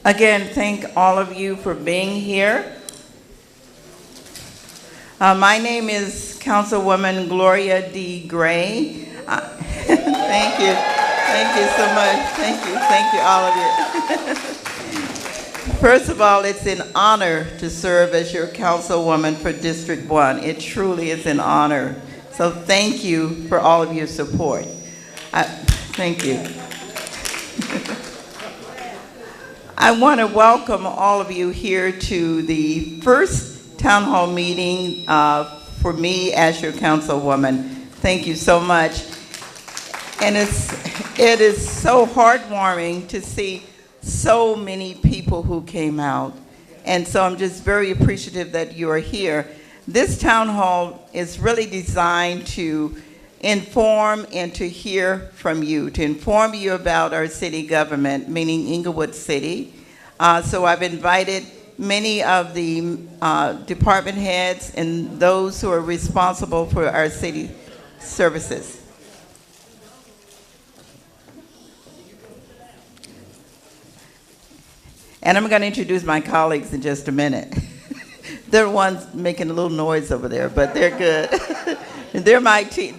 Again, thank all of you for being here. My name is Councilwoman Gloria D. Gray. Thank you. Thank you so much. Thank you, all of you. First of all, it's an honor to serve as your councilwoman for District 1. It truly is an honor. So thank you for all of your support. Thank you. I want to welcome all of you here to the first town hall meeting for me as your councilwoman. Thank you so much. And it is so heartwarming to see so many people who came out. And so I'm just very appreciative that you are here. This town hall is really designed to inform and to hear from you, to inform you about our city government, meaning Englewood City. So I've invited many of the department heads and those who are responsible for our city services. And I'm going to introduce my colleagues in just a minute. They're the ones making a little noise over there, but they're good. They're my team.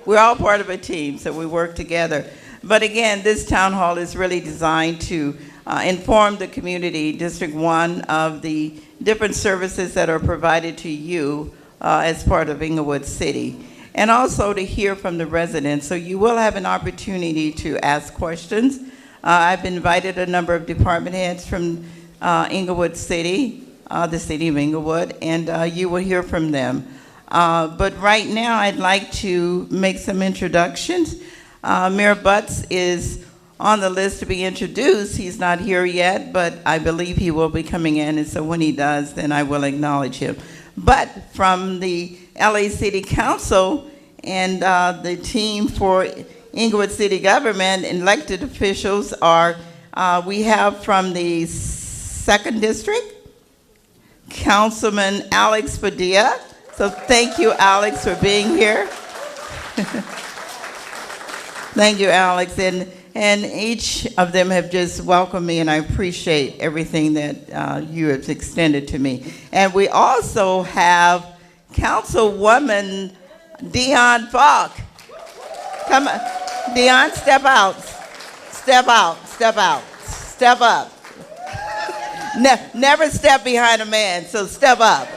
We're all part of a team, so we work together. But again, this town hall is really designed to inform the community, District 1, of the different services that are provided to you as part of Englewood City, and also to hear from the residents. So you will have an opportunity to ask questions. I've invited a number of department heads from Englewood City, the city of Englewood, and you will hear from them. But right now, I'd like to make some introductions. Mayor Butts is on the list to be introduced. He's not here yet, but I believe he will be coming in, and so when he does, then I will acknowledge him. But from the LA City Council and the team for Englewood City government, elected officials are, we have from the 2nd District, Councilman Alex Padilla. So thank you, Alex, for being here. Thank you, Alex. And each of them have just welcomed me, and I appreciate everything that you have extended to me. And we also have Councilwoman Dion Falk. Come on. Dion, step out. Step out. Step out. Step up. Never step behind a man, so step up.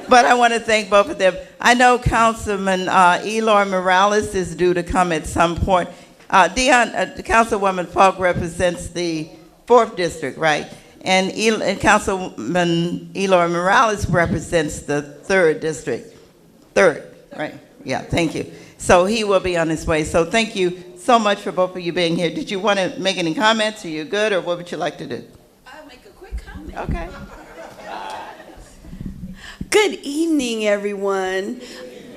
But I want to thank both of them. I know Councilman Eloy Morales is due to come at some point. Councilwoman Falk represents the 4th District, right? And Councilman Eloy Morales represents the 3rd District. 3rd, right? Yeah, thank you. So he will be on his way. So thank you so much for both of you being here. Did you want to make any comments? Are you good, or what would you like to do? I'll make a quick comment. Okay. Good evening, everyone.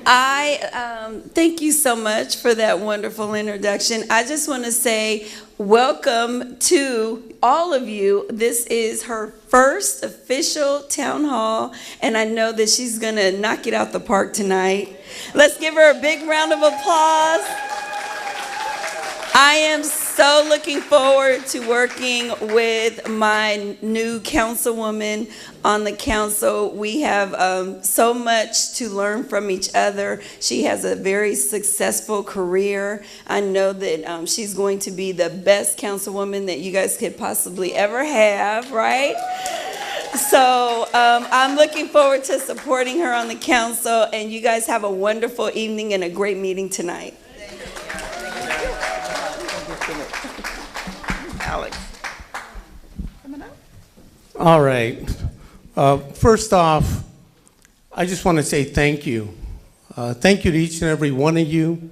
I thank you so much for that wonderful introduction. I just want to say welcome to all of you. This is her first official town hall, and I know that she's going to knock it out the park tonight. Let's give her a big round of applause. I am so looking forward to working with my new councilwoman on the council. We have so much to learn from each other. She has a very successful career. I know that she's going to be the best councilwoman that you guys could possibly ever have, right? So I'm looking forward to supporting her on the council, and you guys have a wonderful evening and a great meeting tonight. Alex. Coming up. All right. First off, I just want to say thank you. Thank you to each and every one of you,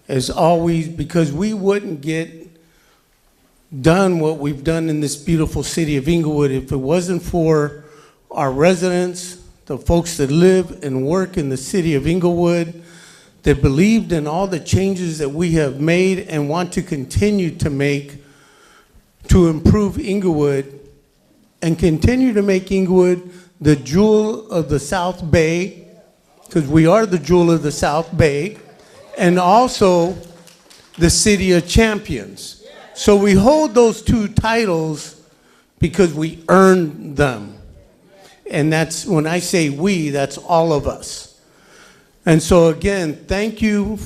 as always, because we wouldn't get done what we've done in this beautiful city of Englewood if it wasn't for our residents, the folks that live and work in the city of Englewood, that believed in all the changes that we have made and want to continue to make to improve Englewood and continue to make Englewood the jewel of the South Bay, because we are the jewel of the South Bay, and also the City of Champions. So we hold those two titles because we earned them. And that's, when I say we, that's all of us. And so again, thank you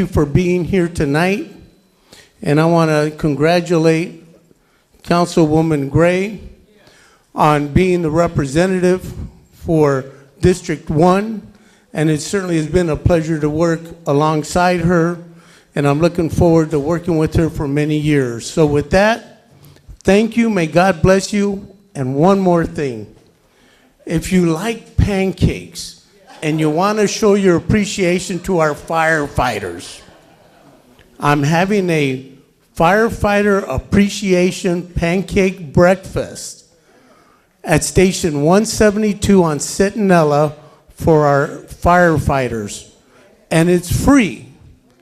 for being here tonight. And I want to congratulate Councilwoman Gray on being the representative for District 1. And it certainly has been a pleasure to work alongside her. And I'm looking forward to working with her for many years. So with that, thank you. May God bless you. And one more thing. If you like pancakes and you want to show your appreciation to our firefighters, I'm having a firefighter appreciation pancake breakfast at Station 172 on Centinela for our firefighters. And it's free.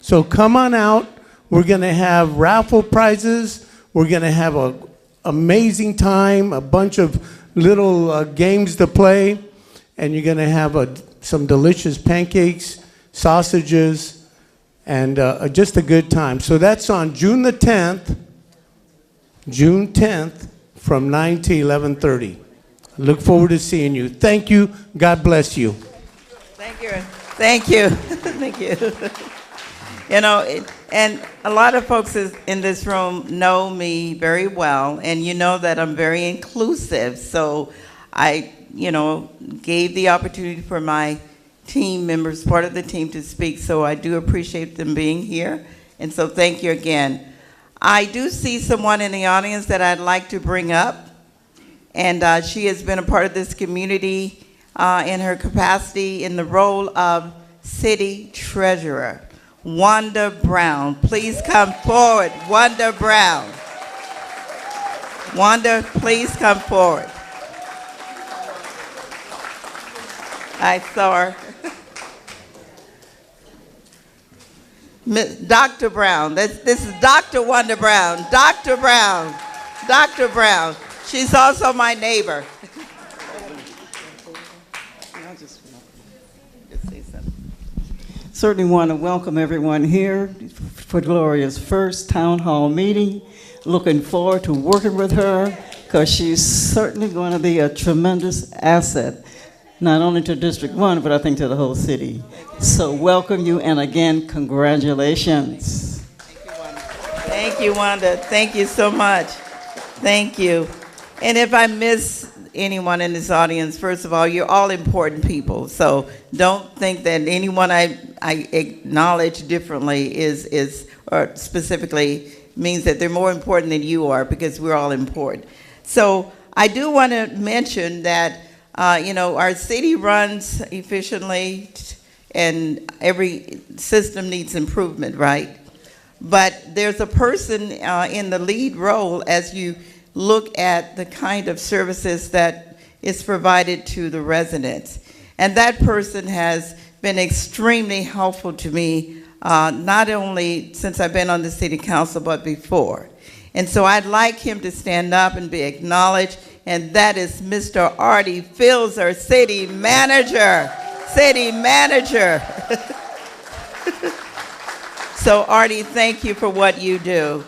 So come on out. We're going to have raffle prizes. We're going to have an amazing time, a bunch of little games to play, and you're going to have some delicious pancakes, sausages, and just a good time. So that's on June 10th from 9 to 11:30. Look forward to seeing you. Thank you. God bless you. Thank you. Thank you. Thank you. You know, and a lot of folks in this room know me very well, and you know that I'm very inclusive. So I, gave the opportunity for my team members, part of the team, to speak. So I do appreciate them being here. And so thank you again. I do see someone in the audience that I'd like to bring up. And she has been a part of this community in her capacity in the role of city treasurer. Wanda Brown, please come forward. Wanda Brown. Wanda, please come forward. I saw her. Dr. Brown, this is Dr. Wanda Brown. Dr. Brown, Dr. Brown. She's also my neighbor. Certainly want to welcome everyone here for Gloria's first town hall meeting. Looking forward to working with her because she's certainly going to be a tremendous asset, not only to District 1, but I think to the whole city. So welcome you, and again, congratulations. Thank you, Wanda. Thank you so much. Thank you. And if I miss anyone in this audience, first of all, you're all important people. So don't think that anyone I acknowledge differently is or specifically means that they're more important than you are, because we're all important. So I do want to mention that, our city runs efficiently and every system needs improvement, right? But there's a person in the lead role as you look at the kind of services that is provided to the residents. And that person has been extremely helpful to me, not only since I've been on the city council, but before. And so I'd like him to stand up and be acknowledged, and that is Mr. Artie Fields, our city manager. City manager. So Artie, thank you for what you do.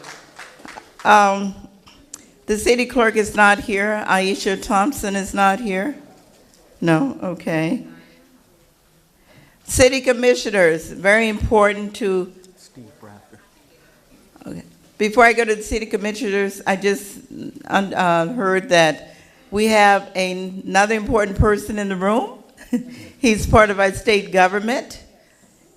The city clerk is not here. Aisha Thompson is not here. No, okay. City commissioners, very important to. Steve Bradford. Okay. Before I go to the city commissioners, I just heard that we have another important person in the room. He's part of our state government.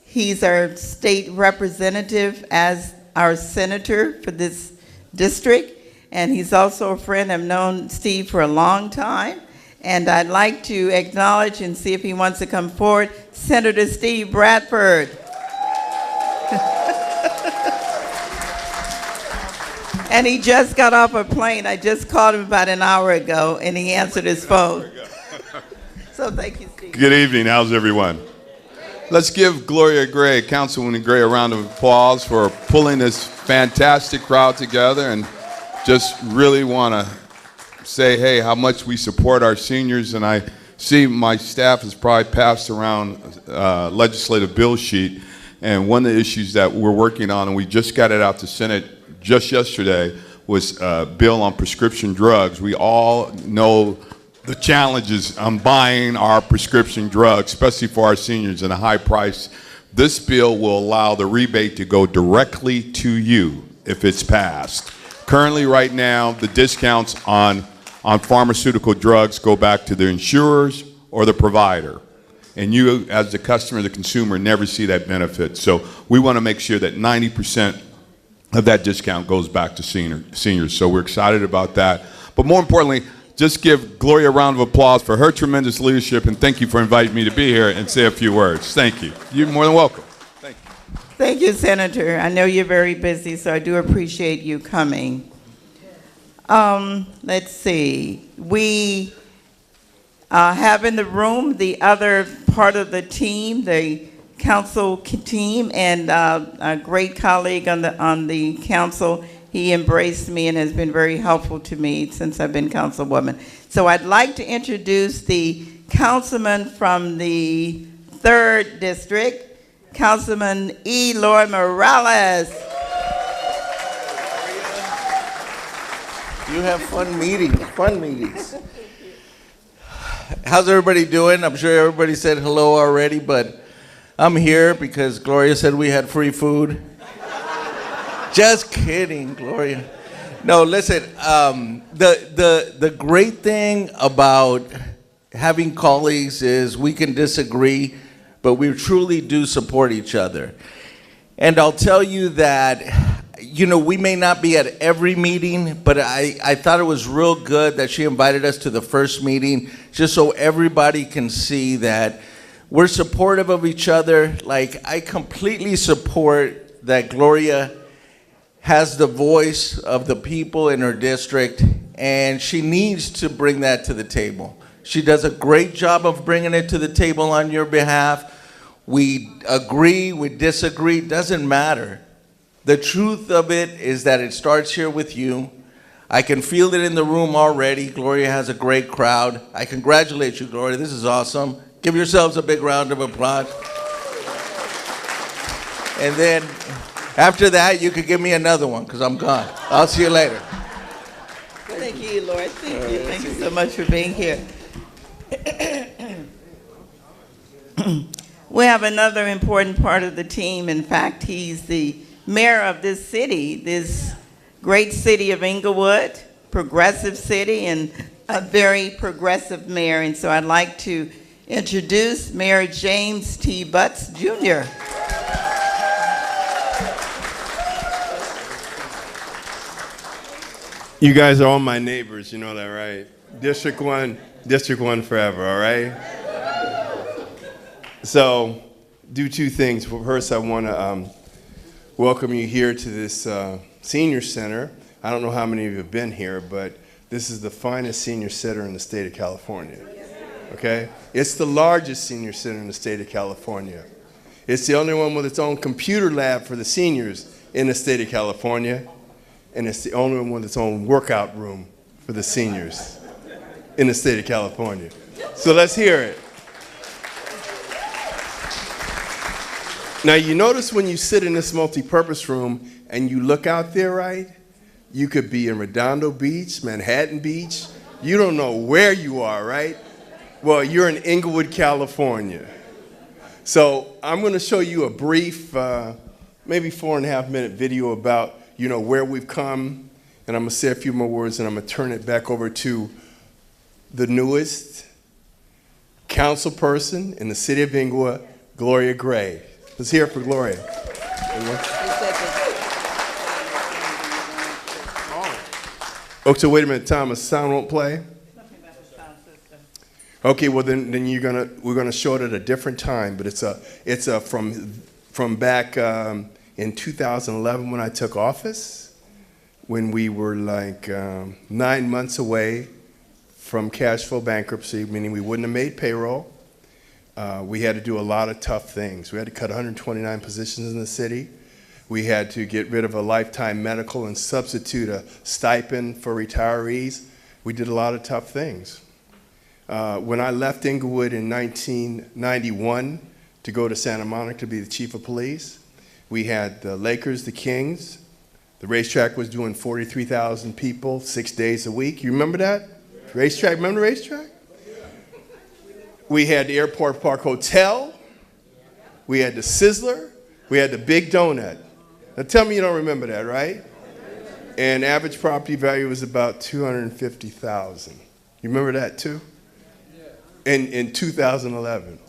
He's our state representative as our senator for this district. And he's also a friend. I've known Steve for a long time. And I'd like to acknowledge and see if he wants to come forward, Senator Steve Bradford. And he just got off a plane. I just called him about an hour ago, and he answered his phone. So thank you, Steve. Good evening. How's everyone? Let's give Gloria Gray, Councilwoman Gray, a round of applause for pulling this fantastic crowd together, and just really want to say, hey, how much we support our seniors. And I see my staff has probably passed around a legislative bill sheet And one of the issues that we're working on, and we just got it out to Senate just yesterday, was a bill on prescription drugs. We all know the challenges on buying our prescription drugs, especially for our seniors, and a high price. This bill will allow the rebate to go directly to you if it's passed. Currently, right now, the discounts on pharmaceutical drugs go back to the insurers or the provider. And you, as the customer, the consumer, never see that benefit. So we want to make sure that 90% of that discount goes back to seniors. So we're excited about that. But more importantly, just give Gloria a round of applause for her tremendous leadership, and thank you for inviting me to be here and say a few words. Thank you. You're more than welcome. Thank you. Thank you, Senator. I know you're very busy, so I do appreciate you coming. Let's see. We have in the room the other part of the team, the council team, and a great colleague on the council. He embraced me and has been very helpful to me since I've been councilwoman. So I'd like to introduce the councilman from the 3rd District, Councilman Eloy Morales. You have fun meetings. How's everybody doing? I'm sure everybody said hello already, but I'm here because Gloria said we had free food. Just kidding, Gloria. No, listen, the great thing about having colleagues is we can disagree, but we truly do support each other. And I'll tell you that, you know, we may not be at every meeting, but I thought it was real good that she invited us to the first meeting, just so everybody can see that we're supportive of each other. Like, I completely support that Gloria has the voice of the people in her district, and she needs to bring that to the table. She does a great job of bringing it to the table on your behalf. We agree, we disagree, doesn't matter. The truth of it is that it starts here with you. I can feel it in the room already. Gloria has a great crowd. I congratulate you, Gloria. This is awesome. Give yourselves a big round of applause. And then after that, you could give me another one because I'm gone. I'll see you later. Thank you, Lord. Thank you. Thank you so much for being here. We have another important part of the team. In fact, he's the mayor of this city, this great city of Inglewood, progressive city, and a very progressive mayor. And so I'd like to introduce Mayor James T. Butts, Jr. You guys are all my neighbors, you know that, right? District 1 forever, all right? So, do two things. First, I want to welcome you here to this senior center. I don't know how many of you have been here, but this is the finest senior center in the state of California, okay? It's the largest senior center in the state of California. It's the only one with its own computer lab for the seniors in the state of California. And it's the only one with its own workout room for the seniors in the state of California. So let's hear it. Now, you notice when you sit in this multi-purpose room and you look out there, right? You could be in Redondo Beach, Manhattan Beach. You don't know where you are, right? Well, you're in Inglewood, California. So I'm going to show you a brief, maybe 4.5-minute video about where we've come, and I'm going to say a few more words, and I'm going to turn it back over to the newest council person in the city of Inglewood, Gloria Gray. Let's hear it for Gloria. Oh, so wait a minute, Thomas, sound won't play? Okay, well then we're gonna show it at a different time, but it's from back in 2011 when I took office, when we were like 9 months away from cash flow bankruptcy, meaning we wouldn't have made payroll. We had to do a lot of tough things. We had to cut 129 positions in the city. We had to get rid of a lifetime medical and substitute a stipend for retirees. We did a lot of tough things. When I left Inglewood in 1991 to go to Santa Monica to be the chief of police. We had the Lakers, the Kings. The racetrack was doing 43,000 people 6 days a week. You remember that? Racetrack, remember the racetrack? We had the Airport Park Hotel. We had the Sizzler. We had the Big Donut. Now tell me you don't remember that, right? And average property value was about $250,000. You remember that too? In 2011,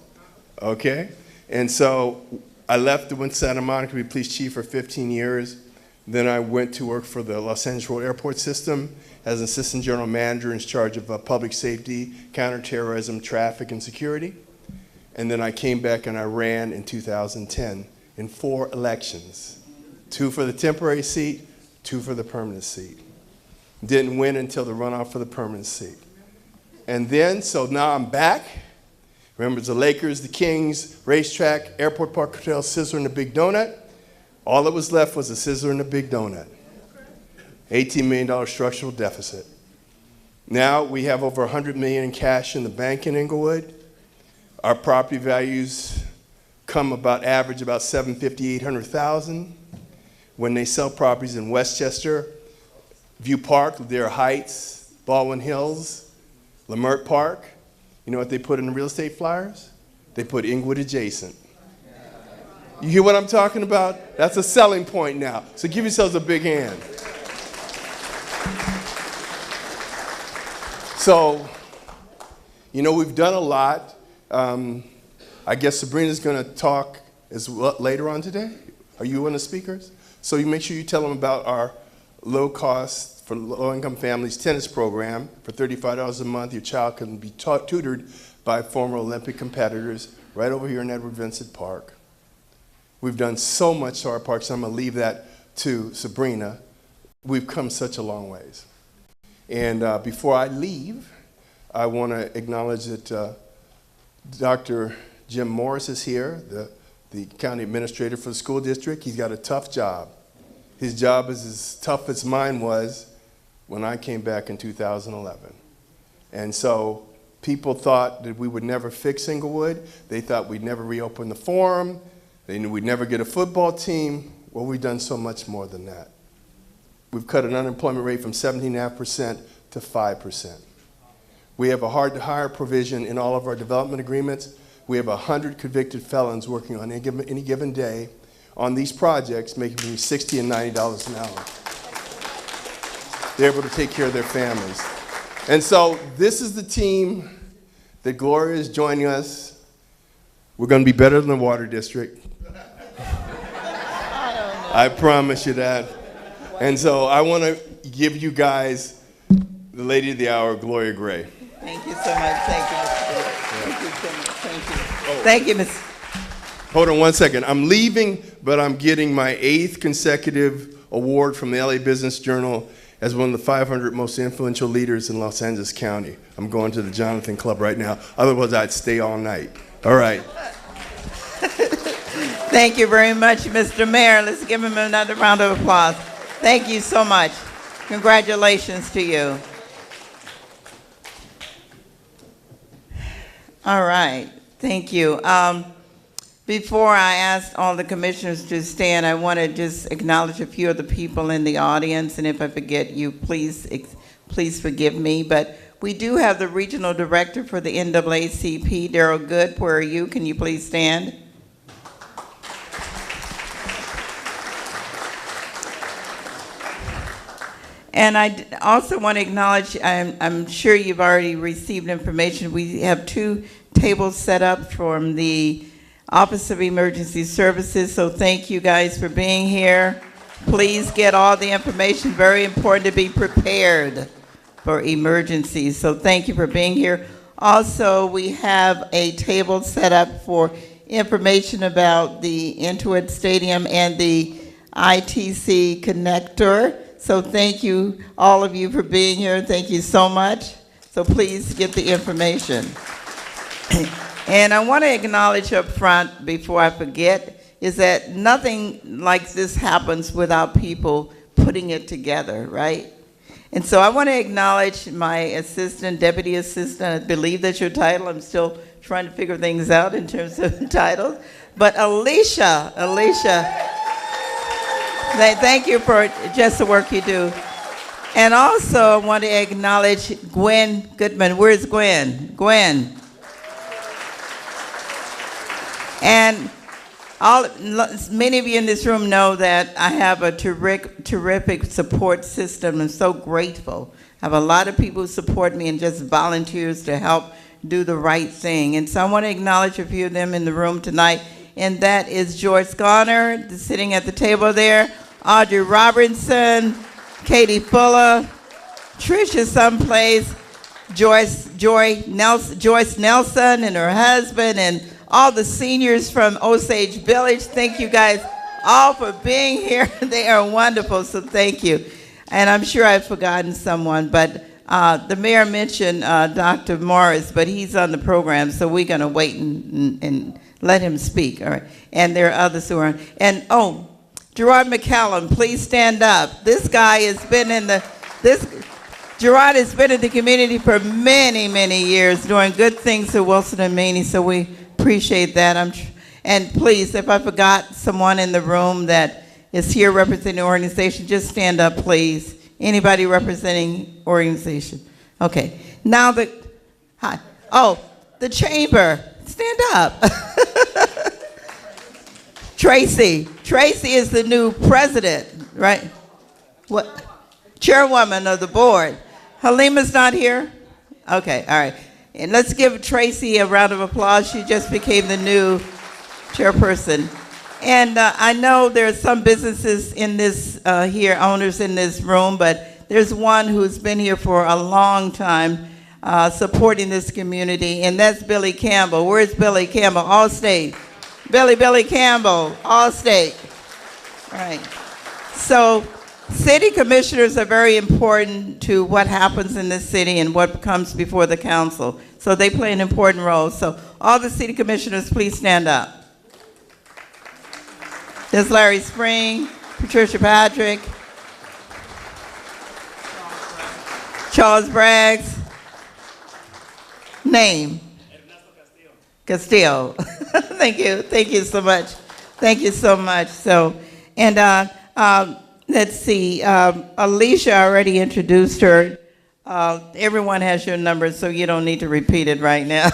okay? And so I left and went to Santa Monica to be police chief for 15 years. Then I went to work for the Los Angeles Road Airport System as an assistant general manager in charge of public safety, counterterrorism, traffic, and security. And then I came back and I ran in 2010 in 4 elections. 2 for the temporary seat, 2 for the permanent seat. Didn't win until the runoff for the permanent seat. And then, so now I'm back. Remember, it's the Lakers, the Kings, racetrack, Airport Park Hotel, Sizzler, and the Big Donut. All that was left was the Sizzler and the Big Donut. $18 million structural deficit. Now we have over $100 million in cash in the bank in Inglewood. Our property values come average about $750,000, $800,000. When they sell properties in Westchester, View Park, Ladera Heights, Baldwin Hills, Lamert Park, you know what they put in the real estate flyers? They put Inglewood adjacent. You hear what I'm talking about? That's a selling point now. So give yourselves a big hand. So, you know, we've done a lot. I guess Sabrina's going to talk later on today. Are you one of the speakers? So you make sure you tell them about our low cost for low-income families tennis program. For $35 a month, your child can be tutored by former Olympic competitors right over here in Edward Vincent Park. We've done so much to our parks, so I'm going to leave that to Sabrina. We've come such a long ways. And before I leave, I want to acknowledge that Dr. Jim Morris is here, the county administrator for the school district. He's got a tough job. His job is as tough as mine was when I came back in 2011. And so people thought that we would never fix Inglewood. They thought we'd never reopen the forum. They knew we'd never get a football team. Well, we've done so much more than that. We've cut an unemployment rate from 17.5% to 5%. We have a hard-to-hire provision in all of our development agreements. We have 100 convicted felons working on any given day on these projects, making between $60 and $90 an hour. They're able to take care of their families. And so this is the team that Gloria is joining us. We're going to be better than the Water District. I promise you that. And so I want to give you guys the lady of the hour, Gloria Gray. Thank you so much. Thank you, Mr. Davis. Thank you so much. Thank you. Thank you, Ms. Hold on one second. I'm leaving, but I'm getting my 8th consecutive award from the LA Business Journal as one of the 500 most influential leaders in Los Angeles County. I'm going to the Jonathan Club right now. Otherwise, I'd stay all night. All right. Thank you very much, Mr. Mayor. Let's give him another round of applause. Thank you so much. Congratulations to you. All right. Thank you. Before I ask all the commissioners to stand, I want to just acknowledge a few of the people in the audience, and if I forget you, please forgive me. But we do have the regional director for the NAACP, Daryl Good. Where are you? Can you please stand? And I also want to acknowledge, I'm sure you've already received information. We have 2 tables set up from the Office of Emergency Services, so thank you guys for being here. Please get all the information. Very important to be prepared for emergencies, so thank you for being here. Also, we have a table set up for information about the Intuit Stadium and the ITC connector. So thank you, all of you, for being here. Thank you so much. So please get the information. And I want to acknowledge up front, before I forget, is that nothing like this happens without people putting it together, right? And so I want to acknowledge my assistant, deputy assistant. I believe that's your title. I'm still trying to figure things out in terms of titles. But Alicia, thank you for just the work you do. And also, I want to acknowledge Gwen Goodman. Where's Gwen? Gwen. And many of you in this room know that I have a terrific support system. I'm so grateful. I have a lot of people who support me and just volunteers to help do the right thing. And so I want to acknowledge a few of them in the room tonight. And that is Joyce Garner, sitting at the table there, Audrey Robinson, Katie Fuller, Tricia someplace, Joyce Nelson and her husband, and all the seniors from Osage Village. Thank you guys all for being here. They are wonderful, so thank you. And I'm sure I've forgotten someone, but the mayor mentioned Dr. Morris, but he's on the program, so we're going to wait and let him speak. All right. And there are others who are. And Gerard McCallum, please stand up. This guy has been Gerard has been in the community for many, many years, doing good things to Wilson and Maney, so we appreciate that. And please, if I forgot someone in the room that is here representing the organization, just stand up, please. Anybody representing organization? Okay. Now the chamber, stand up. Tracy is the new president, right? What? Chairwoman of the board. Halima's not here? Okay, all right. And let's give Tracy a round of applause. She just became the new chairperson. And I know there are some businesses in this here, owners in this room, but there's one who's been here for a long time supporting this community, and that's Billy Campbell. Where's Billy Campbell? Allstate. Billy Campbell, Allstate. All right. So city commissioners are very important to what happens in this city and what comes before the council. So they play an important role. So all the city commissioners, please stand up. There's Larry Spring, Patricia Patrick, Charles Braggs. Name? Castillo. Thank you so much. So, and let's see, Alicia already introduced her. Everyone has your number, so you don't need to repeat it right now.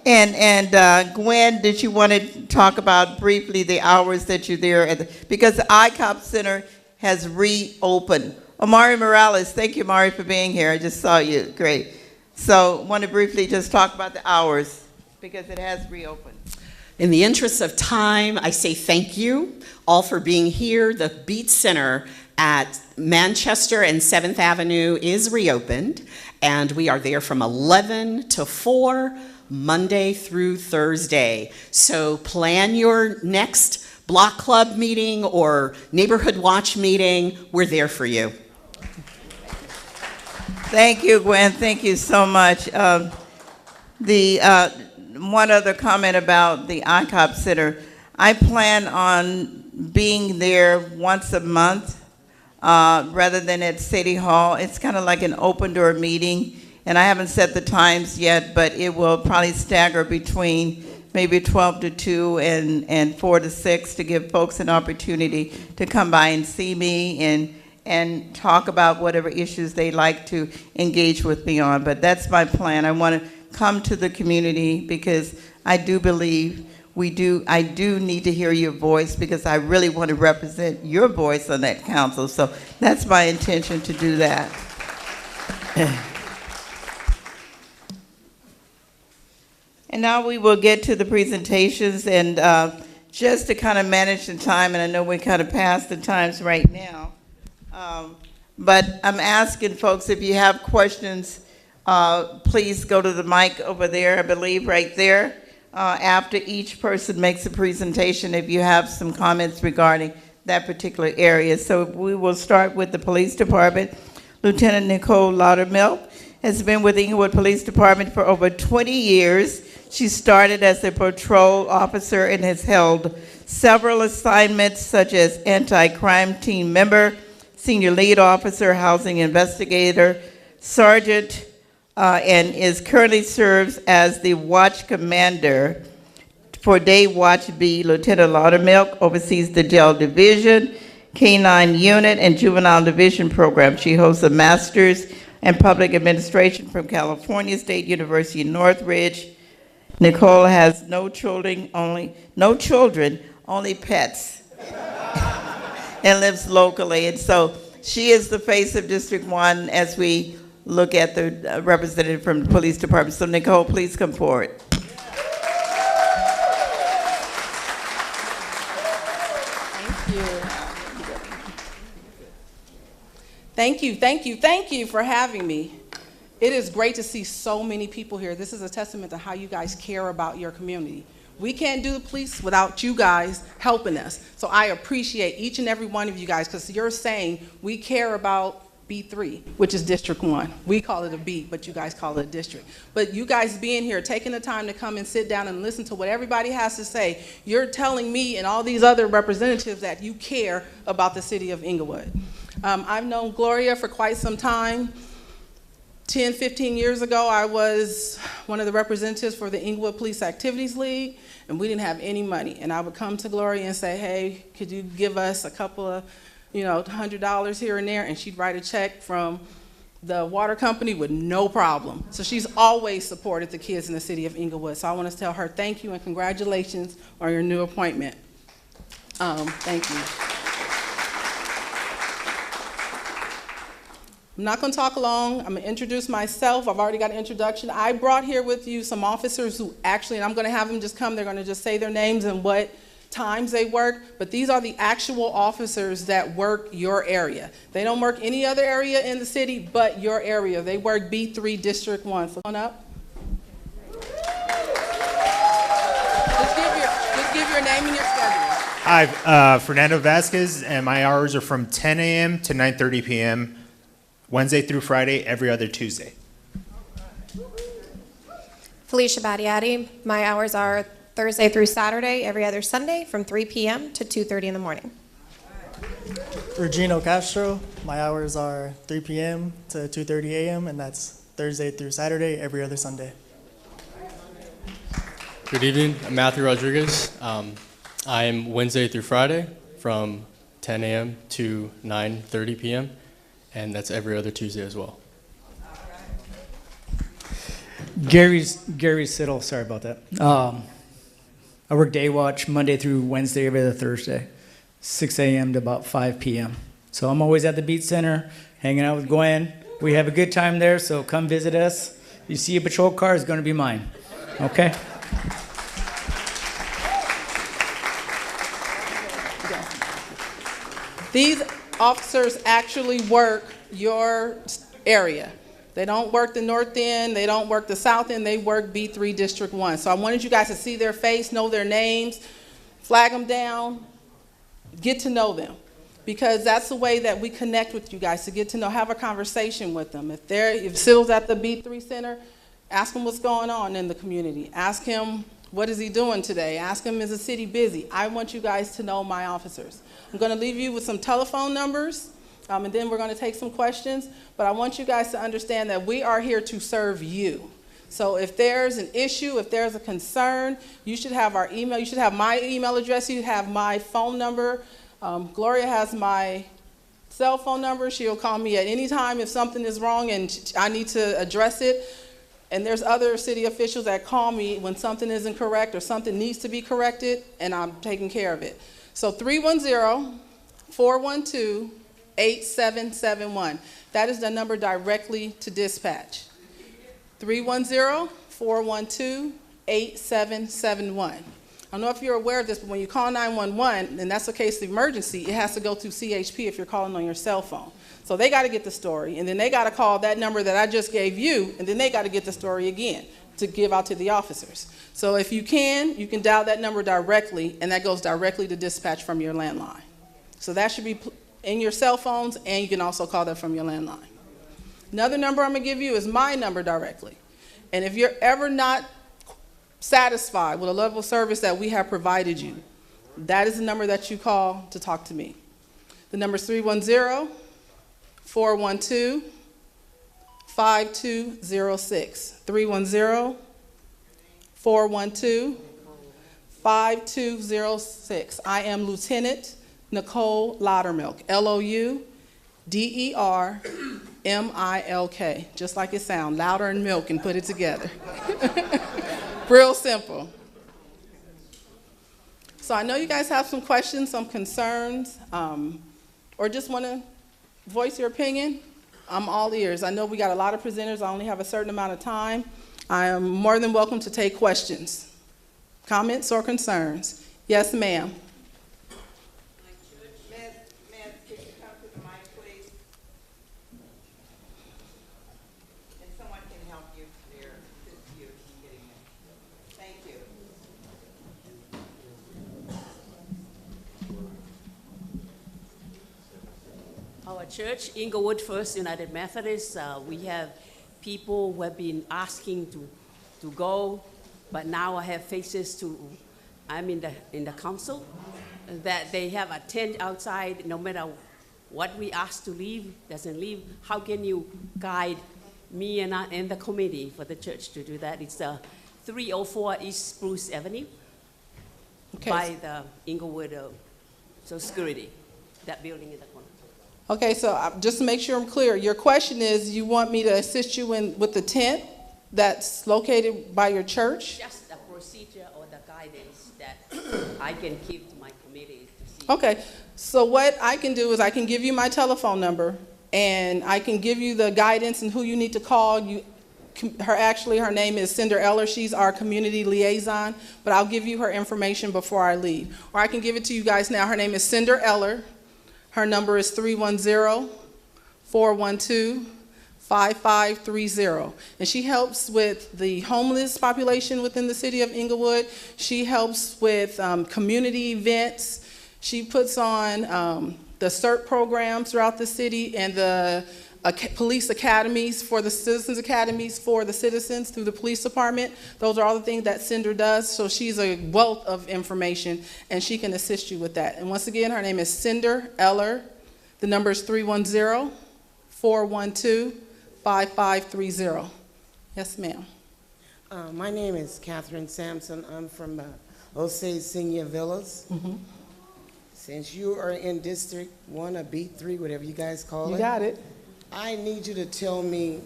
And Gwen, did you want to talk about briefly the hours that you're there because the ICOP Center has reopened. Omari Morales, thank you, Mari, for being here. I just saw you. Great. So, want to briefly just talk about the hours because it has reopened. In the interest of time, I say thank you all for being here. The Beat Center at Manchester and 7th Avenue is reopened, and we are there from 11 to 4, Monday through Thursday. So plan your next block club meeting or neighborhood watch meeting. We're there for you. Thank you, Gwen. Thank you so much. One other comment about the ICOP Center. I plan on being there once a month rather than at City Hall. It's kind of like an open door meeting, and I haven't set the times yet, but it will probably stagger between maybe 12 to 2 and 4 to 6 to give folks an opportunity to come by and see me and talk about whatever issues they like to engage with me on. But that's my plan. I want to come to the community because I do believe I do need to hear your voice because I really want to represent your voice on that council. So that's my intention to do that. And now we will get to the presentations, and just to kind of manage the time, and I know we're kind of past the times right now, but I'm asking folks, if you have questions, please go to the mic over there, I believe right there, after each person makes a presentation, if you have some comments regarding that particular area. So we will start with the police department. Lieutenant Nicole Laudermilk has been with the Inglewood Police Department for over 20 years. She started as a patrol officer and has held several assignments such as anti-crime team member, senior lead officer, housing investigator, sergeant, and is currently serves as the watch commander for Day Watch B. Lieutenant Laudermilk oversees the jail division, K-9 unit, and juvenile division program. She holds a master's in public administration from California State University, Northridge. Nicole has no children, only pets, and lives locally. And so she is the face of District 1 as we look at the representative from the police department. So Nicole, please come forward. Thank you for having me. It is great to see so many people here. This is a testament to how you guys care about your community. We can't do the police without you guys helping us. So I appreciate each and every one of you guys, because you're saying we care about B3, which is District 1. We call it a B, but you guys call it a district. But you guys being here, taking the time to come and sit down and listen to what everybody has to say, you're telling me and all these other representatives that you care about the city of Inglewood. I've known Gloria for quite some time. 10, 15 years ago, I was one of the representatives for the Inglewood Police Activities League, and we didn't have any money. And I would come to Gloria and say, hey, could you give us a couple of, $100 here and there? And she'd write a check from the water company with no problem. So she's always supported the kids in the city of Inglewood. So I want to tell her thank you and congratulations on your new appointment. Thank you. I'm not going to talk long. I'm going to introduce myself. I've already got an introduction. I brought here with you some officers who actually, and I'm going to have them just come, they're going to just say their names and what times they work, but these are the actual officers that work your area. They don't work any other area in the city but your area. They work B3 District 1. So come on up. Just give your name and your schedule. Hi, Fernando Vasquez, and my hours are from 10 a.m. to 9:30 p.m. Wednesday through Friday, every other Tuesday. Felicia Battiati, my hours are Thursday through Saturday, every other Sunday from 3 p.m. to 2:30 in the morning. Regino Castro, my hours are 3 p.m. to 2:30 a.m. and that's Thursday through Saturday, every other Sunday. Good evening, I'm Matthew Rodriguez. I am Wednesday through Friday from 10 a.m. to 9:30 p.m. and that's every other Tuesday as well. Gary Siddle, sorry about that. I work day watch Monday through Wednesday, every other Thursday, 6 a.m. to about 5 p.m. So I'm always at the Beat Center, hanging out with Gwen. We have a good time there, so come visit us. If you see a patrol car, it's going to be mine. Okay? These officers actually work your area. They don't work the North End, they don't work the South End, they work B3 District 1. So I wanted you guys to see their face, know their names, flag them down, get to know them. Because that's the way that we connect with you guys, to get to know, have a conversation with them. If Sill's at the B3 Center, ask him what's going on in the community. Ask him, what is he doing today? Ask him, is the city busy? I want you guys to know my officers. I'm going to leave you with some telephone numbers. And then we're going to take some questions, but I want you guys to understand that we are here to serve you. So if there's an issue, if there's a concern, you should have our email. You should have my email address. You have my phone number. Gloria has my cell phone number. She'll call me at any time if something is wrong and I need to address it. And there's other city officials that call me when something isn't correct or something needs to be corrected, and I'm taking care of it. So 310-412-8771. That is the number directly to dispatch. 310-412-8771. I don't know if you're aware of this, but when you call 911, and that's a case of emergency, it has to go through CHP if you're calling on your cell phone. So they got to get the story, and then they got to call that number that I just gave you, and then they got to get the story again to give out to the officers. So if you can dial that number directly, and that goes directly to dispatch from your landline. So that should be in your cell phones, and you can also call that from your landline. Another number I'm going to give you is my number directly. And if you're ever not satisfied with the level of service that we have provided you, that is the number that you call to talk to me. The number is 310-412-5771. 5206. 310-412-5206. I am Lieutenant Nicole Loudermilk, Loudermilk, just like it sounds, louder and milk, and put it together. Real simple. So I know you guys have some questions, some concerns, or just want to voice your opinion. I'm all ears. I know we got a lot of presenters. I only have a certain amount of time. I am more than welcome to take questions, comments, or concerns. Yes, ma'am. Our church, Inglewood First United Methodist, we have people who have been asking to go, but now I have faces to, I'm in the council, that they have a tent outside, no matter what we ask to leave, doesn't leave. How can you guide me and the committee for the church to do that? It's 304 East Spruce Avenue, by the Inglewood Social Security, that building in the corner. Okay, so just to make sure I'm clear, your question is you want me to assist you with the tent that's located by your church? Just the procedure or the guidance that I can give to my committee to see. Okay, so what I can do is I can give you my telephone number, and I can give you the guidance and who you need to call. Her name is Cinder Eller. She's our community liaison, but I'll give you her information before I leave. Or I can give it to you guys now. Her name is Cinder Eller. Her number is 310-412-5530. And she helps with the homeless population within the city of Inglewood. She helps with community events. She puts on the CERT programs throughout the city and the police academies for the citizens academies for the citizens through the police department. Those are all the things that Cinder does. So she's a wealth of information, and she can assist you with that. And once again, her name is Cinder Eller. The number is 310-412-5530. Yes, ma'am. My name is Catherine Sampson. I'm from Osage Senior Villas. Mm-hmm. Since you are in District 1 or B3, whatever you guys call it. You got it. I need you to tell me,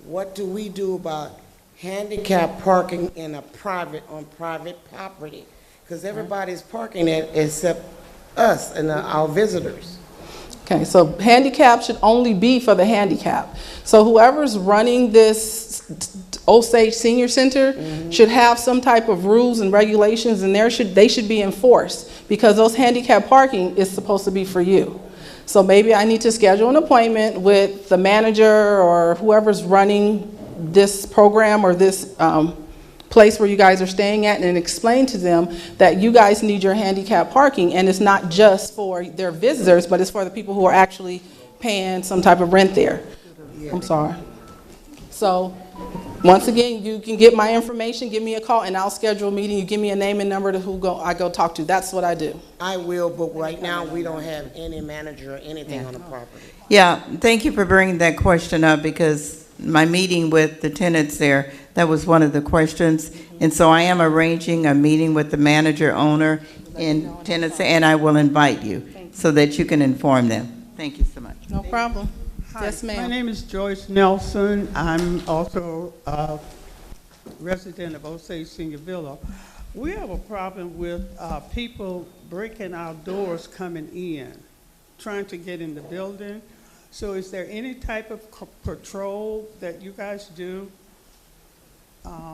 what do we do about handicap parking on private property? Because everybody's parking it except us and our visitors. Okay, so handicap should only be for the handicap. So whoever's running this Osage Senior Center should have some type of rules and regulations, and they should be enforced, because those handicap parking is supposed to be for you. So maybe I need to schedule an appointment with the manager or whoever's running this program or this place where you guys are staying at, and explain to them that you guys need your handicap parking, and it's not just for their visitors, but it's for the people who are actually paying some type of rent there. I'm sorry. So once again, you can get my information, give me a call, and I'll schedule a meeting. You give me a name and number to who I go talk to. That's what I do. I will, but right now we don't have any manager or anything on the property. Yeah, thank you for bringing that question up, because my meeting with the tenants there, that was one of the questions. And so I am arranging a meeting with the manager, owner, and tenants, and I will invite you so that you can inform them. Thank you so much. No problem. Hi, yes, ma'am. My name is Joyce Nelson. I'm also a resident of Osage Senior Villa. We have a problem with people breaking our doors coming in, trying to get in the building. So is there any type of patrol that you guys do?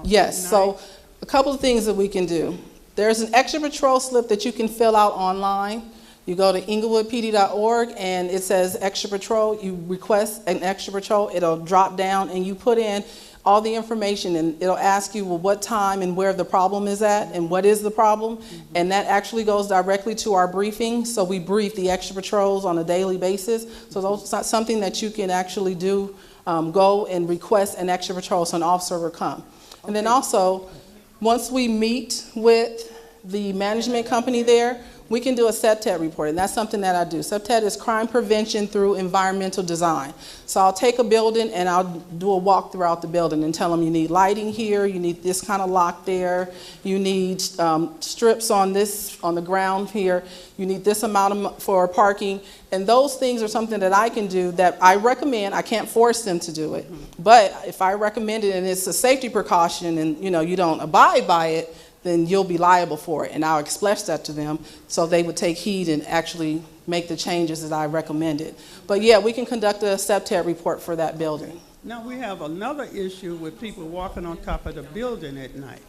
Yes, so a couple of things that we can do. There's an extra patrol slip that you can fill out online. You go to inglewoodpd.org and it says extra patrol. You request an extra patrol, it'll drop down, and you put in all the information, and it'll ask you, well, what time and where the problem is at and what is the problem. And that actually goes directly to our briefing. So we brief the extra patrols on a daily basis. So those are something that you can actually do, go and request an extra patrol so an officer will come. And then also, once we meet with the management company there, we can do a CPTED report, and that's something that I do. CPTED is crime prevention through environmental design. So I'll take a building and I'll do a walk throughout the building and tell them you need lighting here, you need this kind of lock there, you need strips on the ground here, you need this amount for parking, and those things are something that I can do that I recommend. I can't force them to do it, but if I recommend it and it's a safety precaution and you don't abide by it, then you'll be liable for it. And I'll express that to them so they would take heed and actually make the changes that I recommended. But yeah, we can conduct a CPTED report for that building. Now, we have another issue with people walking on top of the building at night.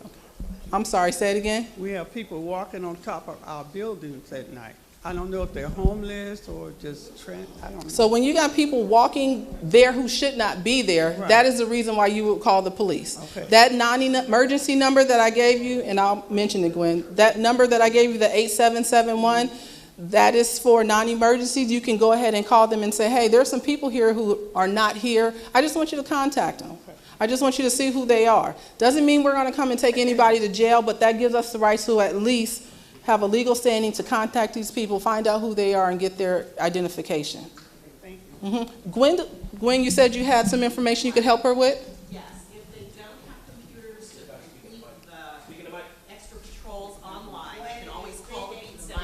I'm sorry, say it again? We have people walking on top of our buildings at night. I don't know if they're homeless or just I don't know. So when you got people walking there who should not be there, Right. that is the reason why you would call the police. Okay. That emergency number that I gave you, and I'll mention it, Gwen, that number that I gave you, the 8771, that is for non-emergencies. You can go ahead and call them and say, hey, there's some people here who are not here. I just want you to contact them. Okay. I just want you to see who they are. Doesn't mean we're going to come and take anybody to jail, but that gives us the right to at least have a legal standing to contact these people, find out who they are, and get their identification. Thank you. Gwen, you said you had some information you could help her with? Yes, if they don't have computers to complete the extra patrols online, you can always call the Beat Center.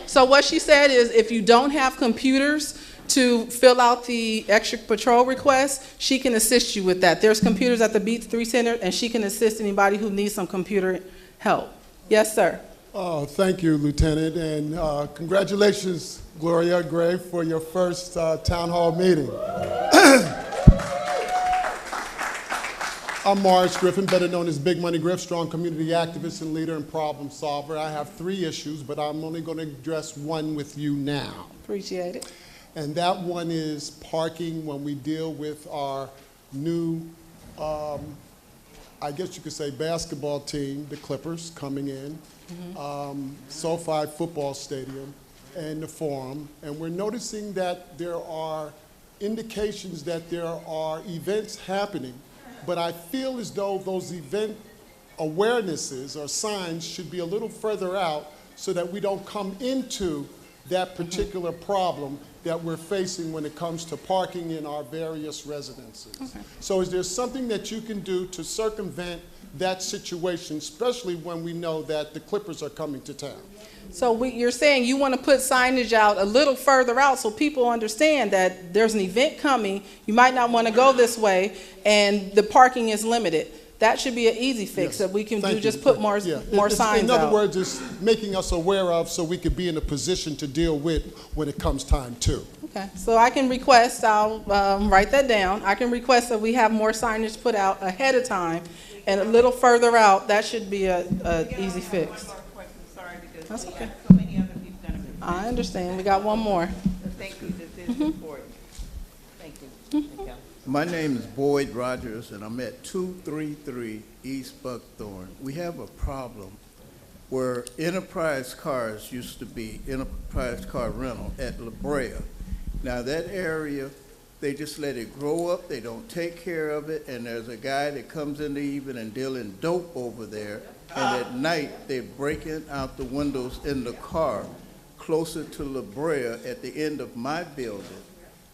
So what she said is if you don't have computers to fill out the extra patrol request, she can assist you with that. There's computers at the Beat 3 Center, and she can assist anybody who needs some computer help. Yes, sir. Thank you, Lieutenant, and congratulations, Gloria Gray, for your first town hall meeting. I'm Morris Griffin, better known as Big Money Griff, strong community activist and leader and problem solver. I have 3 issues, but I'm only going to address one with you now. Appreciate it. And that one is parking when we deal with our new, I guess you could say, basketball team, the Clippers, coming in. SoFi Football Stadium and the Forum, and we're noticing that there are indications that there are events happening, but I feel as though those event awarenesses or signs should be a little further out so that we don't come into that particular problem that we're facing when it comes to parking in our various residences. Okay. So is there something that you can do to circumvent that situation, especially when we know that the Clippers are coming to town? So you're saying you want to put signage out a little further out so people understand that there's an event coming, you might not want to go this way, and the parking is limited. That should be an easy fix that we can do, just put more signs out. In other words, it's making us aware of so we could be in a position to deal with when it comes time to. Okay, so I can request, I'll write that down. I can request that we have more signage put out ahead of time, and a little further out, that should be a easy fix. That's okay. I understand. We got one more. Thank you. This is important. Thank you. My name is Boyd Rogers, and I'm at 233 East Buckthorn. We have a problem where Enterprise Cars used to be Enterprise Car Rental at La Brea. Now that area, they just let it grow up, they don't take care of it, and there's a guy that comes in the evening and dealing dope over there, and at night they're breaking out the windows in the car closer to La Brea at the end of my building,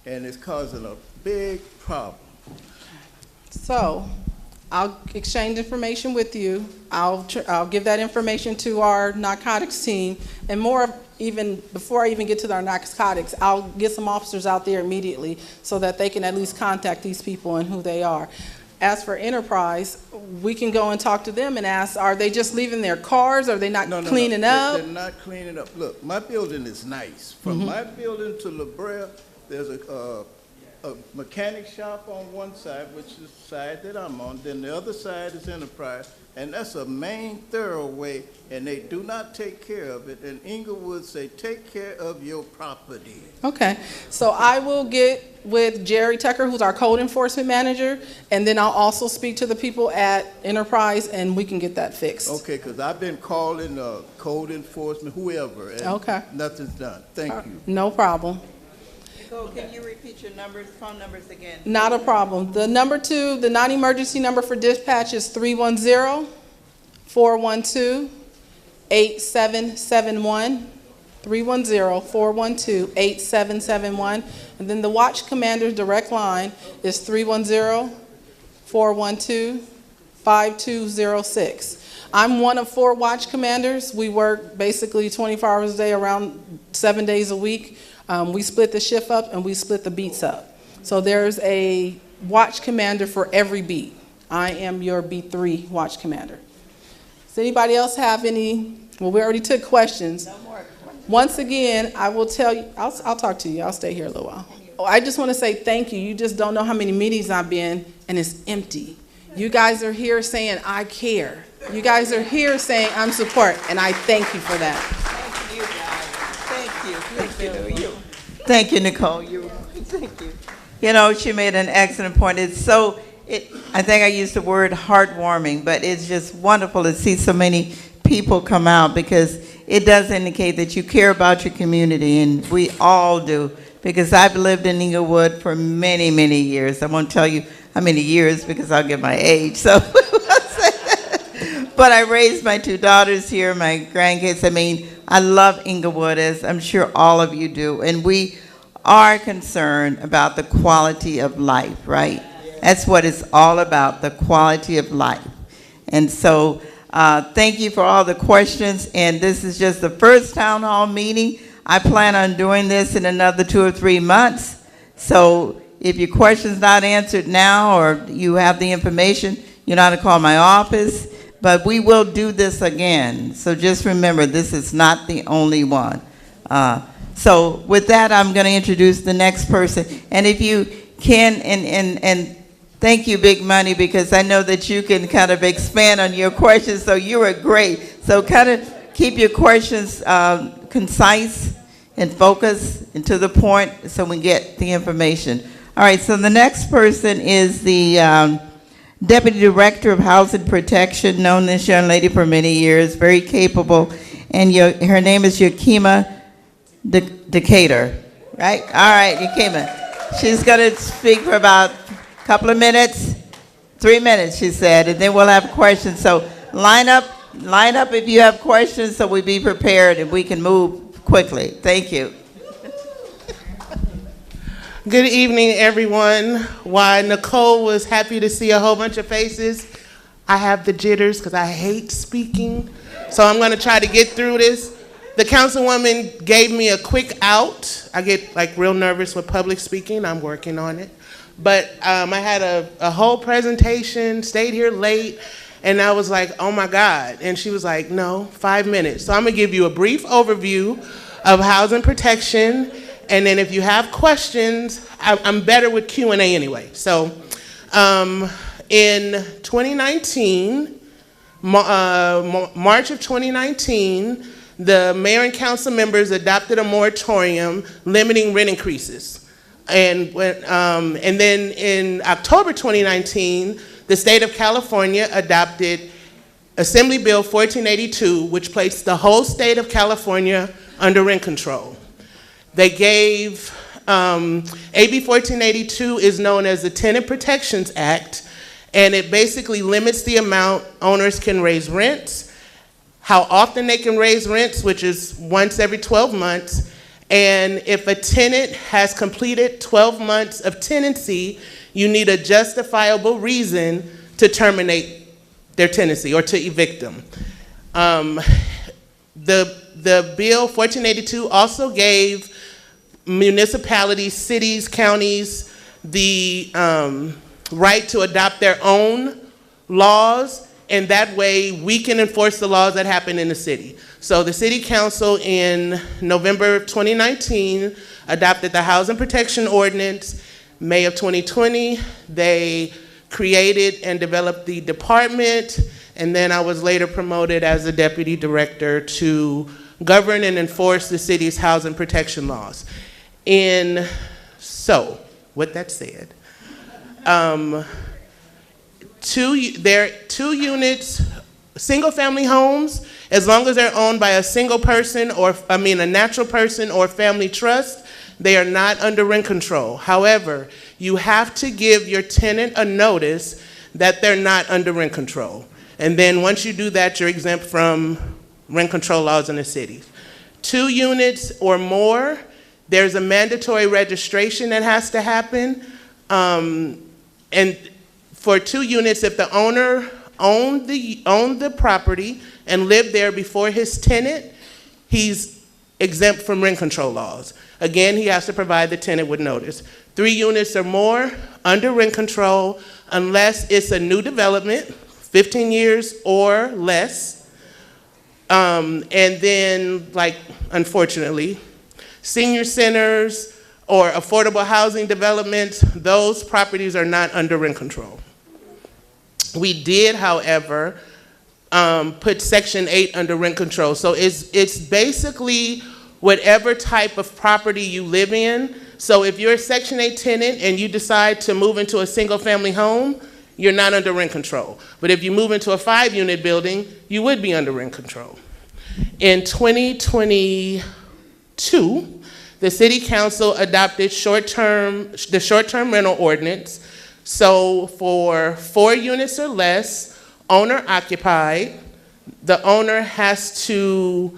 and it's causing a big problem. So I'll exchange information with you. I'll give that information to our narcotics team, and more, even before I even get to our narcotics, I'll get some officers out there immediately so that they can at least contact these people and who they are. As for Enterprise, we can go and talk to them and ask, are they just leaving their cars? Are they not cleaning up? They're not cleaning up. Look, my building is nice. From my building to La Brea, there's a mechanic shop on one side, which is the side that I'm on. Then the other side is Enterprise, and that's a main thoroughway, and they do not take care of it. And Inglewood say, take care of your property. Okay, so I will get with Jerry Tucker, who's our code enforcement manager, and then I'll also speak to the people at Enterprise, and we can get that fixed. Okay, because I've been calling code enforcement, whoever, and nothing's done. Thank you. No problem. Nicole, can you repeat your phone numbers again? Not a problem. The number 2, the non-emergency number for dispatch is 310-412-8885. 310-412-8771. 310-412-8771. And then the Watch Commander's direct line is 310-412-5206. I'm one of 4 Watch Commanders. We work basically 24 hours a day, around 7 days a week. We split the shift up and we split the beats up. So there's a Watch Commander for every beat. I am your beat 3 Watch Commander. Does anybody else have any? Well, we already took questions. No more. Once again, I will tell you, I'll talk to you. I'll stay here a little while. I just want to say thank you. You just don't know how many meetings I've been, and it's empty. You guys are here saying, I care. You guys are here saying, I'm support, and I thank you for that. Thank you, guys. Thank you. Thank you, Nicole. Thank you. You know, she made an excellent point. I think I used the word heartwarming, but it's just wonderful to see so many people come out, because it does indicate that you care about your community, and we all do, because I've lived in Inglewood for many, many years. I won't tell you how many years because I'll get my age, so. But I raised my 2 daughters here, my grandkids. I mean, I love Inglewood, as I'm sure all of you do, and we are concerned about the quality of life, right? That's what it's all about, the quality of life. And so, thank you for all the questions, and this is just the first town hall meeting. I plan on doing this in another 2 or 3 months. So if your question's not answered now, or you have the information, you know how to call my office. But we will do this again. So just remember, this is not the only one. So with that, I'm going to introduce the next person. And if you can, and thank you, Big Money, because I know that you can kind of expand on your questions, so you were great. So kind of keep your questions concise and focused and to the point so we get the information. All right, so the next person is the Deputy Director of Housing Protection, known this young lady for many years, very capable, and her name is Yakima Decatur, right? All right, Yakima. She's going to speak for about couple of minutes, 3 minutes, she said, and then we'll have questions. So line up if you have questions, so we be prepared and we can move quickly. Thank you. Good evening, everyone. While Nicole was happy to see a whole bunch of faces, I have the jitters because I hate speaking. So I'm going to try to get through this. The councilwoman gave me a quick out. I get like real nervous with public speaking. I'm working on it. But I had a whole presentation, stayed here late, and I was like, oh my God. And she was like, no, 5 minutes. So I'm gonna give you a brief overview of housing protection, and then if you have questions, I'm better with Q&A anyway. So in 2019, March of 2019, the mayor and council members adopted a moratorium limiting rent increases. And then in October 2019, the state of California adopted Assembly Bill 1482, which placed the whole state of California under rent control. They gave, AB 1482 is known as the Tenant Protections Act, and it basically limits the amount owners can raise rents, how often they can raise rents, which is once every 12 months, and if a tenant has completed 12 months of tenancy, you need a justifiable reason to terminate their tenancy or to evict them. The bill 1482 also gave municipalities, cities, counties the right to adopt their own laws, and that way we can enforce the laws that happen in the city. So the city council in November 2019 adopted the Housing Protection Ordinance. May of 2020, they created and developed the department, and then I was later promoted as the deputy director to govern and enforce the city's housing protection laws. So, with that said, there are 2 units, single-family homes, as long as they're owned by a single person, a natural person or family trust, they are not under rent control. However, you have to give your tenant a notice that they're not under rent control. And then once you do that, you're exempt from rent control laws in the city. 2 units or more, there's a mandatory registration that has to happen. And for 2 units, if the owner owned the property and lived there before his tenant, he's exempt from rent control laws. Again, he has to provide the tenant with notice. 3 units or more under rent control, unless it's a new development, 15 years or less. And then, like, unfortunately, senior centers or affordable housing developments, those properties are not under rent control. We did, however, put Section 8 under rent control. So it's basically whatever type of property you live in. So if you're a Section 8 tenant and you decide to move into a single-family home, you're not under rent control. But if you move into a 5-unit building, you would be under rent control. In 2022, the City Council adopted the short-term rental ordinance. So for 4 units or less, owner-occupied, the owner has to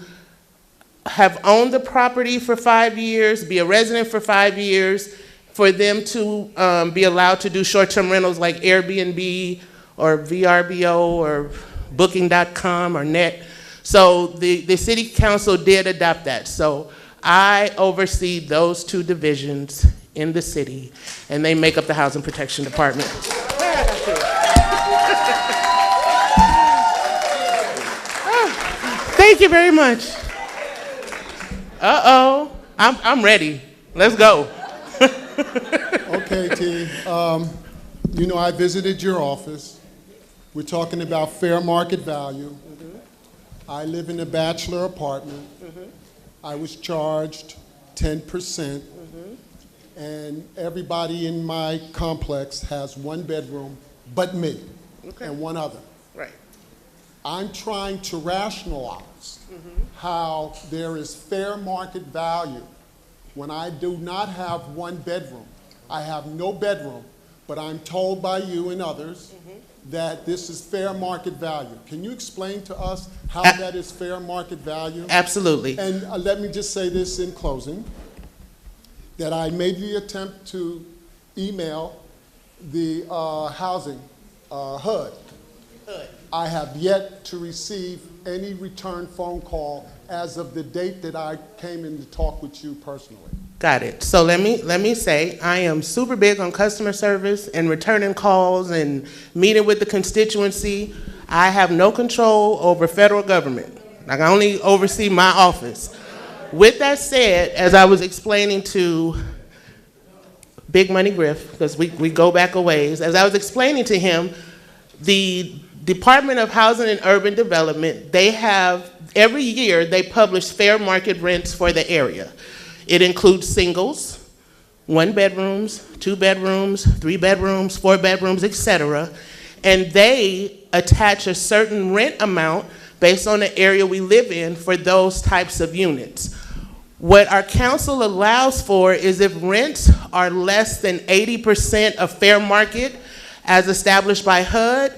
have owned the property for 5 years, be a resident for 5 years, for them to be allowed to do short-term rentals like Airbnb or VRBO or Booking.com or Net. So the City Council did adopt that. So I oversee those 2 divisions in the city, and they make up the Housing Protection Department. Thank you very much. Uh-oh, I'm ready. Let's go. Okay, T. You know, I visited your office. We're talking about fair market value. I live in a bachelor apartment. I was charged 10%, and everybody in my complex has 1 bedroom but me and 1 other. Right. I'm trying to rationalize how there is fair market value when I do not have 1 bedroom. I have no bedroom, but I'm told by you and others that this is fair market value. Can you explain to us how that is fair market value? Absolutely. And let me just say this in closing, that I made the attempt to email the housing, HUD. I have yet to receive any return phone call as of the date that I came in to talk with you personally. Got it. So let me say, I am super big on customer service and returning calls and meeting with the constituency. I have no control over federal government. I can only oversee my office. With that said, as I was explaining to Big Money Griff, because we go back a ways, as I was explaining to him, the Department of Housing and Urban Development, they have, every year they publish fair market rents for the area. It includes singles, 1 bedrooms, 2 bedrooms, 3 bedrooms, 4 bedrooms, etc. And they attach a certain rent amount based on the area we live in for those types of units. What our council allows for is if rents are less than 80% of fair market as established by HUD,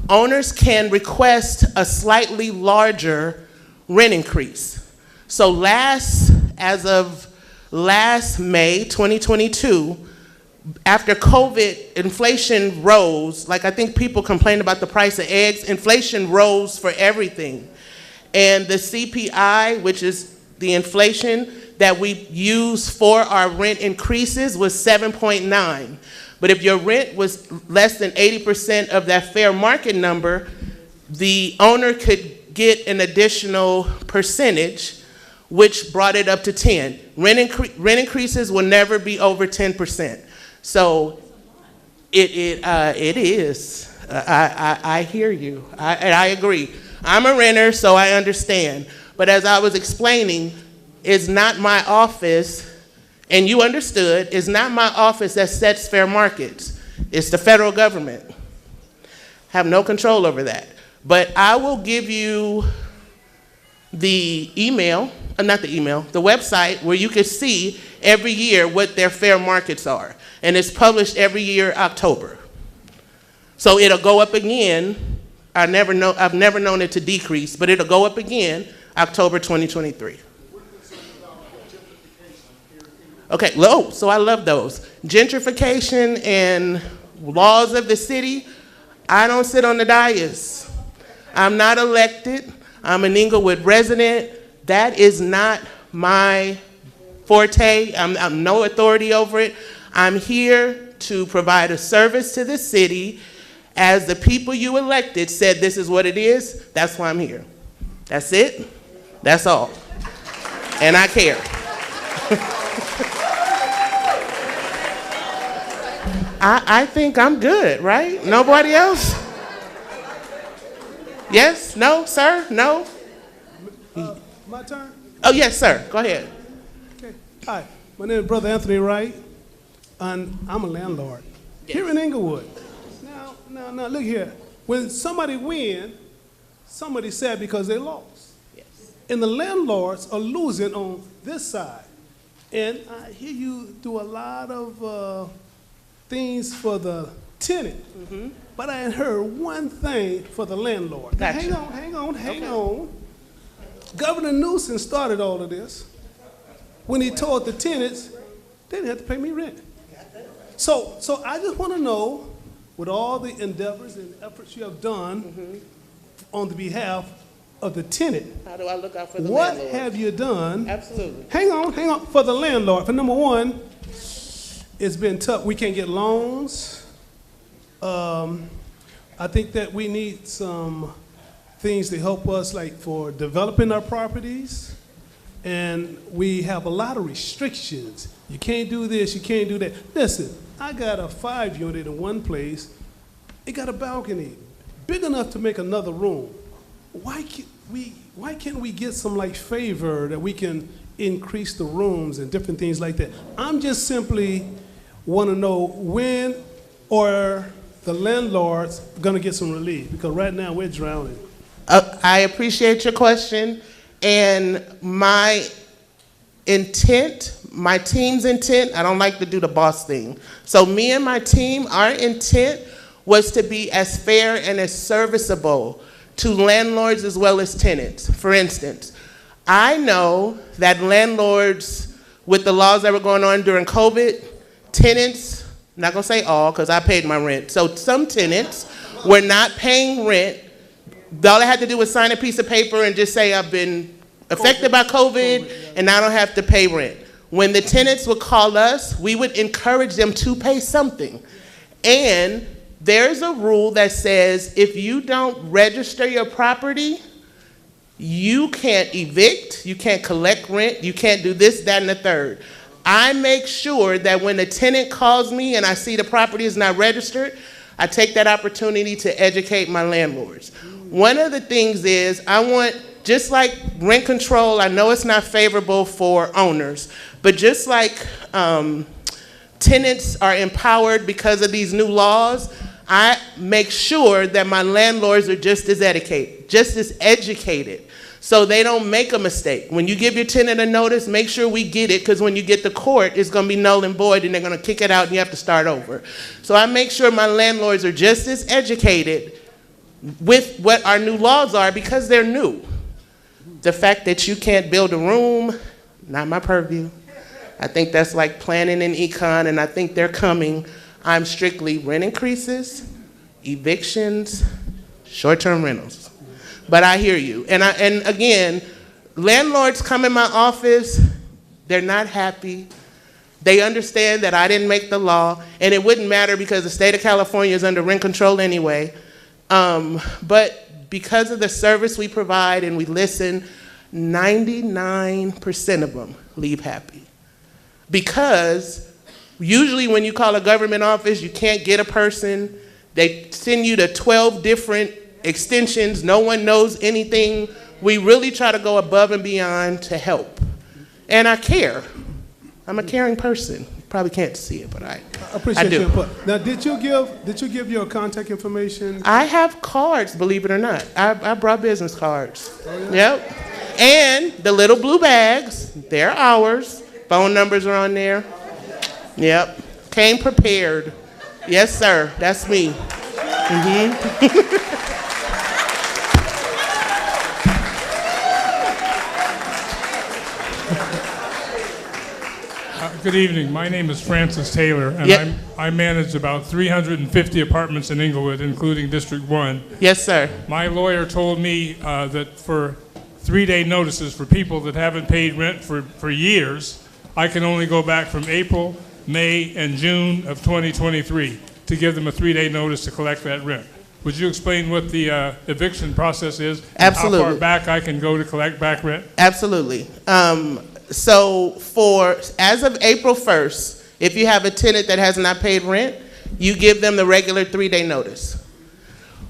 owners can request a slightly larger rent increase. So as of last May 2022, after COVID, inflation rose. Like, I think people complained about the price of eggs. Inflation rose for everything. And the CPI, which is the inflation that we use for our rent increases, was 7.9. But if your rent was less than 80% of that fair market number, the owner could get an additional percentage, which brought it up to 10. Rent increases will never be over 10%. So it is. I hear you. And I agree. I'm a renter, so I understand. But as I was explaining, it's not my office, and you understood, it's not my office that sets fair markets. It's the federal government. Have no control over that. But I will give you the email, the website where you can see every year what their fair markets are. And it's published every year, October. So it'll go up again. I've never known it to decrease, but it'll go up again October 2023. Okay, low. So I love those. Gentrification and laws of the city. I don't sit on the dais. I'm not elected. I'm an Inglewood resident. That is not my forte. I'm no authority over it. I'm here to provide a service to the city. As the people you elected said this is what it is, that's why I'm here. That's it. That's all. And I care. I think I'm good, right? Nobody else? Yes? No? Sir? No? My turn? Oh, yes, sir. Go ahead. Okay. Hi, my name is Brother Anthony Wright, and I'm a landlord here in Inglewood. Now, look here. When somebody wins, somebody sad because they lost. Yes. And the landlords are losing on this side. And I hear you do a lot of things for the tenant, but I ain't heard one thing for the landlord. Now, Gotcha. hang on. Governor Newsom started all of this when he told the tenants they didn't have to pay me rent. So I just want to know, with all the endeavors and efforts you have done on the behalf of the tenant, How do I look out for the what landlord? have you done? Absolutely. Hang on, for the landlord. For number one, it's been tough. We can't get loans. I think that we need some things to help us, like for developing our properties. And we have a lot of restrictions. You can't do this, you can't do that. Listen, I got a 5-unit in one place. It got a balcony, big enough to make another room. Why can't we get some like favor that we can increase the rooms and different things like that? I'm just simply want to know when are the landlords going to get some relief, because right now we're drowning. I appreciate your question, and my intent, my team's intent, I don't like to do the boss thing. So me and my team, our intent was to be as fair and as serviceable to landlords as well as tenants. For instance, I know that landlords, with the laws that were going on during COVID, tenants, I'm not gonna say all, because I paid my rent. So some tenants were not paying rent. All I had to do was sign a piece of paper and just say I've been affected by COVID and I don't have to pay rent. When the tenants would call us, we would encourage them to pay something. And there's a rule that says if you don't register your property, you can't evict, you can't collect rent, you can't do this, that, and the third. I make sure that when a tenant calls me and I see the property is not registered, I take that opportunity to educate my landlords. One of the things is I want, just like rent control, I know it's not favorable for owners, but just like tenants are empowered because of these new laws, I make sure that my landlords are just as educated, so they don't make a mistake. When you give your tenant a notice, make sure we get it, because when you get to court, it's going to be null and void, and they're going to kick it out, and you have to start over. So I make sure my landlords are just as educated with what our new laws are, because they're new. The fact that you can't build a room, not my purview. I think that's like planning and econ, and I think they're coming. I'm strictly rent increases, evictions, short-term rentals. But I hear you. And again, landlords come in my office, they're not happy. They understand that I didn't make the law, and it wouldn't matter because the state of California is under rent control anyway. But because of the service we provide and we listen, 99% of them leave happy. Because usually when you call a government office, you can't get a person. They send you to 12 different extensions. No one knows anything. We really try to go above and beyond to help. And I care. I'm a caring person. You probably can't see it, but I appreciate do. your input. Now, did you give your contact information? I have cards, believe it or not. I brought business cards. Oh, yeah? Yep. And the little blue bags, they're ours. Phone numbers are on there. Yep. Came prepared. Yes, sir. That's me. Good evening. My name is Francis Taylor, and Yeah. I manage about 350 apartments in Inglewood, including District 1. Yes, sir. My lawyer told me that for 3-day notices for people that haven't paid rent for years, I can only go back from April, May, and June of 2023 to give them a 3-day notice to collect that rent. Would you explain what the eviction process is? Absolutely. And how far back I can go to collect back rent? Absolutely. So as of April 1st, if you have a tenant that has not paid rent, you give them the regular 3-day notice.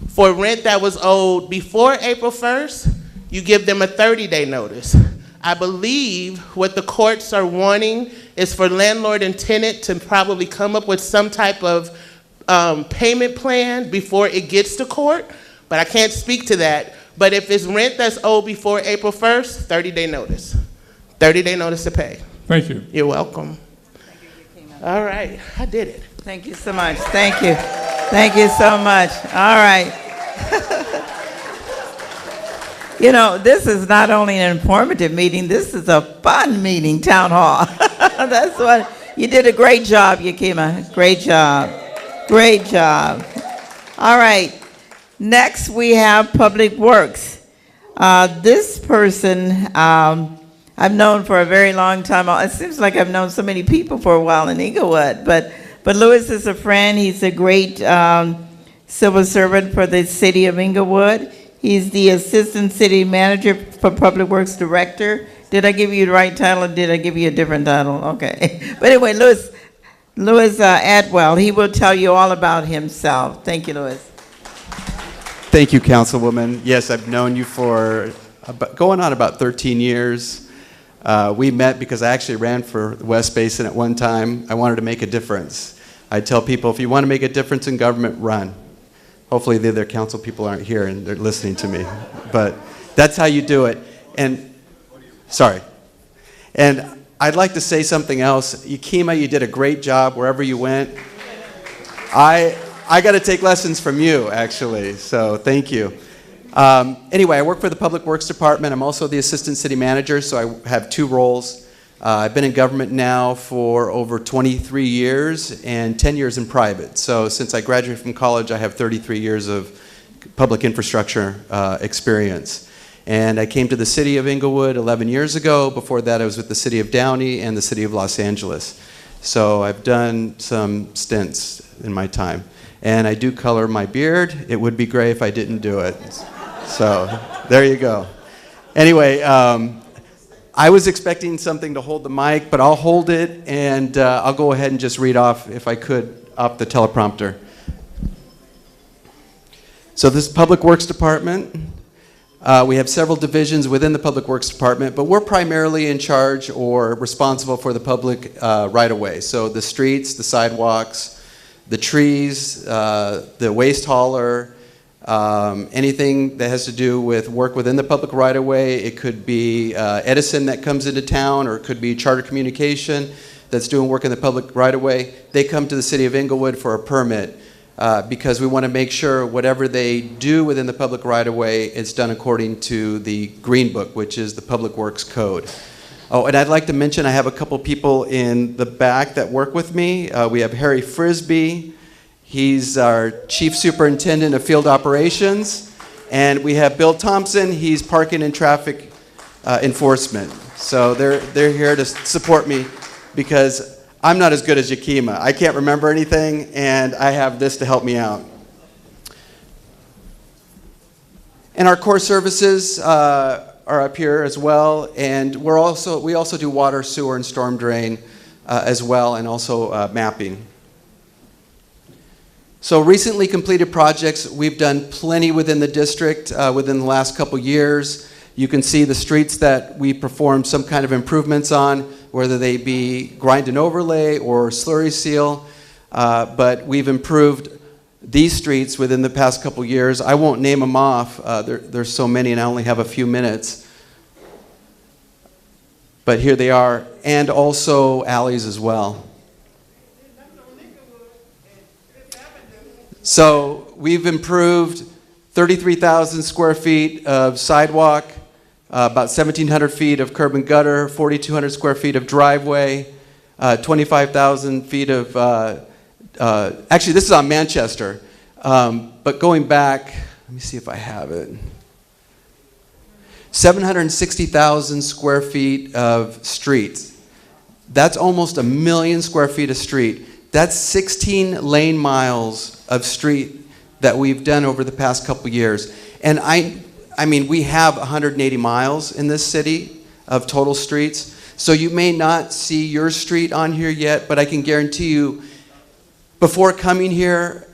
For rent that was owed before April 1st, you give them a 30-day notice. I believe what the courts are wanting is for landlord and tenant to probably come up with some type of payment plan before it gets to court, but I can't speak to that. But if it's rent that's owed before April 1st, 30-day notice. 30-day notice to pay. Thank you. You're welcome. All right, I did it. Thank you so much. Thank you. Thank you so much. All right. You know, this is not only an informative meeting, this is a fun meeting, town hall. That's what, you did a great job, Yakima. Great job. Great job. All right. Next, we have Public Works. This person, I've known for a very long time. It seems like I've known so many people for a while in Inglewood, but Louis is a friend. He's a great civil servant for the city of Inglewood. He's the Assistant City Manager for Public Works Director. Did I give you the right title or did I give you a different title? Okay. But anyway, Louis Atwell, he will tell you all about himself. Thank you, Louis. Thank you, Councilwoman. Yes, I've known you for going on about 13 years. We met because I actually ran for the West Basin at one time. I wanted to make a difference. I tell people, if you want to make a difference in government, run. Hopefully the other council people aren't here and they're listening to me. But that's how you do it. And, sorry. And I'd like to say something else. Yakima, you did a great job wherever you went. I got to take lessons from you, actually, so thank you. Anyway, I work for the Public Works Department. I'm also the Assistant City Manager, so I have 2 roles. I've been in government now for over 23 years and 10 years in private. So since I graduated from college, I have 33 years of public infrastructure experience. And I came to the city of Inglewood 11 years ago. Before that, I was with the city of Downey and the city of Los Angeles. So I've done some stints in my time. And I do color my beard. It would be gray if I didn't do it. So there you go. Anyway, I was expecting something to hold the mic, but I'll hold it, and I'll go ahead and just read off, if I could, off the teleprompter. So this Public Works Department, we have several divisions within the Public Works Department, but we're primarily in charge or responsible for the public right-of-way. So the streets, the sidewalks, the trees, the waste hauler, anything that has to do with work within the public right-of-way. It could be Edison that comes into town, or it could be Charter Communication that's doing work in the public right-of-way. They come to the city of Inglewood for a permit because we want to make sure whatever they do within the public right-of-way is done according to the Green Book, which is the Public Works Code. Oh, and I'd like to mention I have a couple people in the back that work with me. We have Harry Frisbee. He's our Chief Superintendent of Field Operations. And we have Bill Thompson. He's Parking and Traffic Enforcement. So they're here to support me because I'm not as good as Yakima. I can't remember anything, and I have this to help me out. And our core services are up here as well. And we also do water, sewer, and storm drain as well, and also mapping. So recently completed projects, we've done plenty within the district within the last couple years. You can see the streets that we performed some kind of improvements on, whether they be grind and overlay or slurry seal, but we've improved these streets within the past couple years. I won't name them off, there's so many and I only have a few minutes. But here they are, and also alleys as well. So we've improved 33,000 square feet of sidewalk, about 1,700 feet of curb and gutter, 4,200 square feet of driveway. 25,000 feet of, actually this is on Manchester, but going back, let me see if I have it. 760,000 square feet of streets. That's almost 1 million square feet of street. That's 16 lane miles of street that we've done over the past couple years. And I mean, we have 180 miles in this city of total streets. So you may not see your street on here yet, but I can guarantee you, before coming here,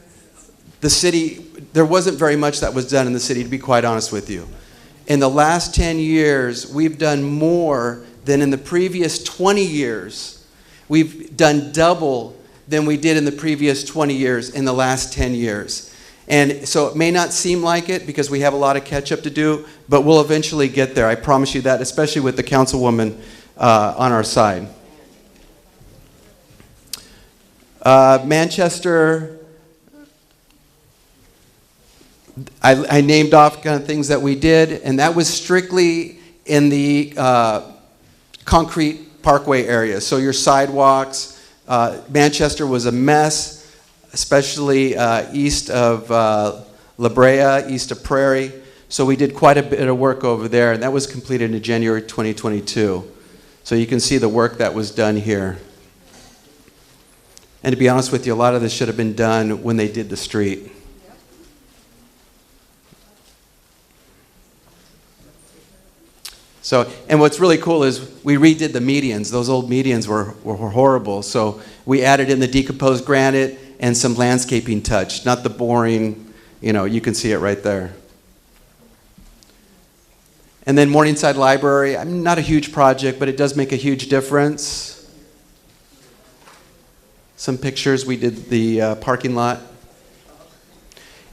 the city, there wasn't very much that was done in the city, to be quite honest with you. In the last 10 years, we've done more than in the previous 20 years. We've done double than we did in the previous 20 years in the last 10 years. And so it may not seem like it because we have a lot of catch up to do, but we'll eventually get there. I promise you that, especially with the councilwoman on our side. Manchester, I named off kind of things that we did, and that was strictly in the concrete parkway area. So your sidewalks, Manchester was a mess, especially east of La Brea, east of Prairie. So we did quite a bit of work over there, and that was completed in January 2022. So you can see the work that was done here. And to be honest with you, a lot of this should have been done when they did the street. So, and what's really cool is we redid the medians. Those old medians were horrible. So we added in the decomposed granite and some landscaping touch, not the boring, you can see it right there. And then Morningside Library, not a huge project, but it does make a huge difference. Some pictures, we did the parking lot.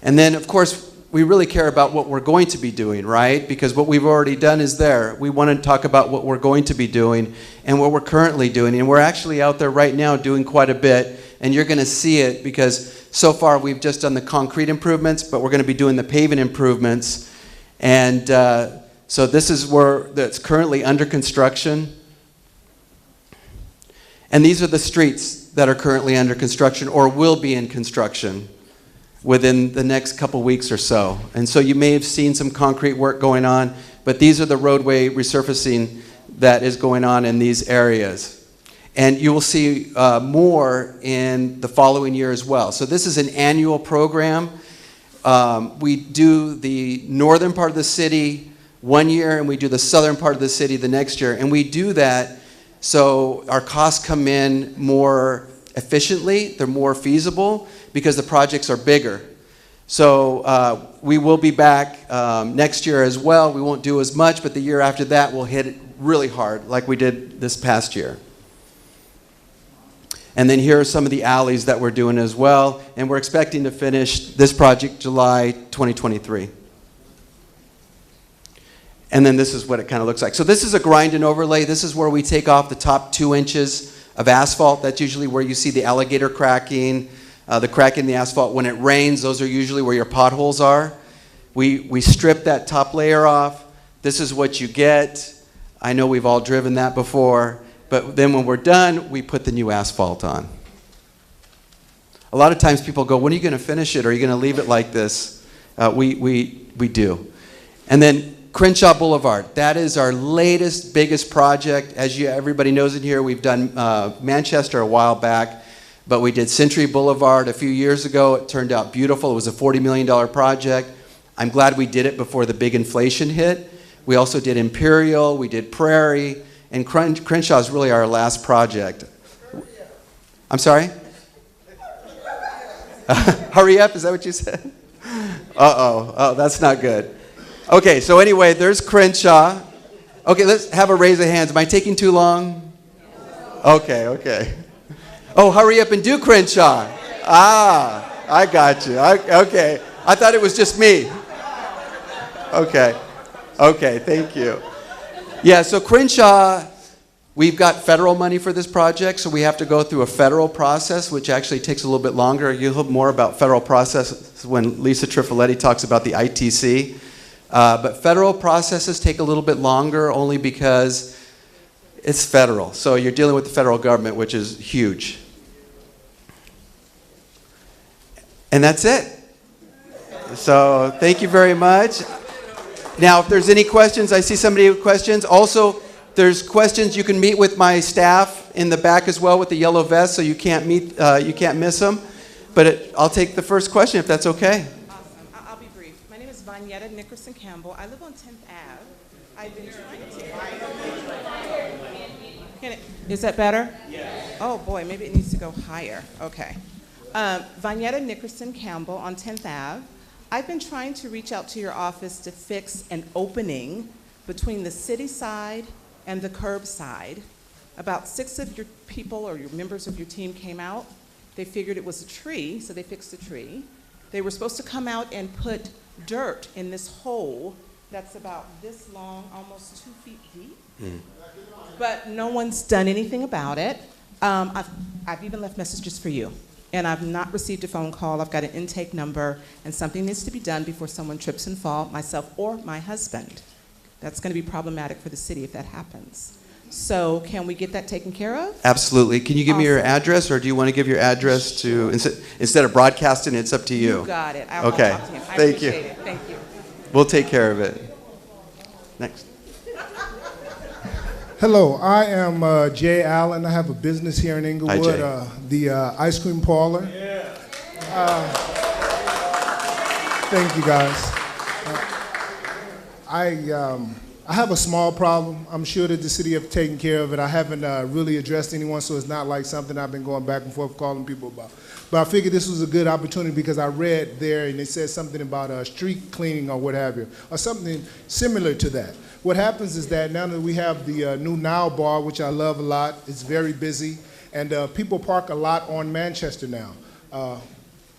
And then, of course, we really care about what we're going to be doing, right? Because what we've already done is there. We want to talk about what we're going to be doing and what we're currently doing. And we're actually out there right now doing quite a bit. And you're going to see it because so far we've just done the concrete improvements, but we're going to be doing the paving improvements. And so this is where that's currently under construction. And these are the streets that are currently under construction or will be in construction within the next couple weeks or so. And so you may have seen some concrete work going on, but these are the roadway resurfacing that is going on in these areas. And you will see more in the following year as well. So this is an annual program. We do the northern part of the city one year, and we do the southern part of the city the next year. And we do that so our costs come in more efficiently, they're more feasible, because the projects are bigger. So we will be back next year as well. We won't do as much, but the year after that we'll hit it really hard like we did this past year. And then here are some of the alleys that we're doing as well, and we're expecting to finish this project July 2023. And then this is what it kind of looks like. So this is a grind and overlay. This is where we take off the top 2 inches of asphalt. That's usually where you see the alligator cracking, the crack in the asphalt. When it rains, those are usually where your potholes are. We strip that top layer off. This is what you get. I know we've all driven that before, but then when we're done, we put the new asphalt on. A lot of times people go, when are you going to finish it? Or are you going to leave it like this? We do. And then Crenshaw Boulevard, that is our latest, biggest project. As everybody knows in here, we've done Manchester a while back, but we did Century Boulevard a few years ago. It turned out beautiful. It was a $40 million project. I'm glad we did it before the big inflation hit. We also did Imperial, we did Prairie, and Crenshaw is really our last project. I'm sorry? Hurry up, is that what you said? Oh, that's not good. Okay, so anyway, there's Crenshaw. Okay, let's have a raise of hands. Am I taking too long? Okay. Oh, hurry up and do Crenshaw. Ah, I got you. Okay, I thought it was just me. Okay, thank you. Yeah, so Crenshaw, we've got federal money for this project, so we have to go through a federal process, which actually takes a little bit longer. You'll hear more about federal process when Lisa Trifoletti talks about the ITC. But federal processes take a little bit longer only because It's federal. So you're dealing with the federal government, which is huge. And that's it. So thank you very much. Now, if there's any questions, I see somebody with questions. Also, there's questions. You can meet with my staff in the back as well with the yellow vest, so you can't miss them. But I'll take the first question if that's okay. Awesome. I'll be brief. My name is Vanyetta Nickerson Campbell. I live on 10th Ave. I've been trying to. Is that better? Yes. Oh boy, maybe it needs to go higher. Okay. Vanyetta Nickerson Campbell on 10th Ave. I've been trying to reach out to your office to fix an opening between the city side and the curb side. About 6 of your people or your members of your team came out. They figured it was a tree, so they fixed the tree. They were supposed to come out and put dirt in this hole that's about this long, almost 2 feet deep. But no one's done anything about it. I've even left messages for you. And I've not received a phone call. I've got an intake number, and something needs to be done before someone trips and falls, myself or my husband. That's going to be problematic for the city if that happens. So can we get that taken care of? Absolutely. Can you give me your address, or do you want to give your address to, instead of broadcasting, it's up to you. You got it. I'll okay. talk to him. I Thank you. appreciate it. Thank you. We'll take care of it. Next. Hello, I am Jay Allen. I have a business here in Inglewood, Hi, the ice cream parlor. Thank you, guys. I have a small problem. I'm sure that the city have taken care of it. I haven't really addressed anyone, so it's not like something I've been going back and forth calling people about. But I figured this was a good opportunity because I read there and it said something about street cleaning or what have you, or something similar to that. What happens is that now that we have the new Now Bar, which I love a lot, it's very busy, and people park a lot on Manchester now.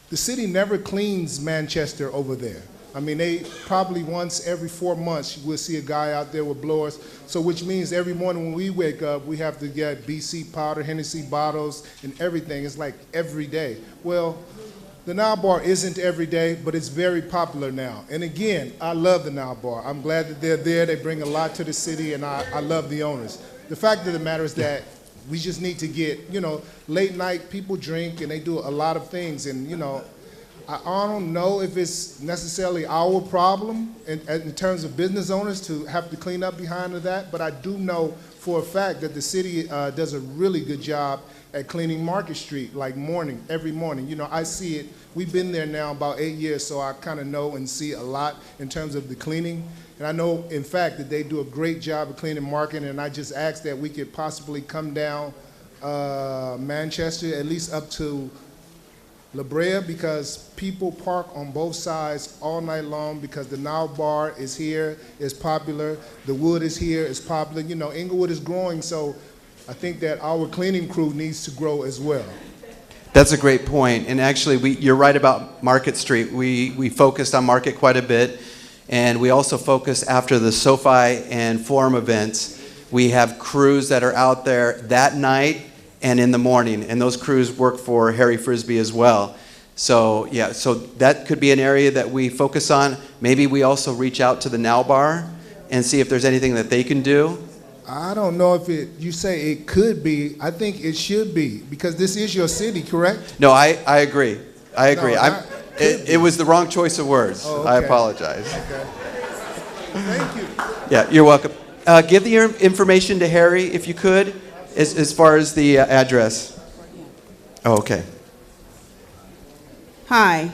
The city never cleans Manchester over there. I mean, they probably once every 4 months we'll see a guy out there with blowers. So which means every morning when we wake up, we have to get BC powder, Hennessy bottles, and everything. It's like every day. Well, the Now Bar isn't every day, but it's very popular now. And again, I love the Now Bar. I'm glad that they're there. They bring a lot to the city, and I love the owners. The fact of the matter is that we just need to get, late night people drink, and they do a lot of things. And, I don't know if it's necessarily our problem in terms of business owners to have to clean up behind that, but I do know for a fact that the city does a really good job at cleaning Market Street, like every morning. I see it. We've been there now about 8 years, so I kind of know and see a lot in terms of the cleaning. And I know, in fact, that they do a great job of cleaning Market, and I just ask that we could possibly come down Manchester, at least up to La Brea, because people park on both sides all night long because the Now Bar is here, is popular. The Wood is here, is popular. Inglewood is growing, so I think that our cleaning crew needs to grow as well. That's a great point. And actually, you're right about Market Street. We focused on Market quite a bit, and we also focus after the SoFi and Forum events. We have crews that are out there that night and in the morning, and those crews work for Harry Frisbee as well. So yeah, so that could be an area that we focus on. Maybe we also reach out to the Now Bar and see if there's anything that they can do. I don't know if you say it could be. I think it should be, because this is your city, correct? No, I agree. I agree. No, it was the wrong choice of words. Oh, okay. I apologize. Okay. Thank you. Yeah, you're welcome. Give the information to Harry if you could, as far as the address. Oh, okay. Hi.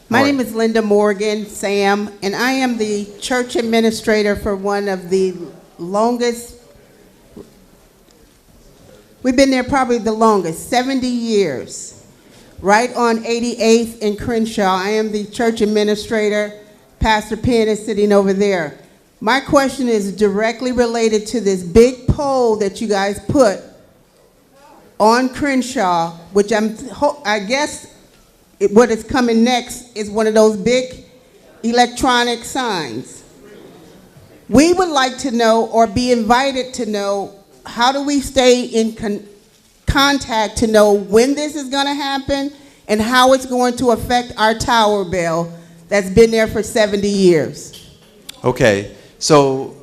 My name is Linda Morgan, Sam, and I am the church administrator for one of the longest, we've been there probably the longest, 70 years, right on 88th and Crenshaw. I am the church administrator. Pastor Penn is sitting over there. My question is directly related to this big pole that you guys put on Crenshaw, which I guess what is coming next is one of those big electronic signs. We would like to know, or be invited to know, how do we stay in contact to know when this is going to happen and how it's going to affect our tower bill that's been there for 70 years. Okay, so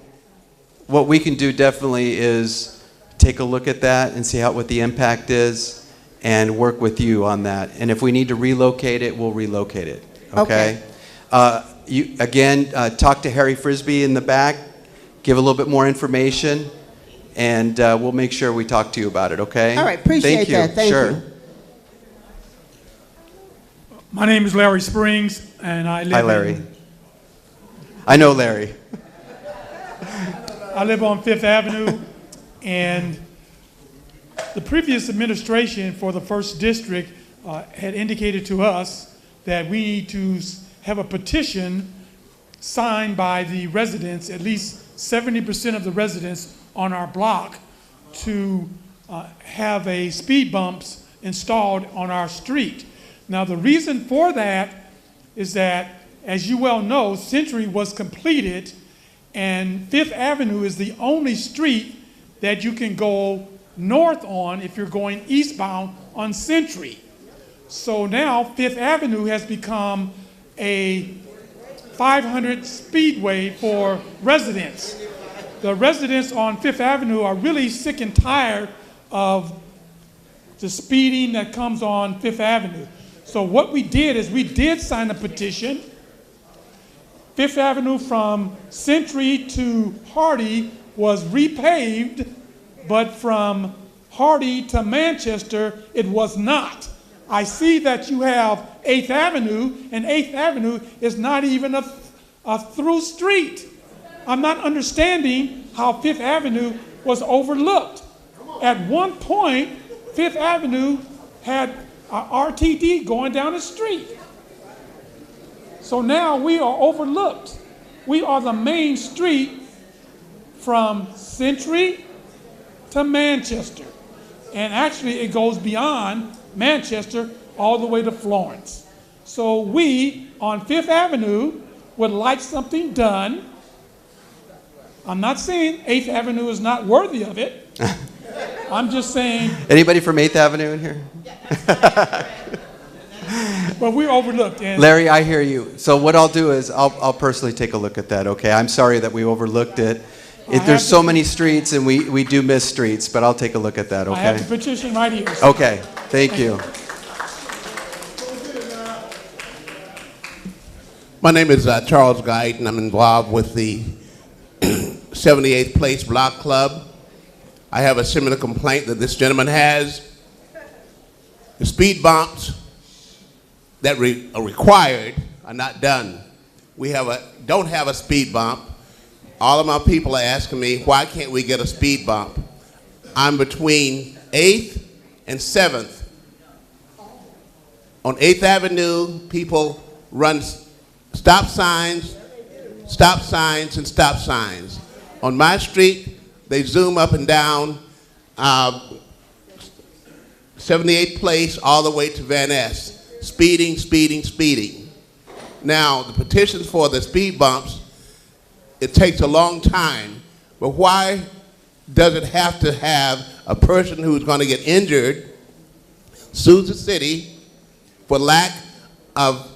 what we can do definitely is take a look at that and see what the impact is and work with you on that. And if we need to relocate it, we'll relocate it, okay? You, again, talk to Harry Frisbee in the back, give a little bit more information, and we'll make sure we talk to you about it, okay? All right, appreciate that. Thank Sure. you. My name is Larry Springs, and I live Hi, Larry. I know Larry. I live on Fifth Avenue, and the previous administration for the first district had indicated to us that we need to have a petition signed by the residents, at least 70% of the residents on our block, to have a speed bumps installed on our street. Now, the reason for that is that, as you well know, Century was completed, and Fifth Avenue is the only street that you can go north on if you're going eastbound on Century. So now Fifth Avenue has become a 500 speedway for residents. The residents on Fifth Avenue are really sick and tired of the speeding that comes on Fifth Avenue. So what we did is we did sign a petition. Fifth Avenue from Century to Hardy was repaved, but from Hardy to Manchester, it was not. I see that you have 8th Avenue, and 8th Avenue is not even a through street. I'm not understanding how 5th Avenue was overlooked. At one point, 5th Avenue had a RTD going down the street. So now we are overlooked. We are the main street from Century to Manchester. And actually it goes beyond Manchester all the way to Florence. So we on 5th Avenue would like something done. I'm not saying 8th Avenue is not worthy of it. I'm just saying. Anybody from 8th Avenue in here? But we're overlooked. And Larry, I hear you. So what I'll do is I'll personally take a look at that, okay? I'm sorry that we overlooked it. There's so many streets, and we do miss streets, but I'll take a look at that, okay? I have the petition right here. Okay, thank you. My name is Charles Guide, and I'm involved with the 78th Place Block Club. I have a similar complaint that this gentleman has. The speed bumps that are required are not done. We don't have a speed bump. All of my people are asking me, why can't we get a speed bump? I'm between 8th and 7th. On 8th Avenue, people run stop signs, and stop signs. On my street, they zoom up and down 78th Place all the way to Van Ness. Speeding, speeding, speeding. Now, the petitions for the speed bumps, it takes a long time, but why does it have to have a person who's going to get injured sue the city for lack of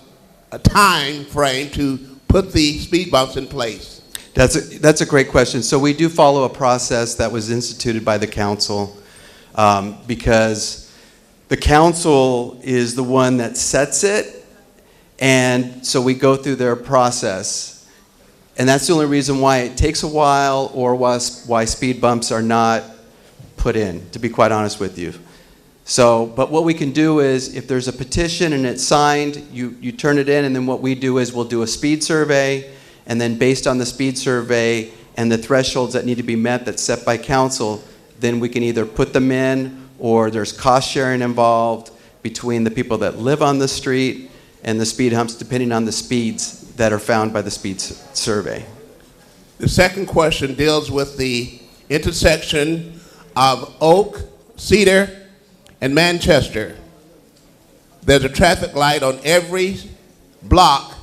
a time frame to put the speed bumps in place? That's a great question. So we do follow a process that was instituted by the council because the council is the one that sets it, and so we go through their process. And that's the only reason why it takes a while or why speed bumps are not put in, to be quite honest with you. So, but what we can do is, if there's a petition and it's signed, you turn it in, and then what we do is we'll do a speed survey, and then based on the speed survey and the thresholds that need to be met that's set by council, then we can either put them in, or there's cost sharing involved between the people that live on the street and the speed humps, depending on the speeds that are found by the speed survey. The second question deals with the intersection of Oak, Cedar, and Manchester. There's a traffic light on every block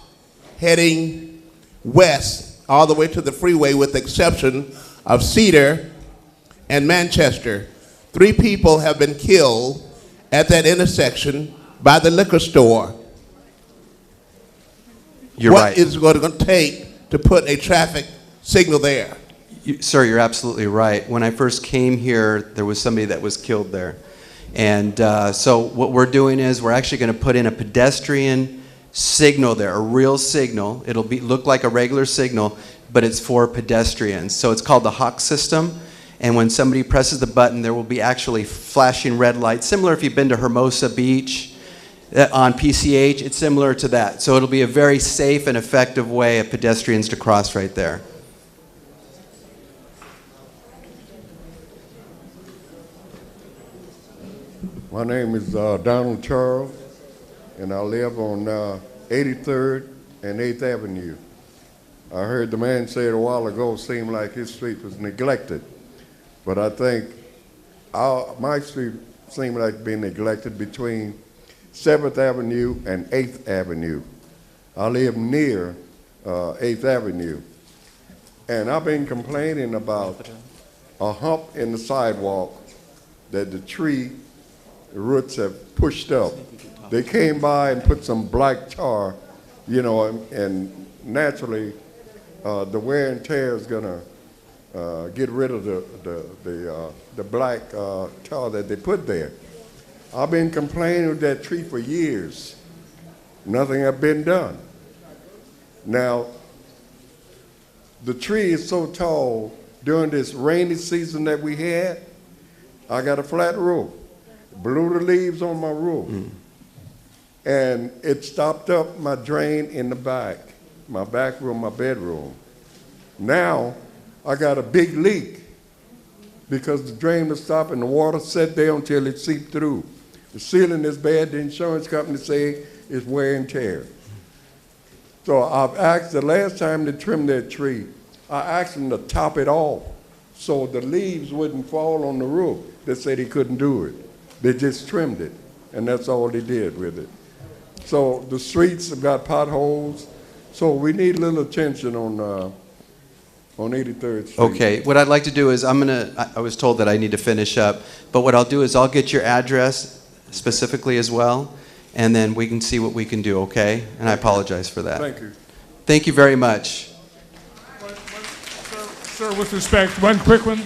heading west all the way to the freeway, with the exception of Cedar and Manchester. 3 people have been killed at that intersection by the liquor store. You're right. What is it going to take to put a traffic signal there? Sir, you're absolutely right. When I first came here, there was somebody that was killed there. And so what we're doing is we're actually going to put in a pedestrian signal there, a real signal. It'll look like a regular signal, but it's for pedestrians. So it's called the Hawk system. And when somebody presses the button, there will be actually flashing red lights, similar if you've been to Hermosa Beach on PCH, it's similar to that. So it'll be a very safe and effective way of pedestrians to cross right there. My name is Donald Charles, and I live on 83rd and 8th Avenue. I heard the man say it a while ago, seemed like his street was neglected. But I think my street seemed like being neglected between 7th Avenue and 8th Avenue. I live near 8th Avenue. And I've been complaining about a hump in the sidewalk that the tree roots have pushed up. They came by and put some black tar, you know, and naturally the wear and tear is gonna get rid of the black tar that they put there. I've been complaining of that tree for years. Nothing has been done. Now, the tree is so tall, during this rainy season that we had, I got a flat roof. Blew the leaves on my roof. And it stopped up my drain in the back room, my bedroom. Now, I got a big leak because the drain was stopped and the water sat there until it seeped through. The ceiling is bad, the insurance company say it's wear and tear. So I've asked, the last time they trimmed that tree, I asked them to top it off so the leaves wouldn't fall on the roof. They said he couldn't do it. They just trimmed it, and that's all they did with it. So the streets have got potholes, so we need a little attention on 83rd Street. Okay, what I'd like to do is I was told that I need to finish up, but what I'll do is I'll get your address specifically as well, and then we can see what we can do, okay? And I apologize for that. Thank you. Thank you very much. Sir, with respect, one quick one.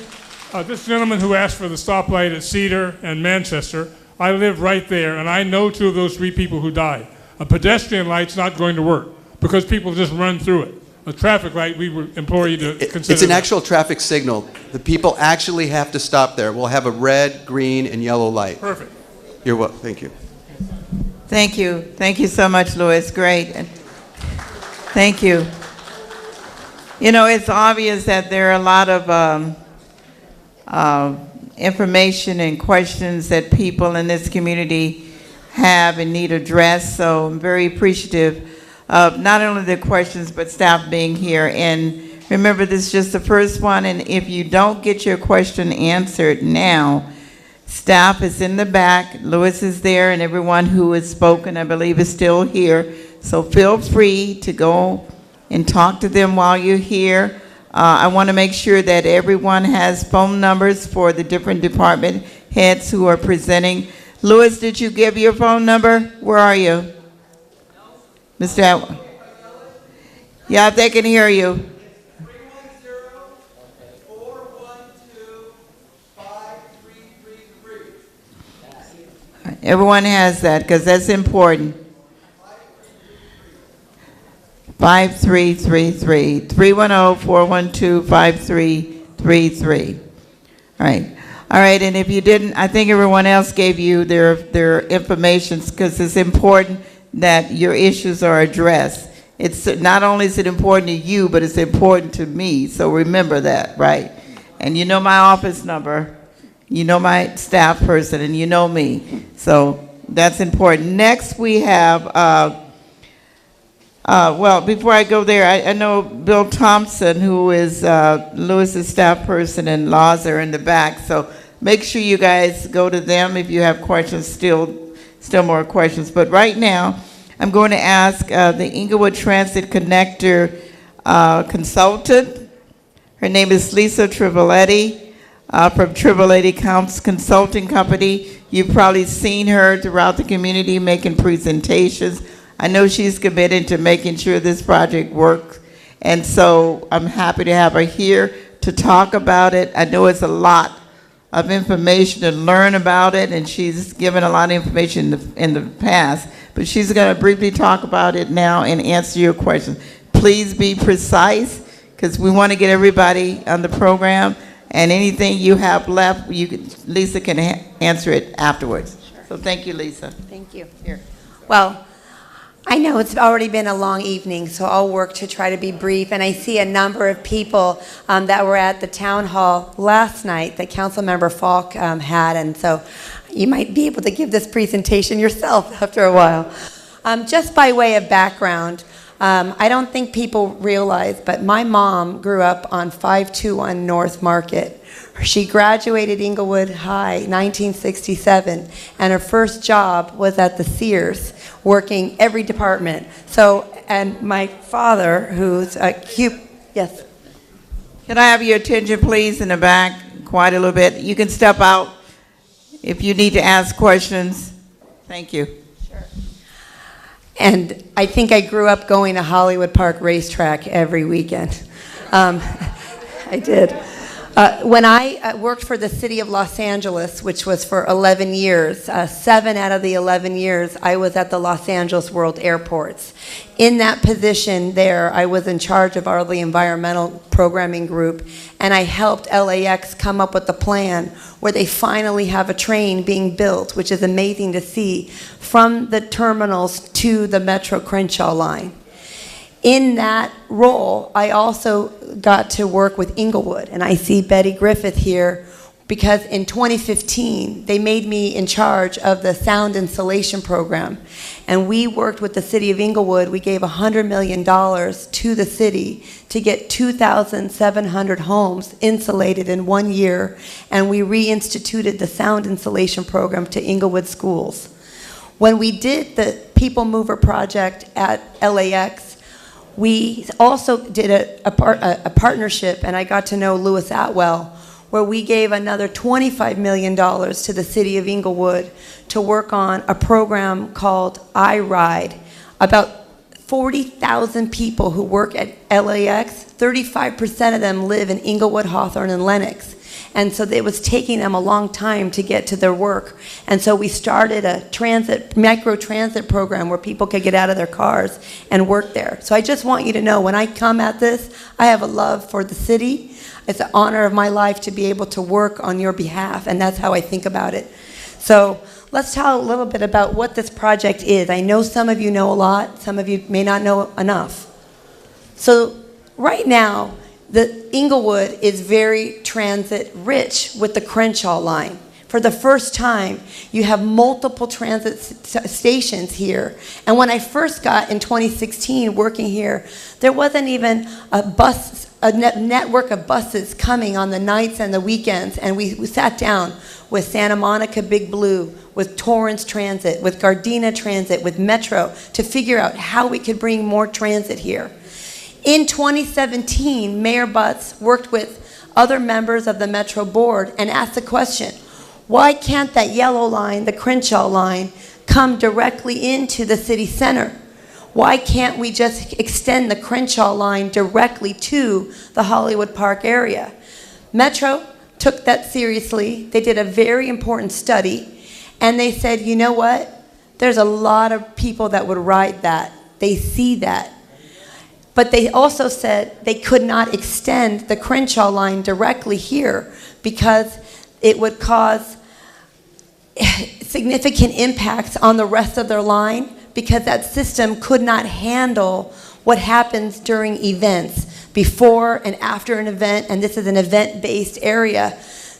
This gentleman who asked for the stoplight at Cedar and Manchester, I live right there, and I know two of those three people who died. A pedestrian light's not going to work because people just run through it. A traffic light, we would implore you to consider It's an that. actual traffic signal. The people actually have to stop there. We'll have a red, green, and yellow light. Perfect. You're welcome. Thank you. Thank you. Thank you so much, Louis. Great. And thank you. You know, it's obvious that there are a lot of information and questions that people in this community have and need addressed. So I'm very appreciative of not only the questions, but staff being here. And remember, this is just the first one. And if you don't get your question answered now, staff is in the back. Louis is there, and everyone who has spoken, I believe, is still here. So feel free to go and talk to them while you're here. I want to make sure that everyone has phone numbers for the different department heads who are presenting. Louis, did you give your phone number? Where are you? Mr. Atwood? Yeah, if they can hear you. Everyone has that because that's important. 5333. 310-412-5333. All right. All right, and if you didn't, I think everyone else gave you their information because it's important that your issues are addressed. It's not only is it important to you, but it's important to me. So remember that, right? And you know my office number, you know my staff person, and you know me. So that's important. Next we have, well, before I go there, I know Bill Thompson, who is Louis's staff person, and Laws are in the back. So make sure you guys go to them if you have questions, still more questions. But right now, I'm going to ask the Inglewood Transit Connector consultant. Her name is Lisa Trivoletti from Trivoletti Consulting Company. You've probably seen her throughout the community making presentations. I know she's committed to making sure this project works. And so I'm happy to have her here to talk about it. I know it's a lot of information to learn about it, and she's given a lot of information in the past, but she's going to briefly talk about it now and answer your questions. Please be precise, because we want to get everybody on the program, and anything you have left, Lisa can answer it afterwards. Sure. So thank you, Lisa. Thank you. Here. Well, I know it's already been a long evening, so I'll work to try to be brief. And I see a number of people that were at the town hall last night that Councilmember Falk had, and so you might be able to give this presentation yourself after a while. Just by way of background, I don't think people realize, but my mom grew up on 521 North Market. She graduated Inglewood High 1967, and her first job was at the Sears, working every department. So, and my father, who's a yes. Can I have your attention, please, in the back, quite a little bit? You can step out if you need to ask questions. Thank you. Sure. And I think I grew up going to Hollywood Park Racetrack every weekend. I did. When I worked for the city of Los Angeles, which was for 11 years, 7 out of the 11 years, I was at the Los Angeles World Airports. In that position there, I was in charge of the environmental programming group, and I helped LAX come up with a plan where they finally have a train being built, which is amazing to see, from the terminals to the Metro Crenshaw line. In that role, I also got to work with Inglewood, and I see Betty Griffith here because in 2015, they made me in charge of the sound insulation program, and we worked with the city of Inglewood. We gave $100 million to the city to get 2,700 homes insulated in 1 year, and we reinstituted the sound insulation program to Inglewood schools. When we did the People Mover project at LAX, we also did a partnership, and I got to know Louis Atwell, where we gave another $25 million to the city of Inglewood to work on a program called iRide. About 40,000 people who work at LAX, 35% of them live in Inglewood, Hawthorne, and Lenox. And so it was taking them a long time to get to their work. And so we started a micro-transit program where people could get out of their cars and work there. So I just want you to know, when I come at this, I have a love for the city. It's an honor of my life to be able to work on your behalf, and that's how I think about it. So let's talk a little bit about what this project is. I know some of you know a lot, some of you may not know enough. So right now, the Inglewood is very transit rich with the Crenshaw line. For the first time, you have multiple transit stations here. And when I first got in 2016 working here, there wasn't even a network of buses coming on the nights and the weekends. And we sat down with Santa Monica Big Blue, with Torrance Transit, with Gardena Transit, with Metro, to figure out how we could bring more transit here. In 2017, Mayor Butts worked with other members of the Metro Board and asked the question, why can't that yellow line, the Crenshaw line, come directly into the city center? Why can't we just extend the Crenshaw line directly to the Hollywood Park area? Metro took that seriously. They did a very important study, and they said, you know what? There's a lot of people that would ride that. They see that. But they also said they could not extend the Crenshaw line directly here because it would cause significant impacts on the rest of their line, because that system could not handle what happens during events, before and after an event, and this is an event-based area,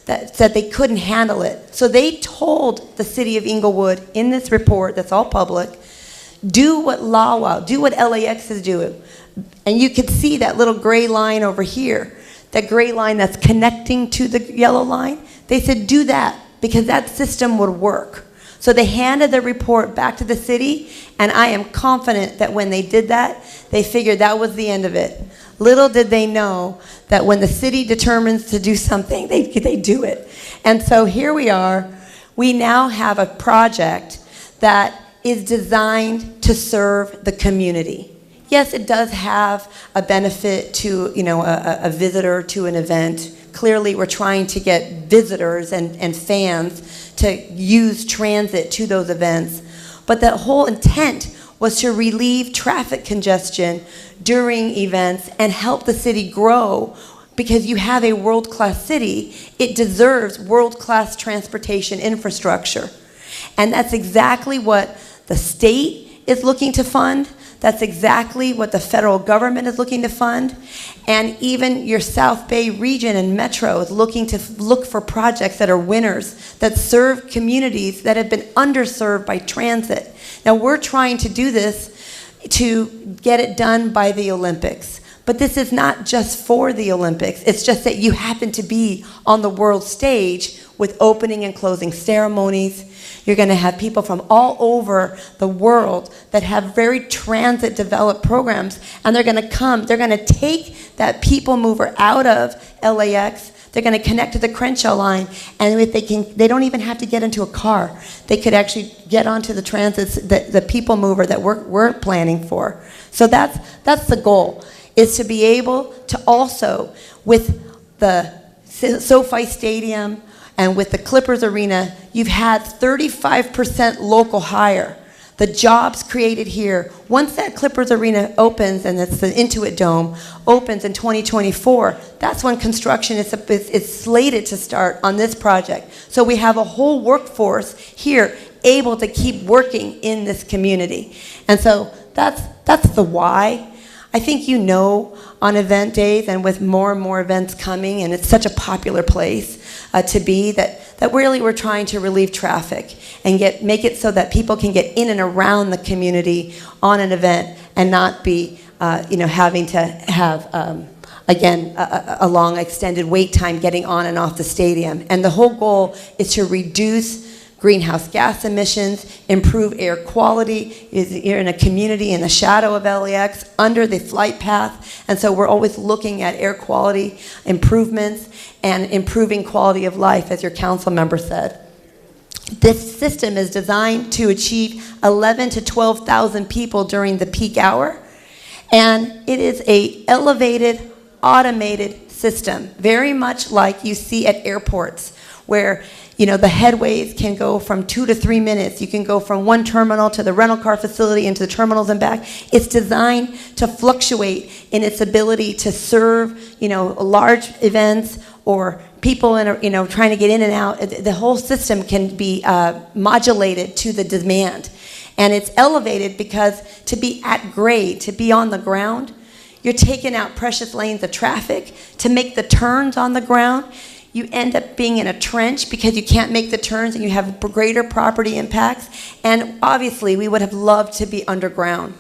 that said they couldn't handle it. So they told the city of Inglewood in this report that's all public, do what LAWA, do what LAX is doing. And you could see that little gray line over here, that gray line that's connecting to the yellow line. They said, do that, because that system would work. So they handed the report back to the city, and I am confident that when they did that, they figured that was the end of it. Little did they know that when the city determines to do something, they do it. And so here we are. We now have a project that is designed to serve the community. yes, it does have a benefit to, a visitor to an event. Clearly, we're trying to get visitors and fans to use transit to those events. But the whole intent was to relieve traffic congestion during events and help the city grow. Because you have a world-class city, it deserves world-class transportation infrastructure. And that's exactly what the state is looking to fund. That's exactly what the federal government is looking to fund. And even your South Bay region and Metro is looking to look for projects that are winners, that serve communities that have been underserved by transit. Now, we're trying to do this to get it done by the Olympics. But this is not just for the Olympics. It's just that you happen to be on the world stage with opening and closing ceremonies. You're going to have people from all over the world that have very transit developed programs, and they're going to come. They're going to take that people mover out of LAX. They're going to connect to the Crenshaw line, and if they don't even have to get into a car. They could actually get onto the transits, the people mover that we're planning for. So that's the goal, is to be able to also, with the SoFi Stadium and with the Clippers Arena, you've had 35% local hire. The jobs created here, once that Clippers Arena opens, and it's the Intuit Dome, opens in 2024, that's when construction is slated to start on this project. So we have a whole workforce here able to keep working in this community. And so that's the why. I think on event days and with more and more events coming, and it's such a popular place to be, that really we're trying to relieve traffic and make it so that people can get in and around the community on an event and not be having to have, a long extended wait time getting on and off the stadium. And the whole goal is to reduce greenhouse gas emissions, improve air quality. You're in a community in the shadow of LAX, under the flight path, and so we're always looking at air quality improvements and improving quality of life, as your council member said. This system is designed to achieve 11,000 to 12,000 people during the peak hour, and it is an elevated, automated system, very much like you see at airports, where the headways can go from 2 to 3 minutes. You can go from one terminal to the rental car facility into the terminals and back. It's designed to fluctuate in its ability to serve, large events or people trying to get in and out. The whole system can be modulated to the demand. And it's elevated because to be at grade, to be on the ground, you're taking out precious lanes of traffic. To make the turns on the ground, you end up being in a trench because you can't make the turns and you have greater property impacts. And obviously, we would have loved to be underground,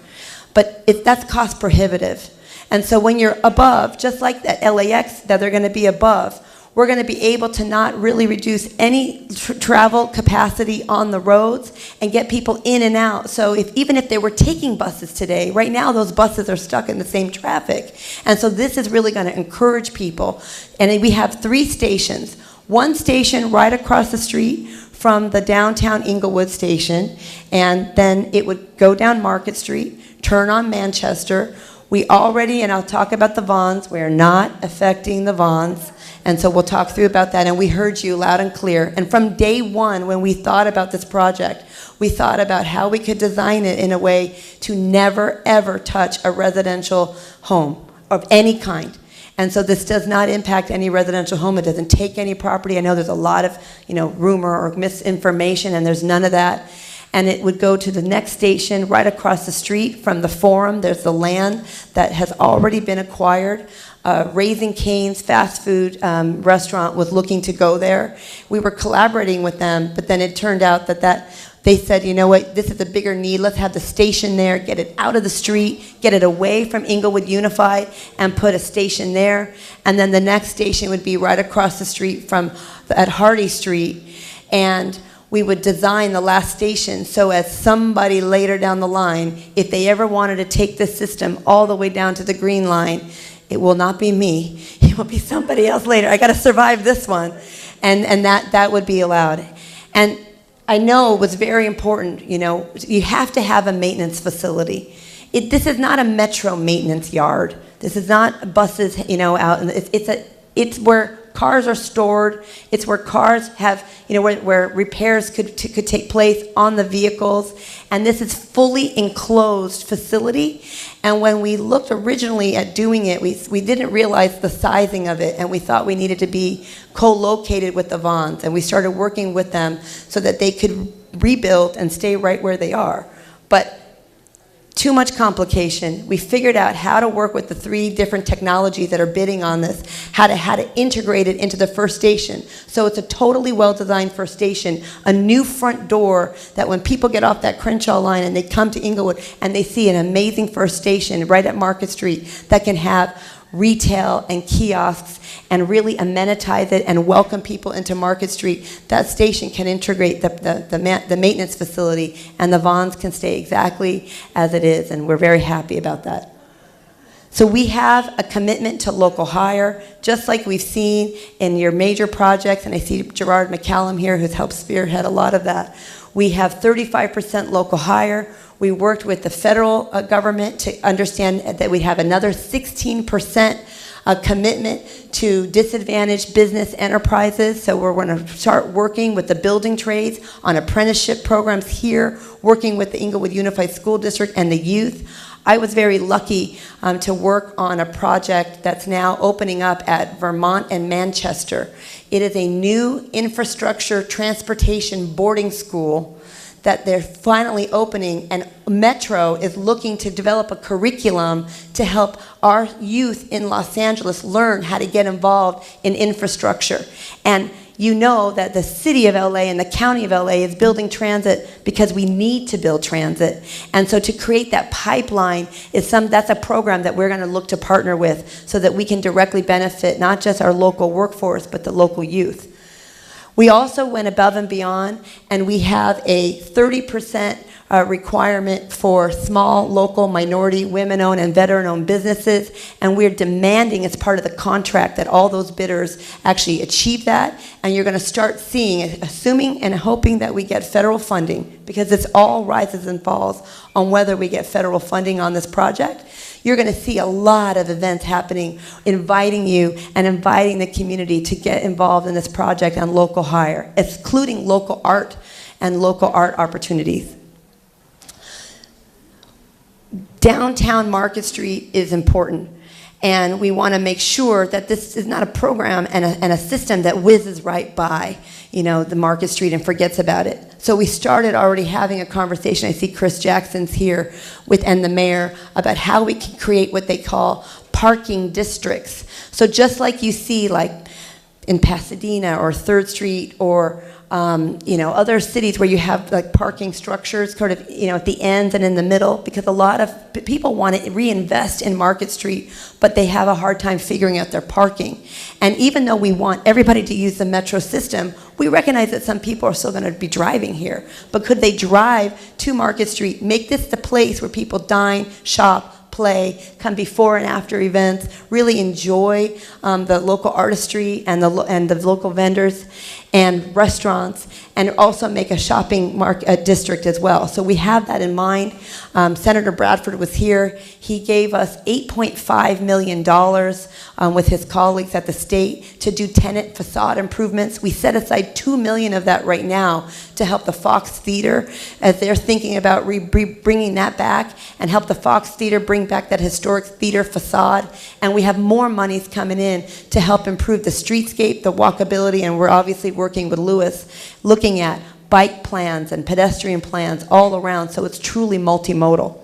but that's cost prohibitive. And so when you're above, just like at LAX, that they're going to be above, we're going to be able to not really reduce any travel capacity on the roads and get people in and out. So even if they were taking buses today, right now those buses are stuck in the same traffic. And so this is really going to encourage people. And we have 3 stations. One station right across the street from the downtown Inglewood station, and then it would go down Market Street, turn on Manchester. We already, and I'll talk about the Vons, we're not affecting the Vons. And so we'll talk through about that, and we heard you loud and clear. And from day one, when we thought about this project, we thought about how we could design it in a way to never, ever touch a residential home of any kind. And so this does not impact any residential home. It doesn't take any property. I know there's a lot of, rumor or misinformation, and there's none of that. And it would go to the next station right across the street from the Forum. There's the land that has already been acquired. Raising Cane's fast food restaurant was looking to go there. We were collaborating with them, but then it turned out that they said, you know what, this is a bigger need. Let's have the station there, get it out of the street, get it away from Inglewood Unified, and put a station there. And then the next station would be right across the street at Hardy Street. And we would design the last station so as somebody later down the line, if they ever wanted to take this system all the way down to the Green Line, it will not be me. It will be somebody else later. I got to survive this one. And that would be allowed. And I know it was very important, you have to have a maintenance facility. this is not a metro maintenance yard. This is not buses, out. It's where cars are stored. It's where cars have, where repairs could take place on the vehicles. And this is fully enclosed facility. And when we looked originally at doing it, we didn't realize the sizing of it, and we thought we needed to be co-located with the Vons. And we started working with them so that they could rebuild and stay right where they are. But too much complication. We figured out how to work with the 3 different technologies that are bidding on this, how to integrate it into the first station. So it's a totally well-designed first station, a new front door that when people get off that Crenshaw line and they come to Inglewood and they see an amazing first station right at Market Street that can have retail and kiosks and really amenitize it and welcome people into Market Street, that station can integrate the maintenance facility, and the Vons can stay exactly as it is, and we're very happy about that. So we have a commitment to local hire, just like we've seen in your major projects, and I see Gerard McCallum here who's helped spearhead a lot of that. We have 35% local hire. We worked with the federal government to understand that we'd have another 16% commitment to disadvantaged business enterprises. So we're going to start working with the building trades on apprenticeship programs here, working with the Inglewood Unified School District and the youth. I was very lucky to work on a project that's now opening up at Vermont and Manchester. It is a new infrastructure transportation boarding school that they're finally opening, and Metro is looking to develop a curriculum to help our youth in Los Angeles learn how to get involved in infrastructure. And you know that the city of LA and the county of LA is building transit because we need to build transit. And so to create that pipeline that's a program that we're going to look to partner with so that we can directly benefit not just our local workforce, but the local youth. We also went above and beyond, and we have a 30% requirement for small, local, minority, women-owned, and veteran-owned businesses, and we're demanding as part of the contract that all those bidders actually achieve that, and you're going to start seeing, assuming and hoping that we get federal funding, because it's all rises and falls on whether we get federal funding on this project. You're going to see a lot of events happening, inviting you and inviting the community to get involved in this project on local hire, including local art and local art opportunities. Downtown Market Street is important, and we want to make sure that this is not a program and a system that whizzes right by, the Market Street and forgets about it. So we started already having a conversation. I see Chris Jackson's here and the mayor about how we can create what they call parking districts. So just like you see like in Pasadena or 3rd Street or other cities where you have like parking structures sort of, at the ends and in the middle, because a lot of people want to reinvest in Market Street, but they have a hard time figuring out their parking. And even though we want everybody to use the Metro system, we recognize that some people are still going to be driving here. But could they drive to Market Street, make this the place where people dine, shop, play, come before and after events, really enjoy the local artistry and the local vendors and restaurants, and also make a shopping district as well. So we have that in mind. Senator Bradford was here. He gave us $8.5 million with his colleagues at the state to do tenant facade improvements. We set aside $2 million of that right now to help the Fox Theater as they're thinking about bringing that back, and help the Fox Theater bring back that historic theater facade. And we have more monies coming in to help improve the streetscape, the walkability, and we're obviously working with Lewis, looking at bike plans and pedestrian plans all around, so it's truly multimodal.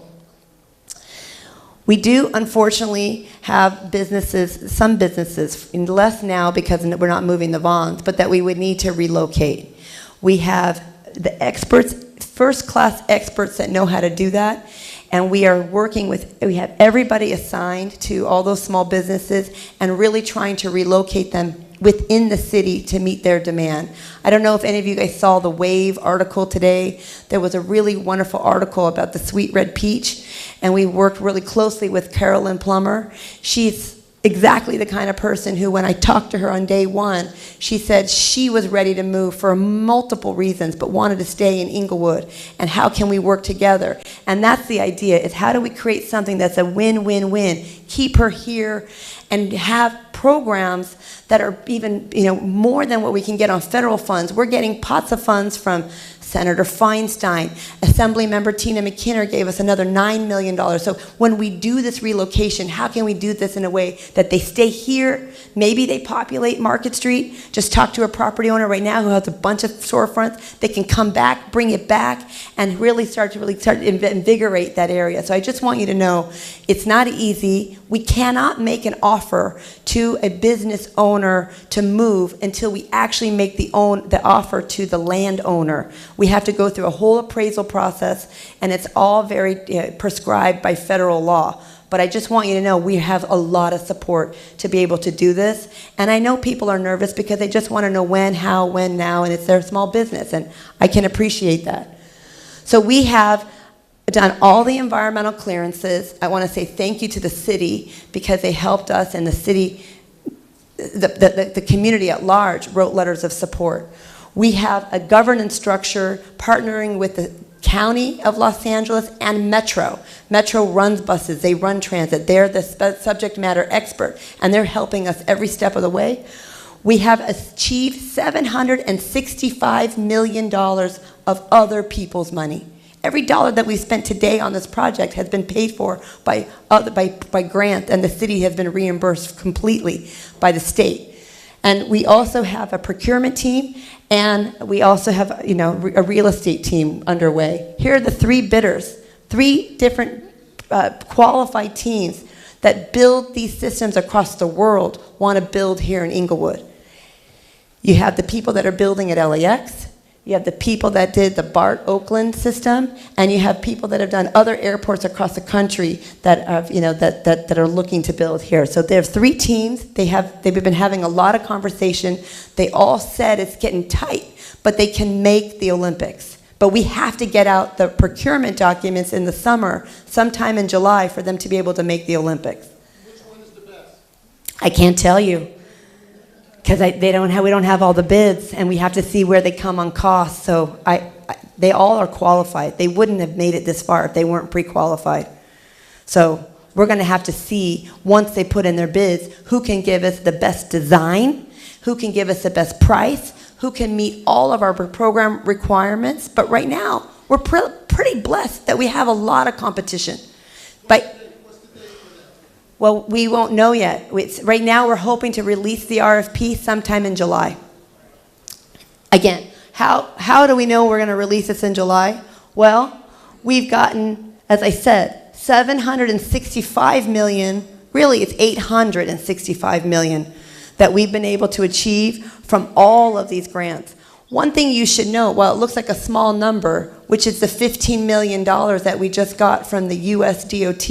We do, unfortunately, have businesses, some businesses, less now because we're not moving the Vons, but that we would need to relocate. We have the experts, first-class experts that know how to do that, and we are working we have everybody assigned to all those small businesses and really trying to relocate them within the city to meet their demand. I don't know if any of you guys saw the Wave article today. There was a really wonderful article about the sweet red peach, and we worked really closely with Carolyn Plummer. She's exactly the kind of person who, when I talked to her on day one, she said she was ready to move for multiple reasons, but wanted to stay in Inglewood. And how can we work together? And that's the idea, is how do we create something that's a win-win-win? Keep her here and have programs that are even, more than what we can get on federal funds. We're getting pots of funds from Senator Feinstein. Assemblymember Tina McKinnon gave us another $9 million. So when we do this relocation, how can we do this in a way that they stay here? Maybe they populate Market Street. Just talk to a property owner right now who has a bunch of storefronts. They can come back, bring it back, and really start to invigorate that area. So I just want you to know, it's not easy. We cannot make an offer to a business owner to move until we actually make the offer to the landowner. We have to go through a whole appraisal process, and it's all very prescribed by federal law. But I just want you to know we have a lot of support to be able to do this. And I know people are nervous because they just want to know when, how, when, now, and it's their small business, and I can appreciate that. So we have done all the environmental clearances. I want to say thank you to the city because they helped us, and the city, the community at large wrote letters of support. We have a governance structure partnering with the County of Los Angeles and Metro. Metro runs buses, they run transit, they're the subject matter expert, and they're helping us every step of the way. We have achieved $765 million of other people's money. Every dollar that we've spent today on this project has been paid for by grant, and the city has been reimbursed completely by the state. And we also have a procurement team, and we also have, a real estate team underway. Here are the three bidders, three different qualified teams that build these systems across the world want to build here in Inglewood. You have the people that are building at LAX, you have the people that did the BART Oakland system, and you have people that have done other airports across the country that have, that are looking to build here. So there are three teams. They've been having a lot of conversation. They all said it's getting tight, but they can make the Olympics. But we have to get out the procurement documents in the summer, sometime in July, for them to be able to make the Olympics. Which one is the best? I can't tell you, because we don't have all the bids, and we have to see where they come on cost. So they all are qualified. They wouldn't have made it this far if they weren't pre-qualified. So we're going to have to see, once they put in their bids, who can give us the best design, who can give us the best price, who can meet all of our program requirements. But right now, we're pretty blessed that we have a lot of competition. Well, we won't know yet. Right now, we're hoping to release the RFP sometime in July. Again, how do we know we're going to release this in July? Well, we've gotten, as I said, $765 million, really it's $865 million that we've been able to achieve from all of these grants. One thing you should know, while it looks like a small number, which is the $15 million that we just got from the US DOT,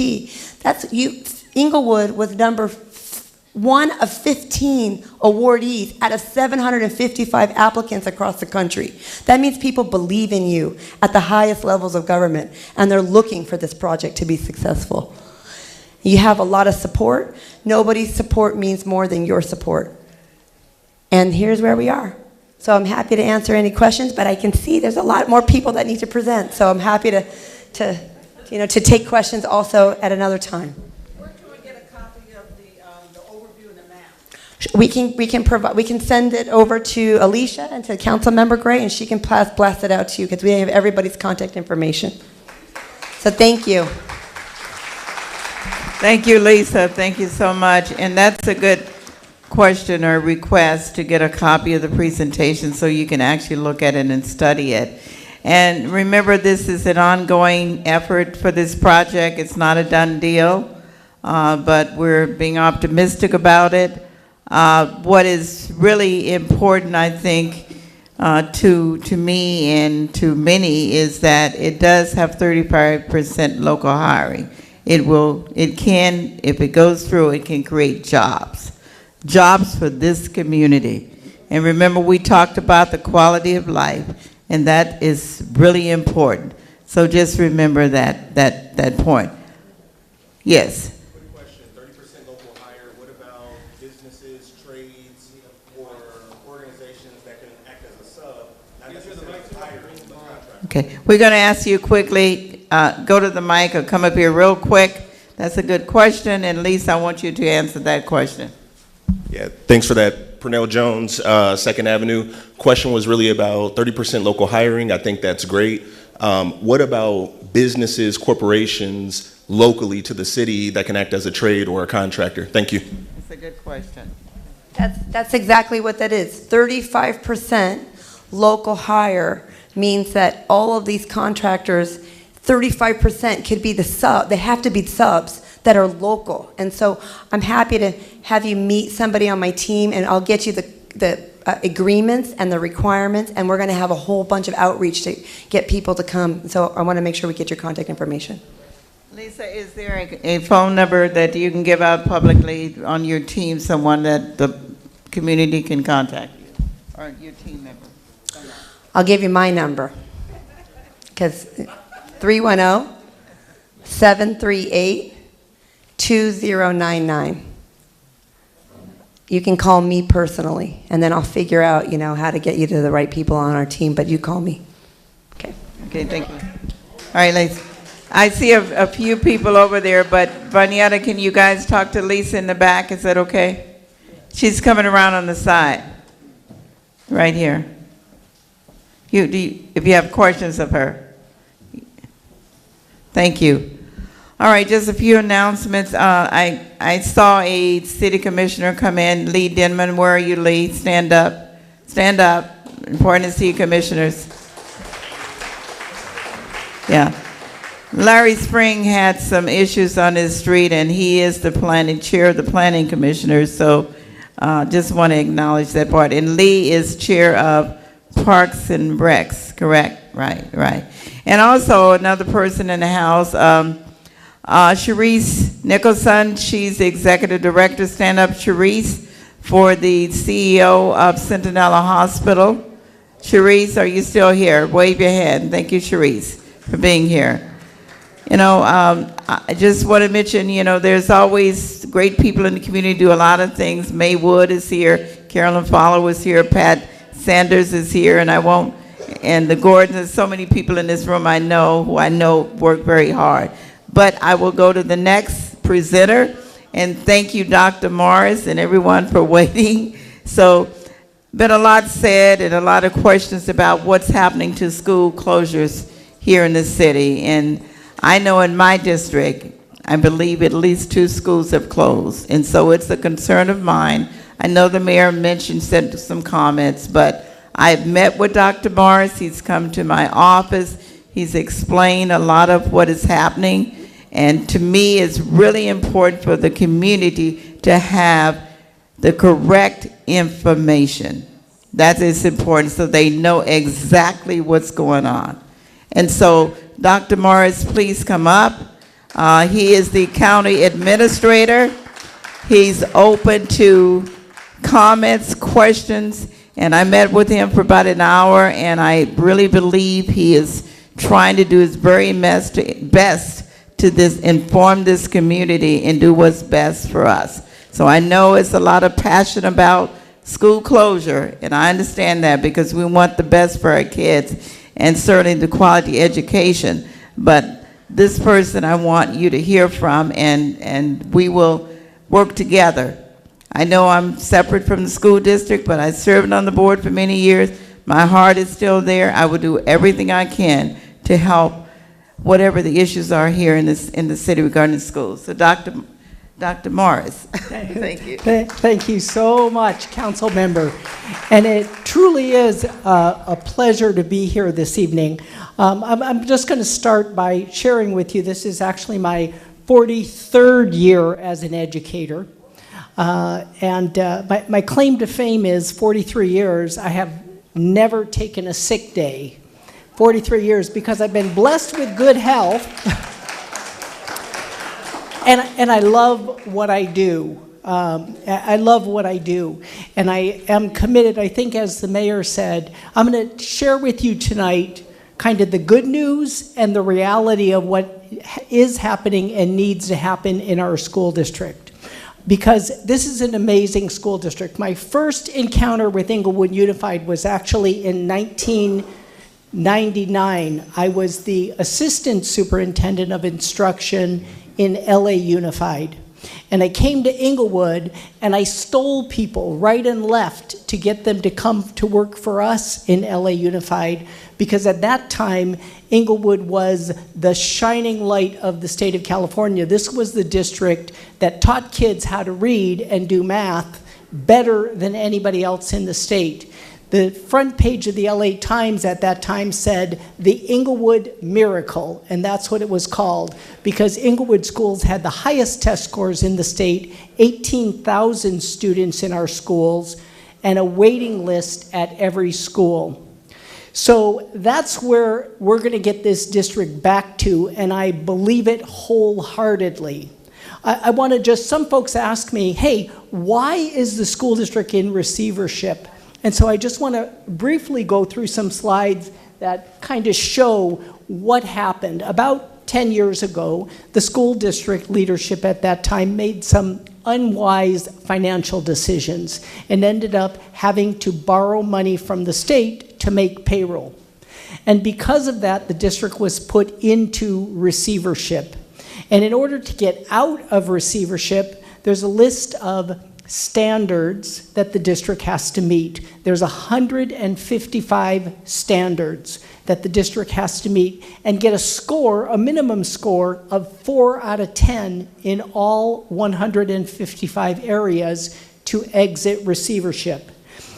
Inglewood was number 1 of 15 awardees out of 755 applicants across the country. That means people believe in you at the highest levels of government, and they're looking for this project to be successful. You have a lot of support. Nobody's support means more than your support. And here's where we are. So I'm happy to answer any questions, but I can see there's a lot more people that need to present. So I'm happy to take questions also at another time. We can send it over to Alicia and to Councilmember Gray, and she can blast it out to you because we have everybody's contact information. So thank you. Thank you, Lisa. Thank you so much. And that's a good question or request to get a copy of the presentation so you can actually look at it and study it. And remember, this is an ongoing effort for this project. It's not a done deal, but we're being optimistic about it. What is really important, I think, to me and to many is that it does have 35% local hiring. It can, if it goes through, it can create jobs for this community. And remember, we talked about the quality of life, and that is really important. So just remember that point. Yes. Quick question, 30% local hire, what about Okay, we're going to ask you quickly, go to the mic or come up here real quick. That's a good question, and Lisa, I want you to answer that question. Yeah, thanks for that. Purnell Jones, 2nd Avenue. Question was really about 30% local hiring. I think that's great. What about businesses, corporations locally to the city that can act as a trade or a contractor? Thank you. That's a good question. That's exactly what that is. 35% local hire means that all of these contractors, 35% could be the sub, they have to be subs that are local. And so I'm happy to have you meet somebody on my team, and I'll get you the agreements and the requirements, and we're going to have a whole bunch of outreach to get people to come. So I want to make sure we get your contact information. Lisa, is there a phone number that you can give out publicly on your team, someone that the community can contact you, or your team member? I'll give you my number, because 310-738-2099. You can call me personally, and then I'll figure out, how to get you to the right people on our team, but you call me. Okay. Okay, thank you. All right, Lisa. I see a few people over there, but Vanyetta, can you guys talk to Lisa in the back? Is that okay? She's coming around on the side, right here. If you have questions of her. Thank you. All right, just a few announcements. I saw a city commissioner come in, Lee Denman. Where are you, Lee? Stand up. Stand up. Important to see you, commissioners. Yeah. Larry Spring had some issues on his street, and he is the chair of the planning commissioners, so just want to acknowledge that part. And Lee is chair of Parks and Recs, correct? Right. And also another person in the house, Sharice Nicholson. She's the executive director. Stand up, Sharice, for the CEO of Centinela Hospital. Sharice, are you still here? Wave your hand. Thank you, Sharice, for being here. I just want to mention, there's always great people in the community do a lot of things. May Wood is here. Carolyn Fowler is here. Pat Sanders is here. And the Gordons, there's so many people in this room who I know work very hard. But I will go to the next presenter. And thank you, Dr. Morris, and everyone for waiting. So, been a lot said and a lot of questions about what's happening to school closures here in the city. And I know in my district, I believe at least 2 schools have closed. And so it's a concern of mine. I know the mayor said some comments, but I've met with Dr. Morris. He's come to my office. He's explained a lot of what is happening. And to me, it's really important for the community to have the correct information. That is important, so they know exactly what's going on. And so, Dr. Morris, please come up. He is the county administrator. He's open to comments, questions, and I met with him for about an hour, and I really believe he is trying to do his very best to inform this community and do what's best for us. So I know it's a lot of passion about school closure, and I understand that because we want the best for our kids and certainly the quality education. But this person I want you to hear from, and we will work together. I know I'm separate from the school district, but I served on the board for many years. My heart is still there. I will do everything I can to help whatever the issues are here in the city regarding the schools. So Dr. Morris, thank you. Thank you so much, Council Member. And it truly is a pleasure to be here this evening. I'm just going to start by sharing with you, this is actually my 43rd year as an educator. My claim to fame is 43 years. I have never taken a sick day. 43 years because I've been blessed with good health. And I love what I do. I love what I do. And I am committed, I think as the mayor said, I'm going to share with you tonight kind of the good news and the reality of what is happening and needs to happen in our school district. Because this is an amazing school district. My first encounter with Inglewood Unified was actually in 99, I was the assistant superintendent of instruction in LA Unified. And I came to Inglewood and I stole people right and left to get them to come to work for us in LA Unified, because at that time, Inglewood was the shining light of the state of California. This was the district that taught kids how to read and do math better than anybody else in the state. The front page of the LA Times at that time said, "The Inglewood Miracle," and that's what it was called, because Inglewood schools had the highest test scores in the state, 18,000 students in our schools, and a waiting list at every school. So that's where we're going to get this district back to, and I believe it wholeheartedly. I want to just, some folks ask me, hey, why is the school district in receivership? And so I just want to briefly go through some slides that kind of show what happened. About 10 years ago, the school district leadership at that time made some unwise financial decisions and ended up having to borrow money from the state to make payroll. And because of that, the district was put into receivership. And in order to get out of receivership, there's a list of standards that the district has to meet. There's 155 standards that the district has to meet and get a score, a minimum score of 4 out of 10 in all 155 areas to exit receivership.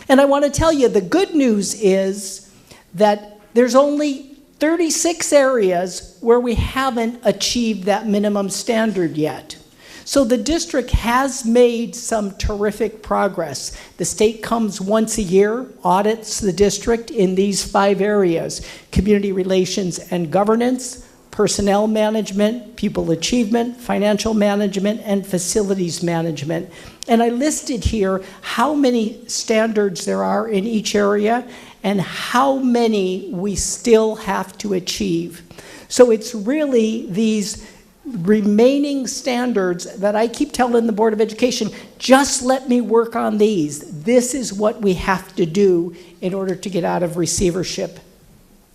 And I want to tell you, the good news is that there's only 36 areas where we haven't achieved that minimum standard yet. So the district has made some terrific progress. The state comes once a year, audits the district in these 5 areas: community relations and governance, personnel management, pupil achievement, financial management, and facilities management. And I listed here how many standards there are in each area and how many we still have to achieve. So it's really these remaining standards that I keep telling the Board of Education, just let me work on these. This is what we have to do in order to get out of receivership.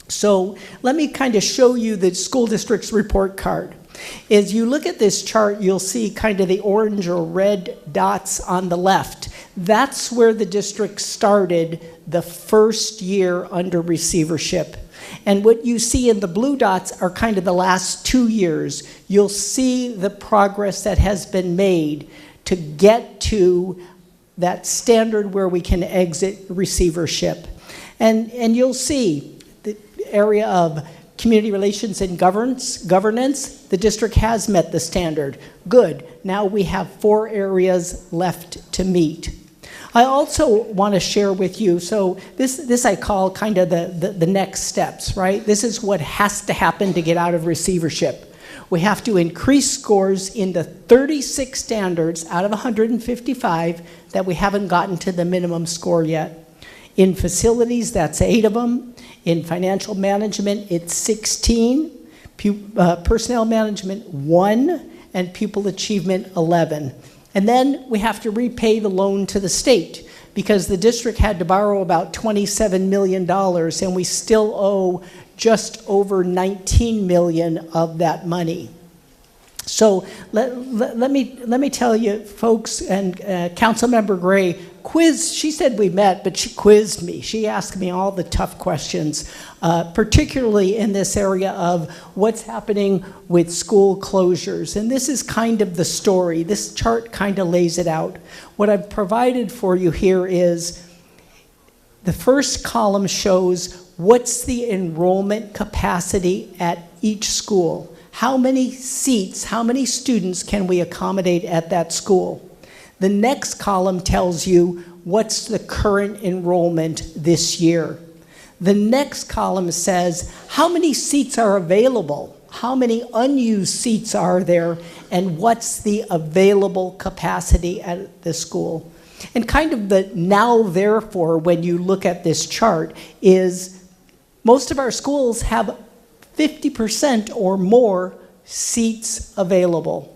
So let me kind of show you the school district's report card. As you look at this chart, you'll see kind of the orange or red dots on the left. That's where the district started the first year under receivership. And what you see in the blue dots are kind of the last 2 years. You'll see the progress that has been made to get to that standard where we can exit receivership. And you'll see the area of community relations and governance, the district has met the standard. Good. Now we have 4 areas left to meet. I also want to share with you, so this I call kind of the next steps, right? This is what has to happen to get out of receivership. We have to increase scores in the 36 standards out of 155 that we haven't gotten to the minimum score yet. In facilities, that's 8 of them. In financial management, it's 16. Personnel management, 1. And pupil achievement, 11. And then we have to repay the loan to the state because the district had to borrow about $27 million and we still owe just over $19 million of that money. So let me tell you, folks, and Councilmember Gray she said we met, but she quizzed me. She asked me all the tough questions, particularly in this area of what's happening with school closures. And this is kind of the story. This chart kind of lays it out. What I've provided for you here is the first column shows what's the enrollment capacity at each school. How many seats, how many students can we accommodate at that school? The next column tells you what's the current enrollment this year. The next column says how many seats are available, how many unused seats are there, and what's the available capacity at the school. And kind of the now therefore when you look at this chart is most of our schools have 50% or more seats available.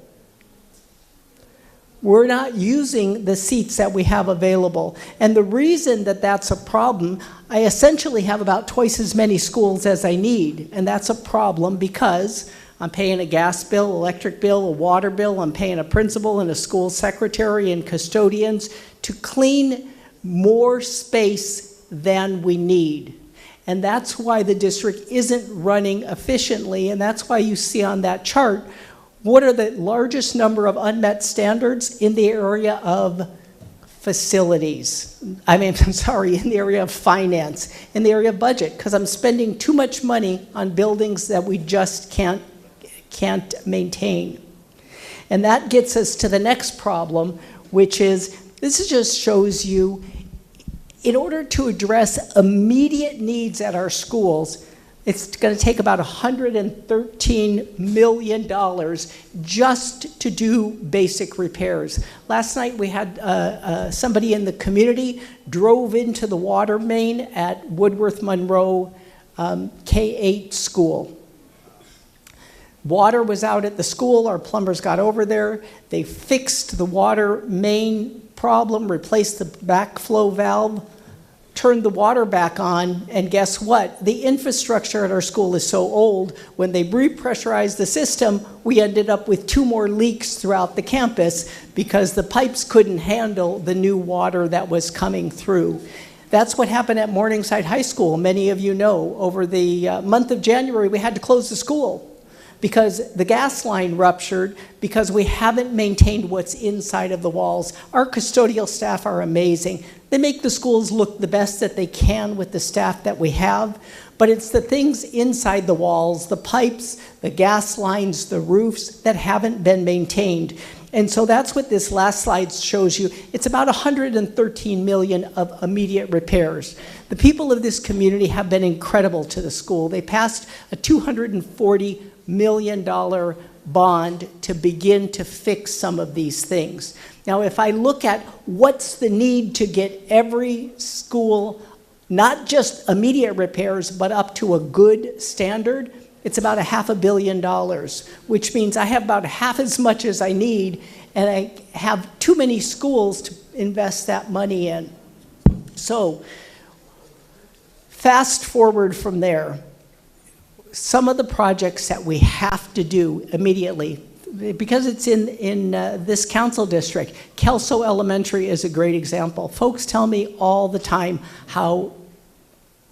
we're not using the seats that we have available. And the reason that that's a problem, I essentially have about twice as many schools as I need. And that's a problem because I'm paying a gas bill, electric bill, a water bill. I'm paying a principal and a school secretary and custodians to clean more space than we need. And that's why the district isn't running efficiently. And that's why you see on that chart, what are the largest number of unmet standards in the area of facilities? In the area of finance, in the area of budget, because I'm spending too much money on buildings that we just can't maintain. And that gets us to the next problem, which is, this just shows you, in order to address immediate needs at our schools, it's going to take about $113 million just to do basic repairs. Last night we had somebody in the community drove into the water main at Woodworth Monroe K-8 school. Water was out at the school. Our plumbers got over there. They fixed the water main problem, replaced the backflow valve, turned the water back on, and guess what? The infrastructure at our school is so old, when they repressurized the system, we ended up with 2 more leaks throughout the campus because the pipes couldn't handle the new water that was coming through. That's what happened at Morningside High School. Many of you know, over the month of January, we had to close the school because the gas line ruptured, because we haven't maintained what's inside of the walls. Our custodial staff are amazing. They make the schools look the best that they can with the staff that we have, but it's the things inside the walls, the pipes, the gas lines, the roofs that haven't been maintained. And so that's what this last slide shows you. It's about $113 million of immediate repairs. The people of this community have been incredible to the school. They passed a $240 million bond to begin to fix some of these things. Now, if I look at what's the need to get every school, not just immediate repairs, but up to a good standard, it's about $500 million, which means I have about half as much as I need, and I have too many schools to invest that money in. So, fast forward from there. Some of the projects that we have to do immediately, because it's in this council district, Kelso Elementary is a great example. Folks tell me all the time how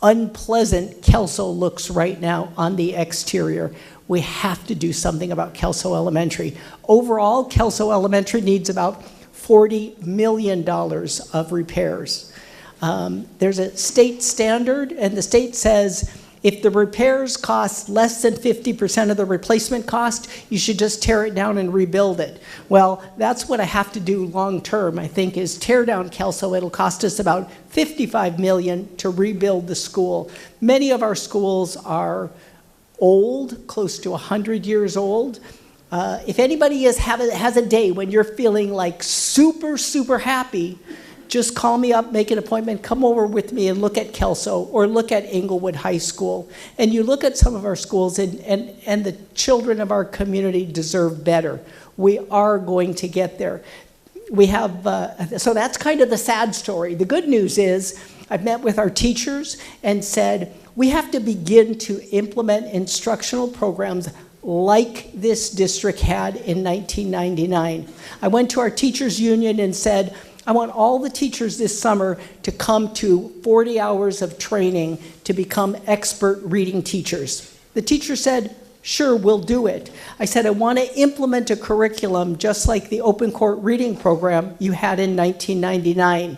unpleasant Kelso looks right now on the exterior. We have to do something about Kelso Elementary. Overall, Kelso Elementary needs about $40 million of repairs. There's a state standard, and the state says if the repairs cost less than 50% of the replacement cost, you should just tear it down and rebuild it. Well, that's what I have to do long term, I think, is tear down Kelso. It'll cost us about $55 million to rebuild the school. Many of our schools are old, close to 100 years old. If anybody has a day when you're feeling like super, super happy, just call me up, make an appointment, come over with me and look at Kelso or look at Englewood High School. And you look at some of our schools, and the children of our community deserve better. We are going to get there. We have, so that's kind of the sad story. The good news is I've met with our teachers and said, we have to begin to implement instructional programs like this district had in 1999. I went to our teachers union and said, I want all the teachers this summer to come to 40 hours of training to become expert reading teachers. The teacher said, sure, we'll do it. I said, I want to implement a curriculum just like the open court reading program you had in 1999.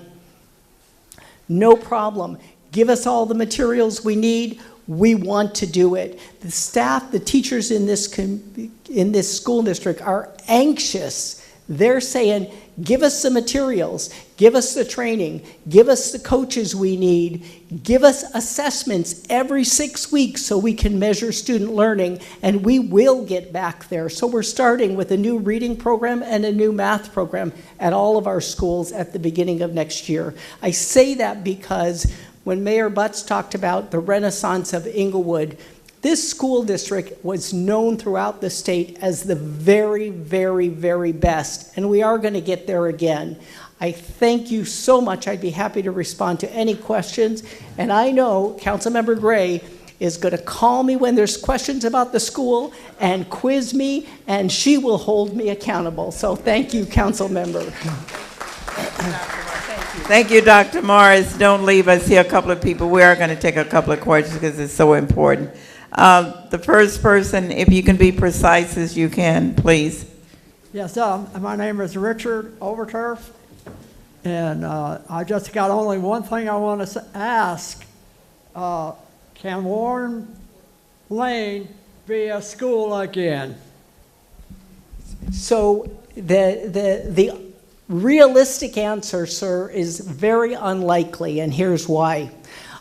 No problem. Give us all the materials we need. We want to do it. The staff, the teachers in this school district are anxious. They're saying, give us the materials, give us the training, give us the coaches we need, give us assessments every 6 weeks so we can measure student learning, and we will get back there. So we're starting with a new reading program and a new math program at all of our schools at the beginning of next year. I say that because when Mayor Butts talked about the renaissance of Englewood, This school district was known throughout the state as the very, very, very best, and we are going to get there again. I thank you so much. I'd be happy to respond to any questions, and I know Councilmember Gray is going to call me when there's questions about the school and quiz me, and she will hold me accountable. So thank you, Council Member. Thank you, Dr. Morris. Don't leave. I see a couple of people. We are going to take a couple of questions because it's so important. The first person, if you can be precise as you can, please. Yes, my name is Richard Overturf, and I just got only one thing I want to ask. Can Warren Lane be a school again? So the realistic answer, sir, is very unlikely, and here's why.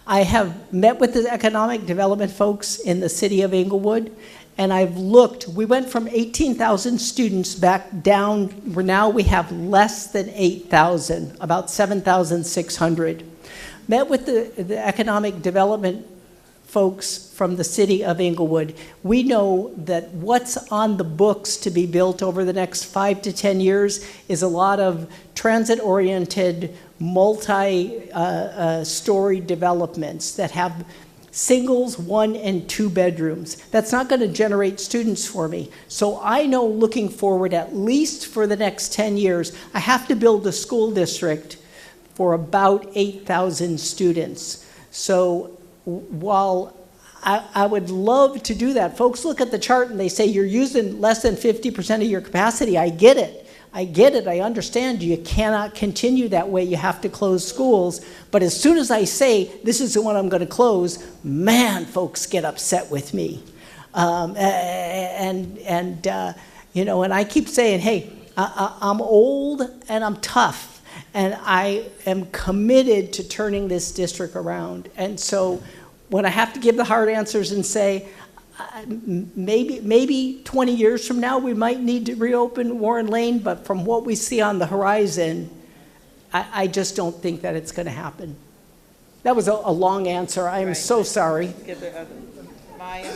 I have met with the economic development folks in the city of Inglewood, and I've looked. We went from 18,000 students back down, where now we have less than 8,000, about 7,600. Met with the economic development folks from the city of Inglewood. We know that what's on the books to be built over the next 5 to 10 years is a lot of transit-oriented, multi-story developments that have singles, 1 and 2 bedrooms. That's not going to generate students for me. So I know, looking forward at least for the next 10 years, I have to build a school district for about 8,000 students. So while I would love to do that, folks look at the chart and they say you're using less than 50% of your capacity. I get it. I get it. I understand you cannot continue that way. You have to close schools. But as soon as I say this is the one I'm going to close, man, folks get upset with me. You know, and I keep saying, hey, I'm old and I'm tough. And I am committed to turning this district around. And so when I have to give the hard answers and say, maybe 20 years from now we might need to reopen Warren Lane, but from what we see on the horizon, I just don't think that it's going to happen. That was a long answer. I am so sorry. Maya.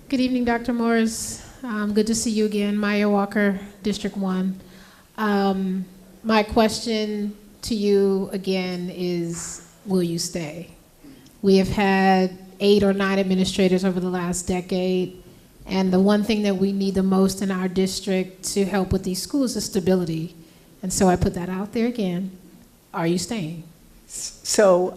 Good evening, Dr. Morris. Good to see you again. Maya Walker, District 1. My question to you again is, will you stay? We have had 8 or 9 administrators over the last decade, and the one thing that we need the most in our district to help with these schools is stability. And so I put that out there again. Are you staying? So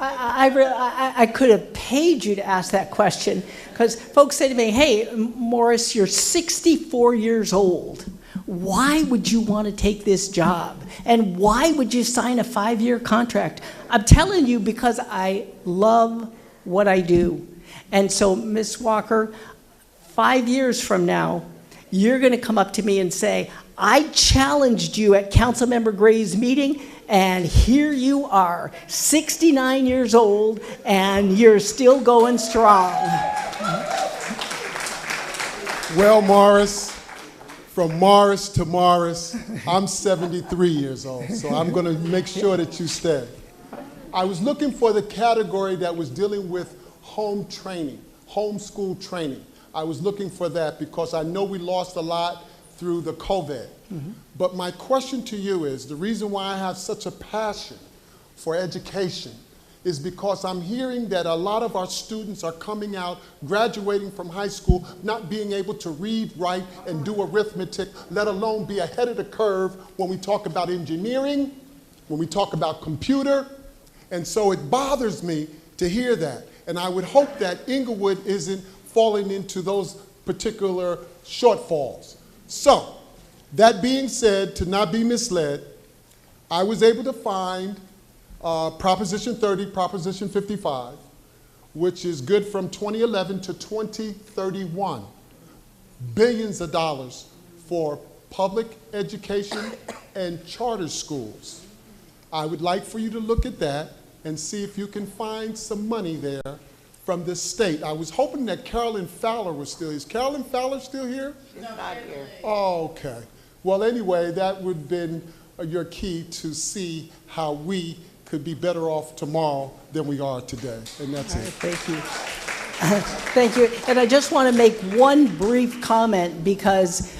I could have paid you to ask that question, because folks say to me, hey, Morris, you're 64 years old. Why would you want to take this job? And why would you sign a 5-year contract? I'm telling you, because I love what I do. And so, Ms. Walker, 5 years from now, you're going to come up to me and say, I challenged you at Councilmember Gray's meeting, and here you are, 69 years old, and you're still going strong. Well, Morris, from Morris to Morris, I'm 73 years old, so I'm going to make sure that you stay. I was looking for the category that was dealing with home training, homeschool training. I was looking for that because I know we lost a lot through the COVID. Mm-hmm. But my question to you is, the reason why I have such a passion for education is because I'm hearing that a lot of our students are coming out, graduating from high school, not being able to read, write, and do arithmetic, let alone be ahead of the curve when we talk about engineering, when we talk about computer. And so it bothers me to hear that. And I would hope that Inglewood isn't falling into those particular shortfalls. So, that being said, to not be misled, I was able to find Proposition 30, Proposition 55, which is good from 2011 to 2031. Billions of dollars for public education and charter schools. I would like for you to look at that and see if you can find some money there from the state. I was hoping that Carolyn Fowler was still here. Is Carolyn Fowler still here? She's not here. Oh, okay. Well, anyway, that would have been your key to see how we could be better off tomorrow than we are today. And that's it. Thank you. Thank you. And I just want to make one brief comment because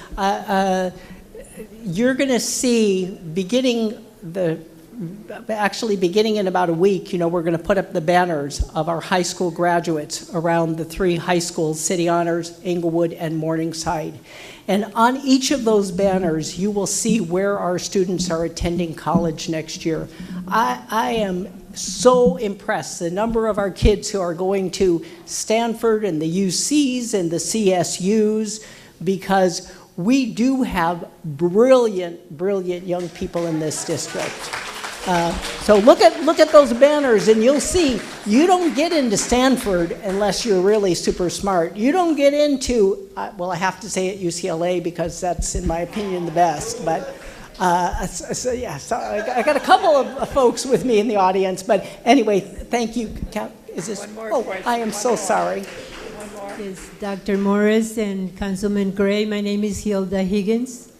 you're going to see beginning in about a week, we're going to put up the banners of our high school graduates around the 3 high schools, City Honors, Inglewood, and Morningside. And on each of those banners, you will see where our students are attending college next year. I am so impressed, the number of our kids who are going to Stanford and the UCs and the CSUs, because we do have brilliant, brilliant young people in this district. So look at those banners and you'll see you don't get into Stanford unless you're really super smart. You don't get into, well, I have to say at UCLA because that's, in my opinion, the best. But so I got a couple of folks with me in the audience. But anyway, thank you. Is this? One more oh, question. I am so sorry. Yes, Dr. Morris and Councilman Gray. My name is Hilda Higgins.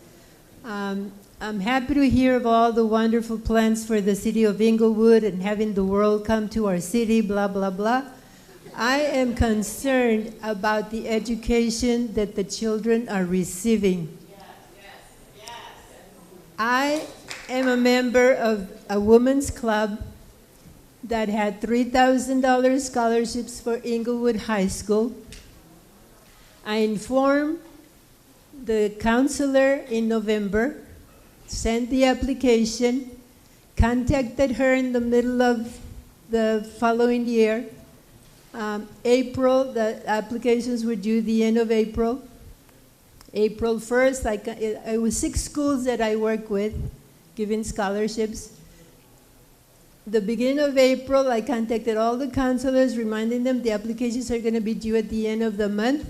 I'm happy to hear of all the wonderful plans for the city of Inglewood and having the world come to our city, blah, blah, blah. I am concerned about the education that the children are receiving. I am a member of a women's club that had $3,000 scholarships for Inglewood High School. I informed the counselor in November, sent the application, contacted her in the middle of the following year. April, the applications were due the end of April. April 1st, it was 6 schools that I work with, giving scholarships. The beginning of April, I contacted all the counselors, reminding them the applications are going to be due at the end of the month.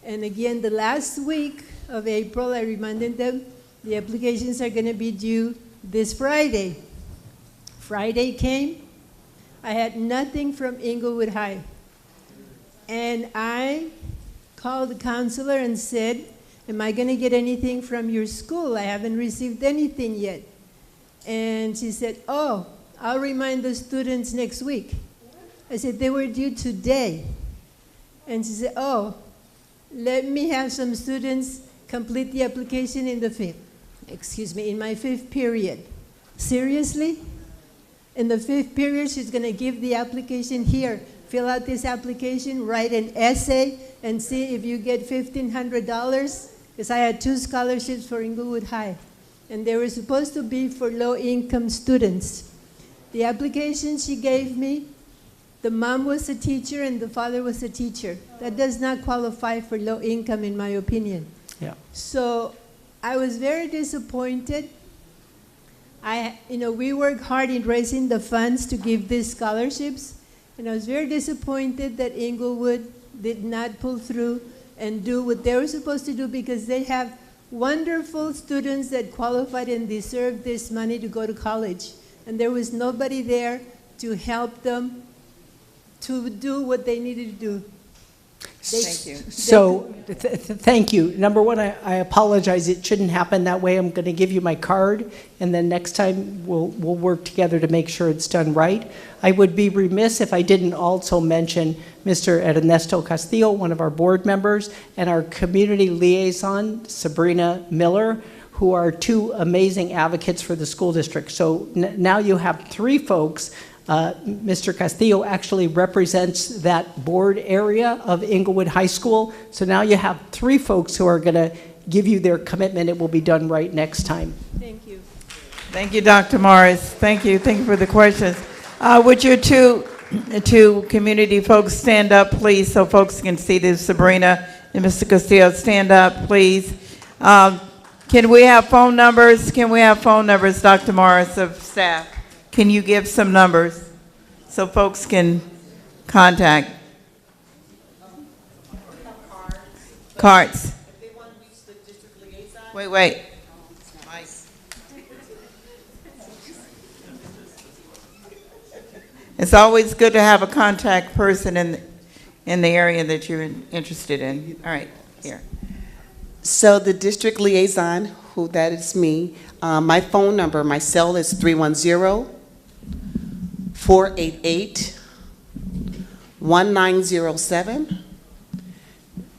And again, the last week of April, I reminded them the applications are going to be due this Friday. Friday came. I had nothing from Inglewood High. And I called the counselor and said, am I going to get anything from your school? I haven't received anything yet. And she said, oh, I'll remind the students next week. I said, they were due today. And she said, oh, let me have some students complete the application in in my 5th period. Seriously? In the 5th period, she's going to give the application here. Fill out this application, write an essay, and see if you get $1,500. Because I had 2 scholarships for Inglewood High. And they were supposed to be for low-income students. The application she gave me, the mom was a teacher and the father was a teacher. That does not qualify for low income, in my opinion. Yeah. So I was very disappointed. We work hard in raising the funds to give these scholarships, and I was very disappointed that Inglewood did not pull through and do what they were supposed to do, because they have wonderful students that qualified and deserve this money to go to college. And there was nobody there to help them to do what they needed to do. Thank you. So, thank you. Number one, I apologize. It shouldn't happen that way. I'm going to give you my card, and then next time we'll work together to make sure it's done right. I would be remiss if I didn't also mention Mr. Ernesto Castillo, one of our board members, and our community liaison, Sabrina Miller, who are 2 amazing advocates for the school district. So now you have 3 folks. Mr. Castillo actually represents that board area of Inglewood High School. So now you have 3 folks who are going to give you their commitment. It will be done right next time. Thank you. Thank you, Dr. Morris. Thank you. Thank you for the questions. Would your two community folks stand up, please, so folks can see this? Sabrina and Mr. Castillo, stand up, please. Can we have phone numbers? Can we have phone numbers, Dr. Morris, of staff? Can you give some numbers so folks can contact? Cards. Wait. It's always good to have a contact person in the area that you're interested in. All right, here. So the district liaison, who that is me, my phone number, my cell is 310-488-1111. 1907,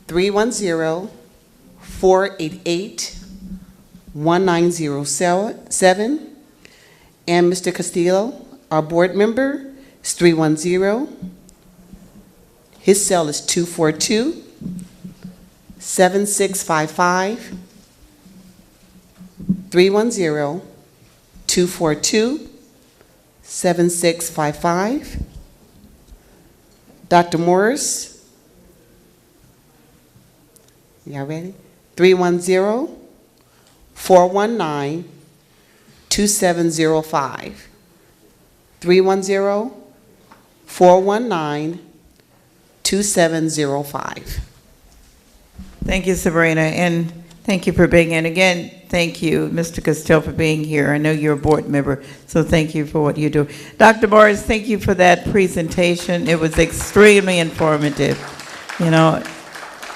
310-488-1907. And Mr. Castillo, our board member, is 310. His cell is 242-7655. 310-242-7655. Dr. Morris, y'all ready? 310-419-2705. 310-419-2705. Thank you, Sabrina, and thank you for being in. Again, thank you, Mr. Castillo, for being here. I know you're a board member, so thank you for what you do. Dr. Morris, thank you for that presentation. It was extremely informative. You know,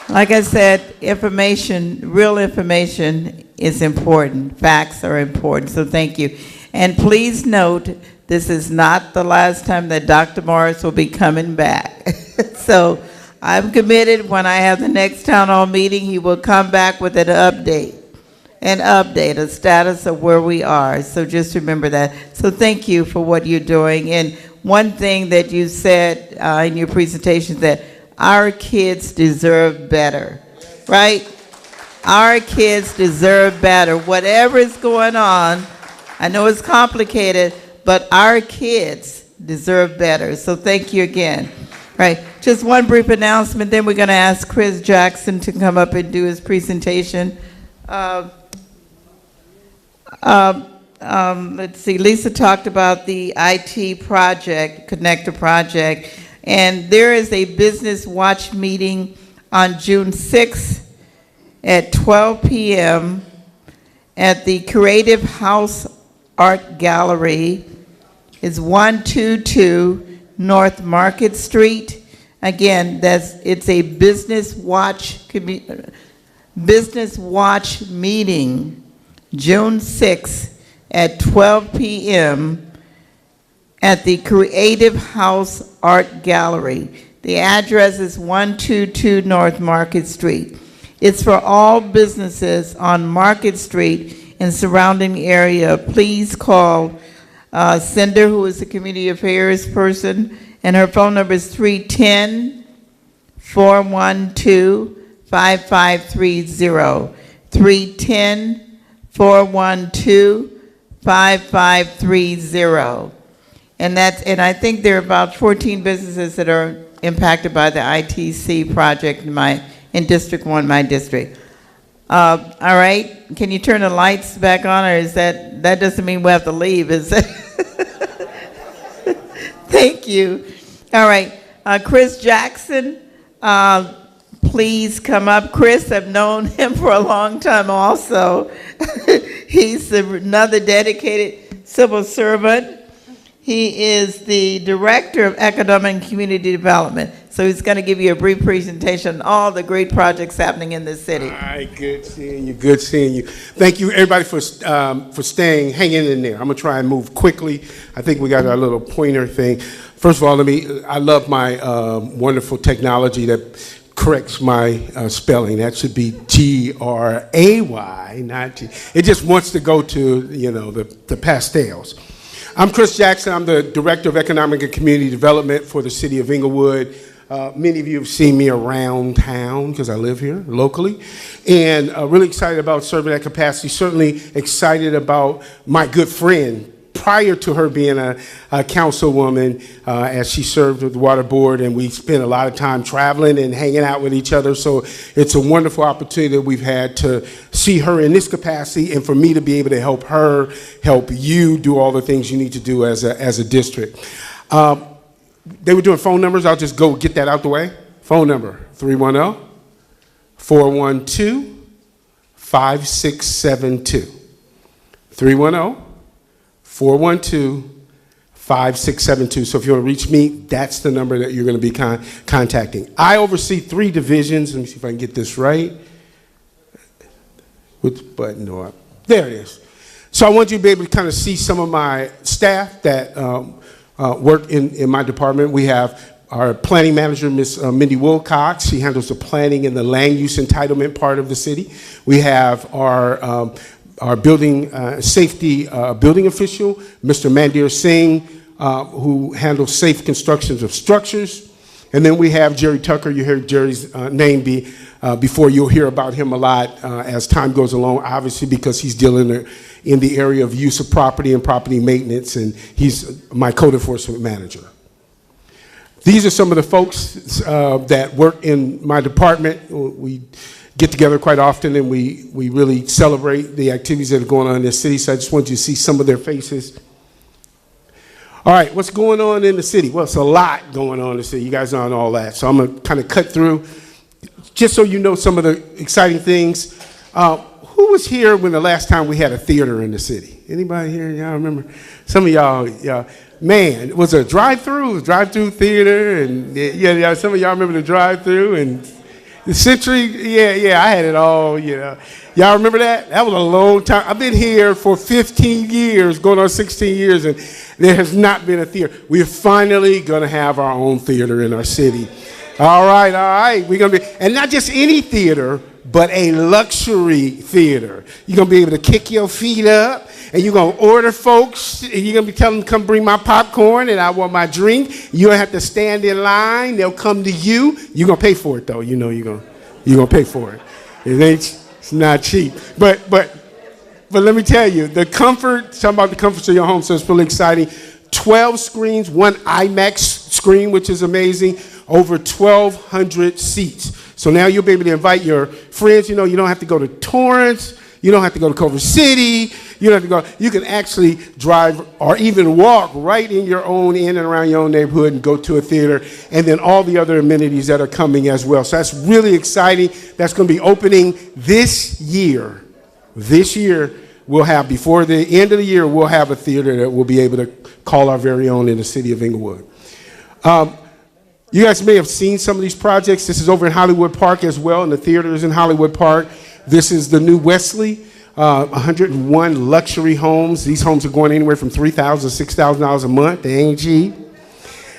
like I said, information, real information is important. Facts are important, so thank you. And please note, this is not the last time that Dr. Morris will be coming back. So I'm committed when I have the next town hall meeting, he will come back with a status of where we are. So just remember that. So thank you for what you're doing. And one thing that you said in your presentation is that our kids deserve better, right? Our kids deserve better. Whatever is going on, I know it's complicated, but our kids deserve better. So thank you again. Right, just one brief announcement, then we're going to ask Chris Jackson to come up and do his presentation. Let's see, Lisa talked about the IT project, Connector project, and there is a Business Watch meeting on June 6th at 12 p.m. at the Creative House Art Gallery. It's 122 North Market Street. Again, it's a Business Watch meeting, June 6th at 12 p.m. at the Creative House Art Gallery. The address is 122 North Market Street. It's for all businesses on Market Street and surrounding area. Please call Cinder, who is the community affairs person, and her phone number is 310-412-5530. 310-412-5530. And I think there are about 14 businesses that are impacted by the ITC project in District 1, my district. All right, can you turn the lights back on, or is that doesn't mean we have to leave, is it? Thank you. All right, Chris Jackson, please come up. Chris, I've known him for a long time also. He's another dedicated civil servant. He is the Director of Economic and Community Development. So he's going to give you a brief presentation on all the great projects happening in this city. All right, good seeing you, good seeing you. Thank you, everybody, for staying, hanging in there. I'm going to try and move quickly. I think we got our little pointer thing. First of all, I love my wonderful technology that corrects my spelling. That should be G-R-A-Y, not G. It just wants to go to, the pastels. I'm Chris Jackson. I'm the Director of Economic and Community Development for the City of Inglewood. Many of you have seen me around town because I live here locally, and really excited about serving that capacity. Certainly excited about my good friend prior to her being a councilwoman, as she served with the Water Board, and we spent a lot of time traveling and hanging out with each other. So it's a wonderful opportunity that we've had to see her in this capacity, and for me to be able to help her, help you do all the things you need to do as a district. They were doing phone numbers. I'll just go get that out the way. Phone number, 310-412-5672. 310-412-5672. So if you want to reach me, that's the number that you're going to be contacting. I oversee 3 divisions. Let me see if I can get this right. Which button do I? There it is. So I want you to be able to kind of see some of my staff that work in my department. We have our planning manager, Ms. Mindy Wilcox. She handles the planning and the land use entitlement part of the city. We have our building safety building official, Mr. Mandir Singh, who handles safe constructions of structures. And then we have Jerry Tucker. You heard Jerry's name before. You'll hear about him a lot as time goes along, obviously because he's dealing in the area of use of property and property maintenance, and he's my code enforcement manager. These are some of the folks that work in my department. We get together quite often, and we really celebrate the activities that are going on in the city, so I just want you to see some of their faces. All right, what's going on in the city? Well, it's a lot going on in the city. You guys know all that. So I'm going to kind of cut through, just so you know some of the exciting things. Who was here when the last time we had a theater in the city? Anybody here? Y'all remember? Some of y'all, man, it was a drive-through theater. And yeah, some of y'all remember the drive-through and the Century. Yeah, I had it all, Y'all remember that? That was a long time. I've been here for 15 years, going on 16 years, and there has not been a theater. We're finally going to have our own theater in our city. All right. We're going to be, and not just any theater, but a luxury theater. You're going to be able to kick your feet up, and you're going to order folks, and you're going to be telling them, come bring my popcorn, and I want my drink. You don't have to stand in line. They'll come to you. You're going to pay for it, though. You know you're going to pay for it. It's not cheap. But let me tell you, talking about the comforts of your home, so it's really exciting. 12 screens, one IMAX screen, which is amazing, over 1,200 seats. So now you'll be able to invite your friends. You don't have to go to Torrance. You don't have to go to Culver City. You don't have to go. You can actually drive or even walk right in and around your own neighborhood and go to a theater, and then all the other amenities that are coming as well. So that's really exciting. That's going to be opening this year. This year, we'll have, before the end of the year, we'll have a theater that we'll be able to call our very own in the city of Inglewood. You guys may have seen some of these projects. This is over in Hollywood Park as well, and the theater is in Hollywood Park. This is the new Wesley, 101 luxury homes. These homes are going anywhere from $3,000 to $6,000 a month. They ain't cheap.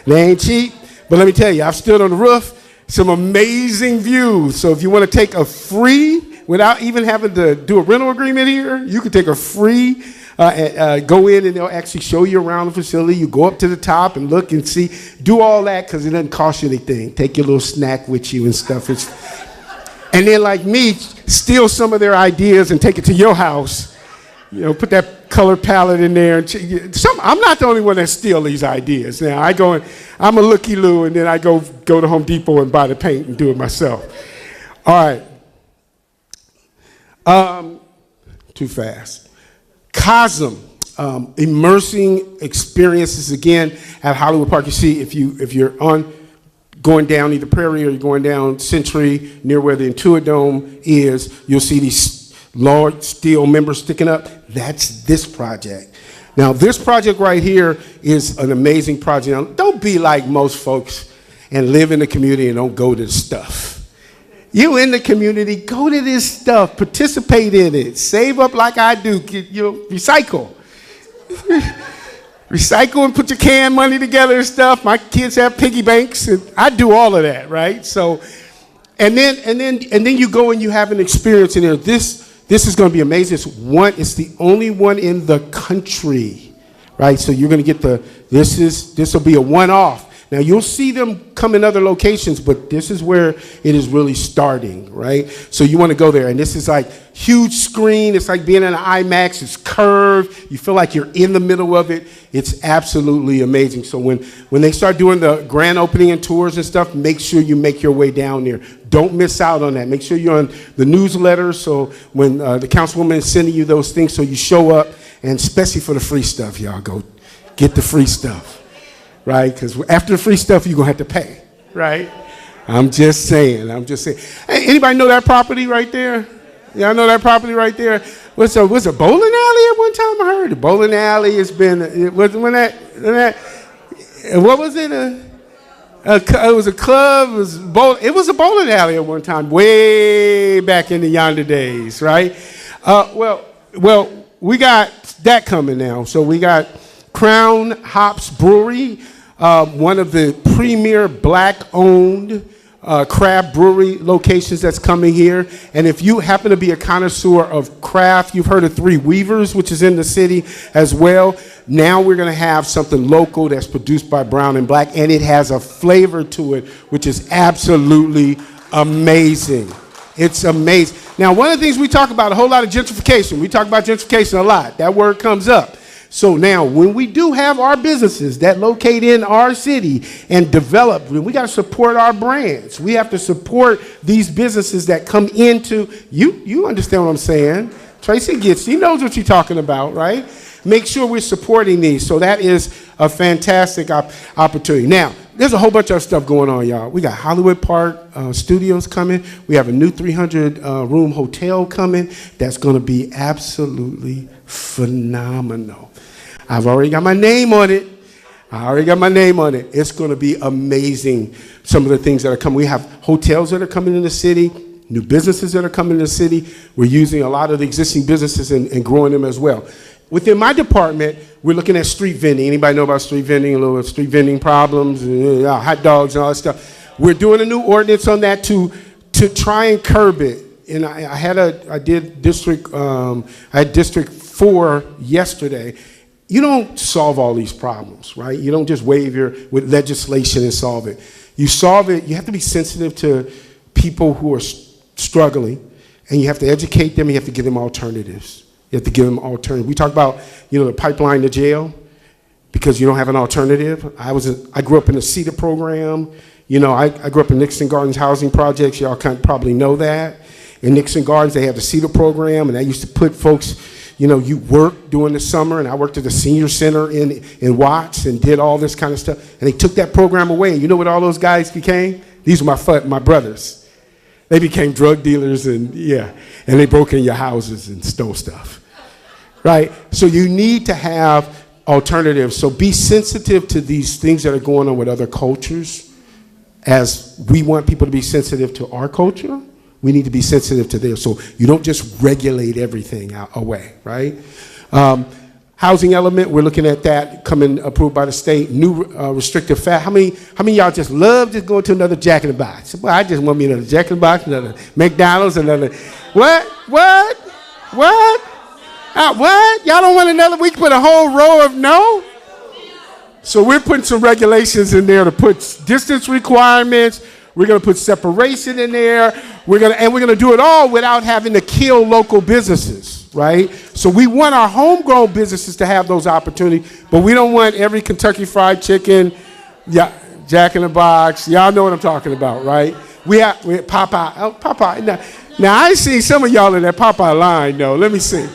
But let me tell you, I've stood on the roof, some amazing views. So if you want to take a free, without even having to do a rental agreement here, you can take a free, go in and they'll actually show you around the facility. You go up to the top and look and see. Do all that because it doesn't cost you anything. Take your little snack with you and stuff. And then, like me, steal some of their ideas and take it to your house. Put that color palette in there. I'm not the only one that steals these ideas. Now, I'm a looky-loo, and then I go to Home Depot and buy the paint and do it myself. All right. Too fast. COSM, immersing experiences again at Hollywood Park. You see, if you're going down either Prairie or you're going down Century near where the Intuit Dome is, you'll see these large steel members sticking up. That's this project. Now, this project right here is an amazing project. Now, don't be like most folks and live in the community and don't go to the stuff. You in the community, go to this stuff, participate in it, save up like I do, recycle. Recycle and put your can money together and stuff. My kids have piggy banks, and I do all of that, right? So, and then you go and you have an experience in there. This is going to be amazing. It's the only one in the country, right? So you're going to get this will be a one-off. Now, you'll see them come in other locations, but this is where it is really starting, right? So you want to go there, and this is like huge screen. It's like being in an IMAX. It's curved. You feel like you're in the middle of it. It's absolutely amazing. So when they start doing the grand opening and tours and stuff, make sure you make your way down there. Don't miss out on that. Make sure you're on the newsletter so when the councilwoman is sending you those things so you show up, and especially for the free stuff, y'all, go get the free stuff. Right? Because after the free stuff, you're going to have to pay. Right? I'm just saying. Hey, anybody know that property right there? Y'all know that property right there? Was a bowling alley at one time? I heard the bowling alley has been, what was it? It was a club. It was a bowling alley at one time, way back in the yonder days, right? Well, we got that coming now. So we got Crown Hops Brewery. one of the premier black-owned craft brewery locations that's coming here. And if you happen to be a connoisseur of craft, you've heard of Three Weavers, which is in the city as well. Now we're going to have something local that's produced by Brown and Black, and it has a flavor to it, which is absolutely amazing. It's amazing. Now, one of the things we talk about, a whole lot of gentrification. We talk about gentrification a lot. That word comes up. So now, when we do have our businesses that locate in our city and develop, we got to support our brands. We have to support these businesses that come into, you understand what I'm saying. Tracy gets, she knows what you're talking about, right? Make sure we're supporting these. So that is a fantastic opportunity. Now, there's a whole bunch of stuff going on, y'all. We got Hollywood Park Studios coming. We have a new 300-room hotel coming that's going to be absolutely phenomenal. I've already got my name on it. It's going to be amazing, some of the things that are coming. We have hotels that are coming in the city, new businesses that are coming in the city. We're using a lot of the existing businesses and growing them as well. Within my department, we're looking at street vending. Anybody know about street vending? A little street vending problems, hot dogs and all that stuff. We're doing a new ordinance on that to try and curb it. And I had District 4 yesterday. You don't solve all these problems, right? You don't just wave with legislation and solve it. You solve it, you have to be sensitive to people who are struggling, and you have to educate them, and you have to give them alternatives. You have to give them alternatives. We talk about, the pipeline to jail because you don't have an alternative. I grew up in the CETA program. I grew up in Nixon Gardens housing projects. Y'all probably know that. In Nixon Gardens, they have the CETA program, and I used to put folks, you work during the summer, and I worked at the senior center in Watts and did all this kind of stuff. And they took that program away. And you know what all those guys became? These were my brothers. They became drug dealers and they broke in your houses and stole stuff, right? So you need to have alternatives. So be sensitive to these things that are going on with other cultures. As we want people to be sensitive to our culture, we need to be sensitive to theirs. So you don't just regulate everything away, right? Housing element, we're looking at that coming approved by the state. New restrictive fat. How many of y'all just love just going to another Jack in the Box? Well, I just want me another Jack in the Box, another McDonald's, another what? What? Y'all don't want another? We put a whole row of no. So we're putting some regulations in there to put distance requirements. We're going to put separation in there. We're going to do it all without having to kill local businesses, right? So we want our homegrown businesses to have those opportunities, but we don't want every Kentucky Fried Chicken, Jack in the Box. Y'all know what I'm talking about, right? We have Popeye. Oh, Popeye. Now I see some of y'all in that Popeye line, though. Let me see.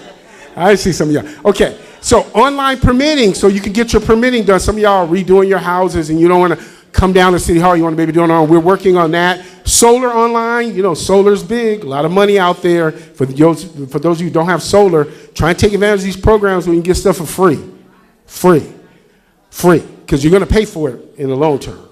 I see some of y'all. Okay, so online permitting, so you can get your permitting done. Some of y'all are redoing your houses, and you don't want to come down to City Hall, you want to maybe do it on. We're working on that. Solar online, solar's big, a lot of money out there. For those of you who don't have solar, try and take advantage of these programs where you can get stuff for free. Free, because you're going to pay for it in the long term.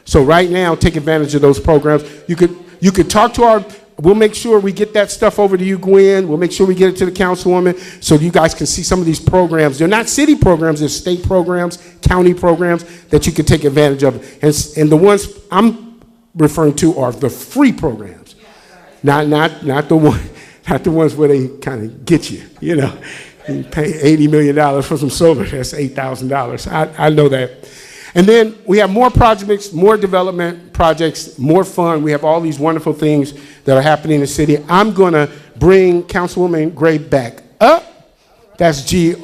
So right now, take advantage of those programs. You could talk to we'll make sure we get that stuff over to you, Gwen. We'll make sure we get it to the councilwoman so you guys can see some of these programs. They're not city programs, they're state programs, county programs that you can take advantage of. And the ones I'm referring to are the free programs, not the ones where they kind of get you. You pay $80 million for some solar, that's $8,000. I know that. And then we have more projects, more development projects, more fun. We have all these wonderful things that are happening in the city. I'm going to bring Councilwoman Gray back up. That's Gray.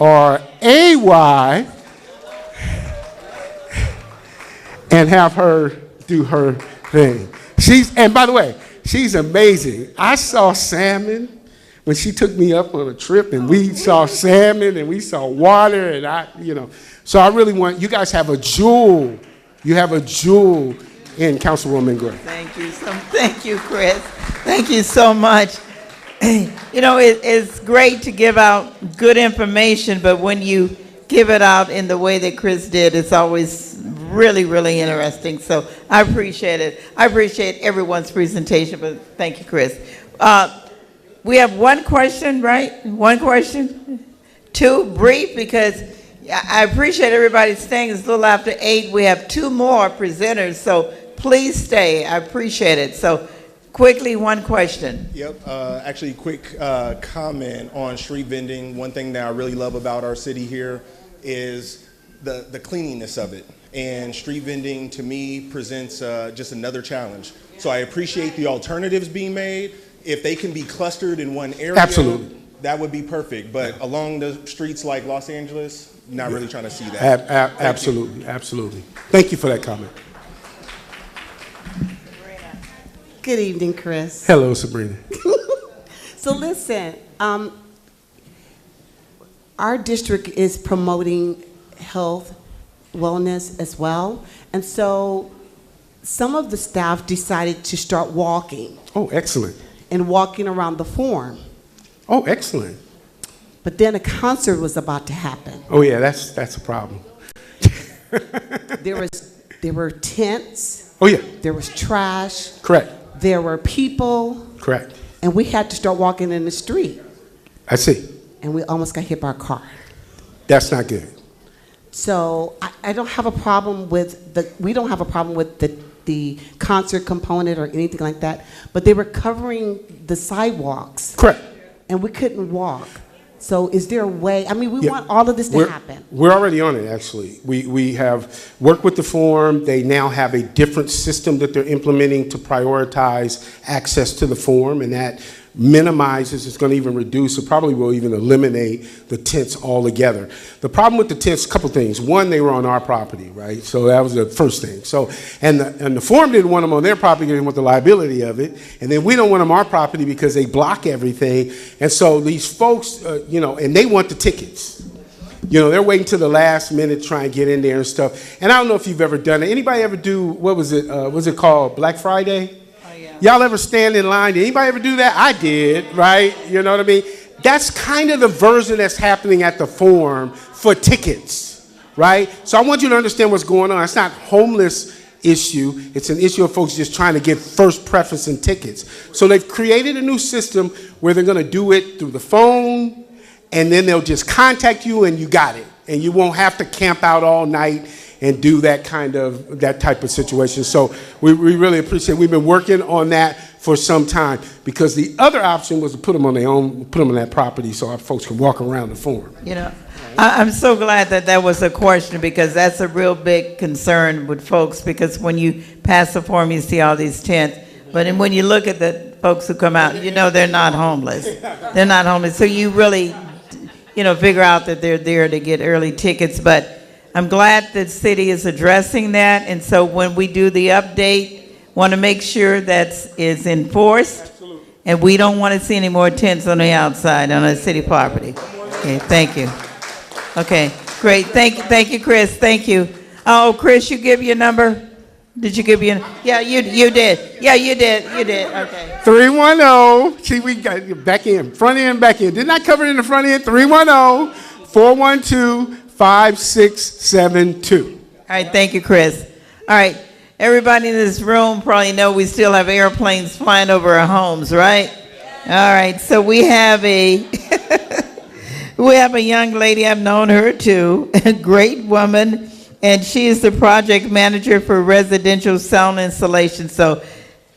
And have her do her thing. And by the way, she's amazing. I saw salmon when she took me up on a trip, and we saw salmon and we saw water, and So I really want, you guys have a jewel. You have a jewel in Councilwoman Gray. Thank you, Chris. Thank you so much. It's great to give out good information, but when you give it out in the way that Chris did, it's always really, really interesting. So I appreciate it. I appreciate everyone's presentation, but thank you, Chris. We have one question, right? One question? Two, brief, because Yeah, I appreciate everybody staying. It's a little after 8. We have 2 more presenters, so please stay. I appreciate it. So quickly, one question. Yep, actually quick comment on street vending. One thing that I really love about our city here is the cleanliness of it. And street vending, to me, presents just another challenge. So I appreciate the alternatives being made. If they can be clustered in one area, Absolutely. That would be perfect. But along the streets like Los Angeles, not really trying to see that. Absolutely, absolutely. Thank you for that comment. Good evening, Chris. Hello, Sabrina. So listen, our district is promoting health, wellness as well. And so some of the staff decided to start walking. Oh, excellent. And walking around the Forum. Oh, excellent. But then a concert was about to happen. Oh, yeah, that's a problem. There were tents. Oh, yeah. There was trash. Correct. There were people. Correct. And we had to start walking in the street. I see. And we almost got hit by a car. That's not good. So I don't have a problem with we don't have a problem with the concert component or anything like that, but they were covering the sidewalks. Correct. And we couldn't walk. So is there a way, I mean, we want all of this to happen. We're already on it, actually. We have worked with the Forum. They now have a different system that they're implementing to prioritize access to the Forum, and that minimizes, it's going to even reduce, it probably will even eliminate the tents altogether. The problem with the tents, a couple things. One, they were on our property, right? So that was the first thing. So, and the Forum didn't want them on their property, they didn't want the liability of it. And then we don't want them on our property because they block everything. And so these folks, and they want the tickets. They're waiting till the last minute to try and get in there and stuff. And I don't know if you've ever done it. Anybody ever do, what was it called, Black Friday? Y'all ever stand in line? Did anybody ever do that? I did, right? You know what I mean? That's kind of the version that's happening at the Forum for tickets, right? So I want you to understand what's going on. It's not homeless issue. It's an issue of folks just trying to get first preference in tickets. So they've created a new system where they're going to do it through the phone, and then they'll just contact you and you got it. And you won't have to camp out all night and do that type of situation. So we really appreciate it. We've been working on that for some time because the other option was to put them on their own, put them on that property so our folks can walk around the Forum. I'm so glad that was a question because that's a real big concern with folks because when you pass the Forum, you see all these tents. But when you look at the folks who come out, they're not homeless. They're not homeless. So you really, figure out that they're there to get early tickets. But I'm glad that the city is addressing that, and so when we do the update, want to make sure that is enforced, absolutely. And we don't want to see any more tents on the outside on the city property. Okay, thank you. Okay, great. Thank you, Chris. Thank you. Oh, Chris, you give your number? Did you give your? Yeah, you did. Yeah, you did. Okay. 310. See, we got back in, front end, back in. Didn't I cover it in the front end? 310-412. 5672. All right, thank you, Chris. All right, everybody in this room probably know we still have airplanes flying over our homes, right? All right, so we have a young lady, I've known her too, a great woman, and she is the project manager for residential sound installation. So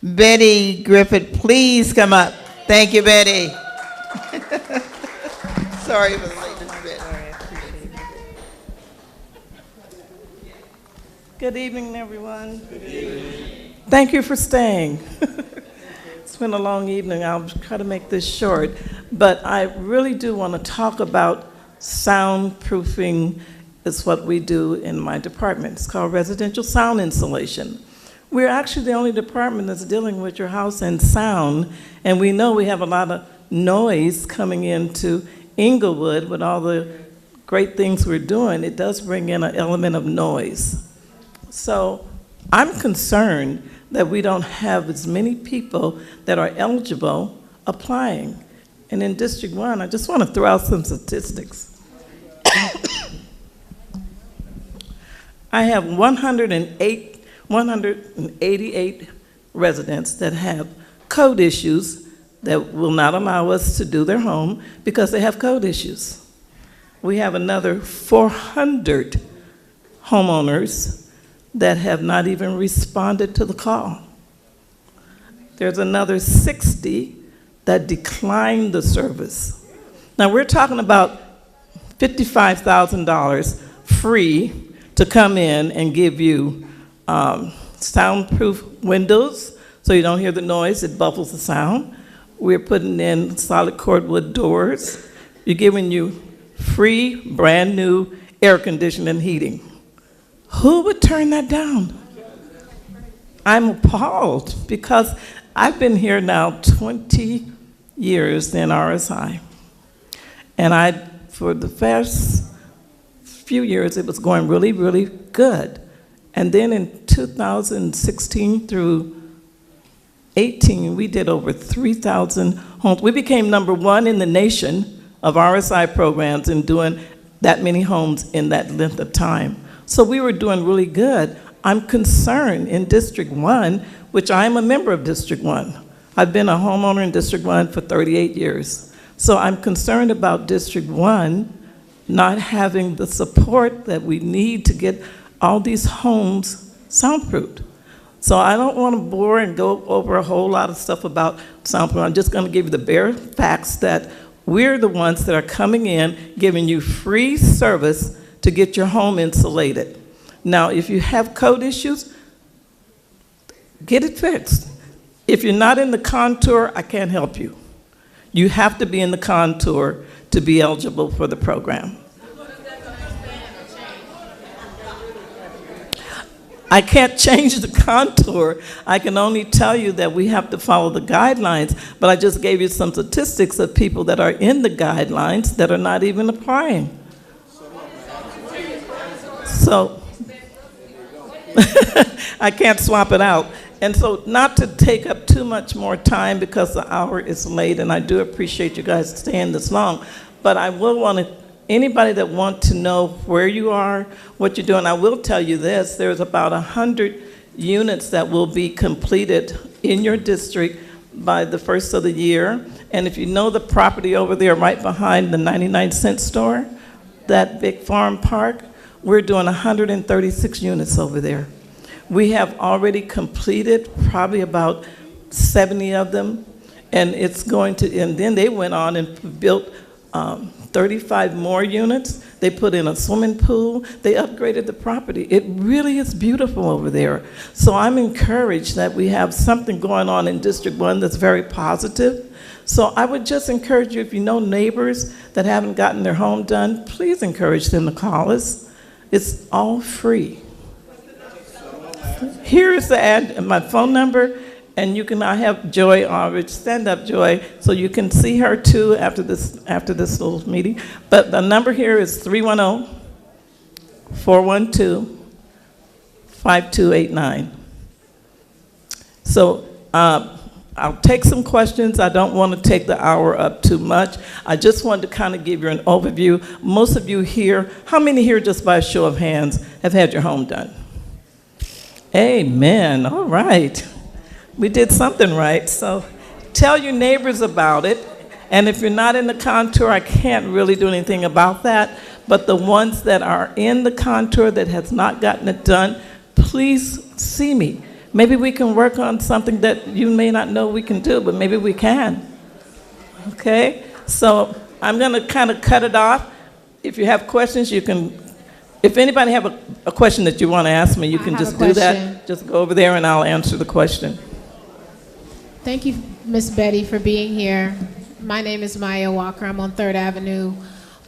Betty Griffith, please come up. Thank you, Betty. Sorry for the lateness. Good evening, everyone. Good evening. Thank you for staying. It's been a long evening. I'll try to make this short, but I really do want to talk about soundproofing. Is what we do in my department. It's called residential sound installation. We're actually the only department that's dealing with your house and sound, and we know we have a lot of noise coming into Inglewood with all the great things we're doing. It does bring in an element of noise. So I'm concerned that we don't have as many people that are eligible applying. And in District 1, I just want to throw out some statistics. I have 188 residents that have code issues that will not allow us to do their home because they have code issues. we have another 400 homeowners that have not even responded to the call. There's another 60 that declined the service. Now, we're talking about $55,000 free to come in and give you soundproof windows so you don't hear the noise, it muffles the sound. We're putting in solid cordwood doors. We're giving you free, brand new air conditioning and heating. Who would turn that down? I'm appalled because I've been here now 20 years in RSI. And for the first few years, it was going really, really good. And then in 2016 through 18, we did over 3,000 homes. We became #1 in the nation of RSI programs in doing that many homes in that length of time. So we were doing really good. I'm concerned in District 1, which I am a member of District 1. I've been a homeowner in District 1 for 38 years. So I'm concerned about District 1 not having the support that we need to get all these homes soundproofed. So I don't want to bore and go over a whole lot of stuff about soundproof. I'm just going to give you the bare facts that we're the ones that are coming in, giving you free service to get your home insulated. Now, if you have code issues, get it fixed. If you're not in the contour, I can't help you. You have to be in the contour to be eligible for the program. I can't change the contour. I can only tell you that we have to follow the guidelines, but I just gave you some statistics of people that are in the guidelines that are not even applying. So I can't swap it out. And so not to take up too much more time because the hour is late, and I do appreciate you guys staying this long, but I will want to, anybody that wants to know where you are, what you're doing, I will tell you this, there's about 100 units that will be completed in your district by the first of the year. And if you know the property over there right behind the 99-cent store, that big farm park, we're doing 136 units over there. We have already completed probably about 70 of them, and it's going to, and then they went on and built 35 more units. They put in a swimming pool. They upgraded the property. It really is beautiful over there. So I'm encouraged that we have something going on in District 1 that's very positive. So I would just encourage you, if you know neighbors that haven't gotten their home done, please encourage them to call us. It's all free. Here is the ad, my phone number, and you can, I have Joy Aldridge, stand up Joy, so you can see her too after this little meeting. But the number here is 310-412-5289. So I'll take some questions. I don't want to take the hour up too much. I just wanted to kind of give you an overview. Most of you here, how many here, just by a show of hands, have had your home done? Amen. All right. We did something right. So tell your neighbors about it. And if you're not in the contour, I can't really do anything about that. But the ones that are in the contour that has not gotten it done, please see me. Maybe we can work on something that you may not know we can do, but maybe we can. Okay? So I'm going to kind of cut it off. If you have questions, you can. If anybody have a question that you want to ask me, you can just do that. Just go over there and I'll answer the question. Thank you, Miss Betty, for being here. My name is Maya Walker. I'm on 3rd Avenue.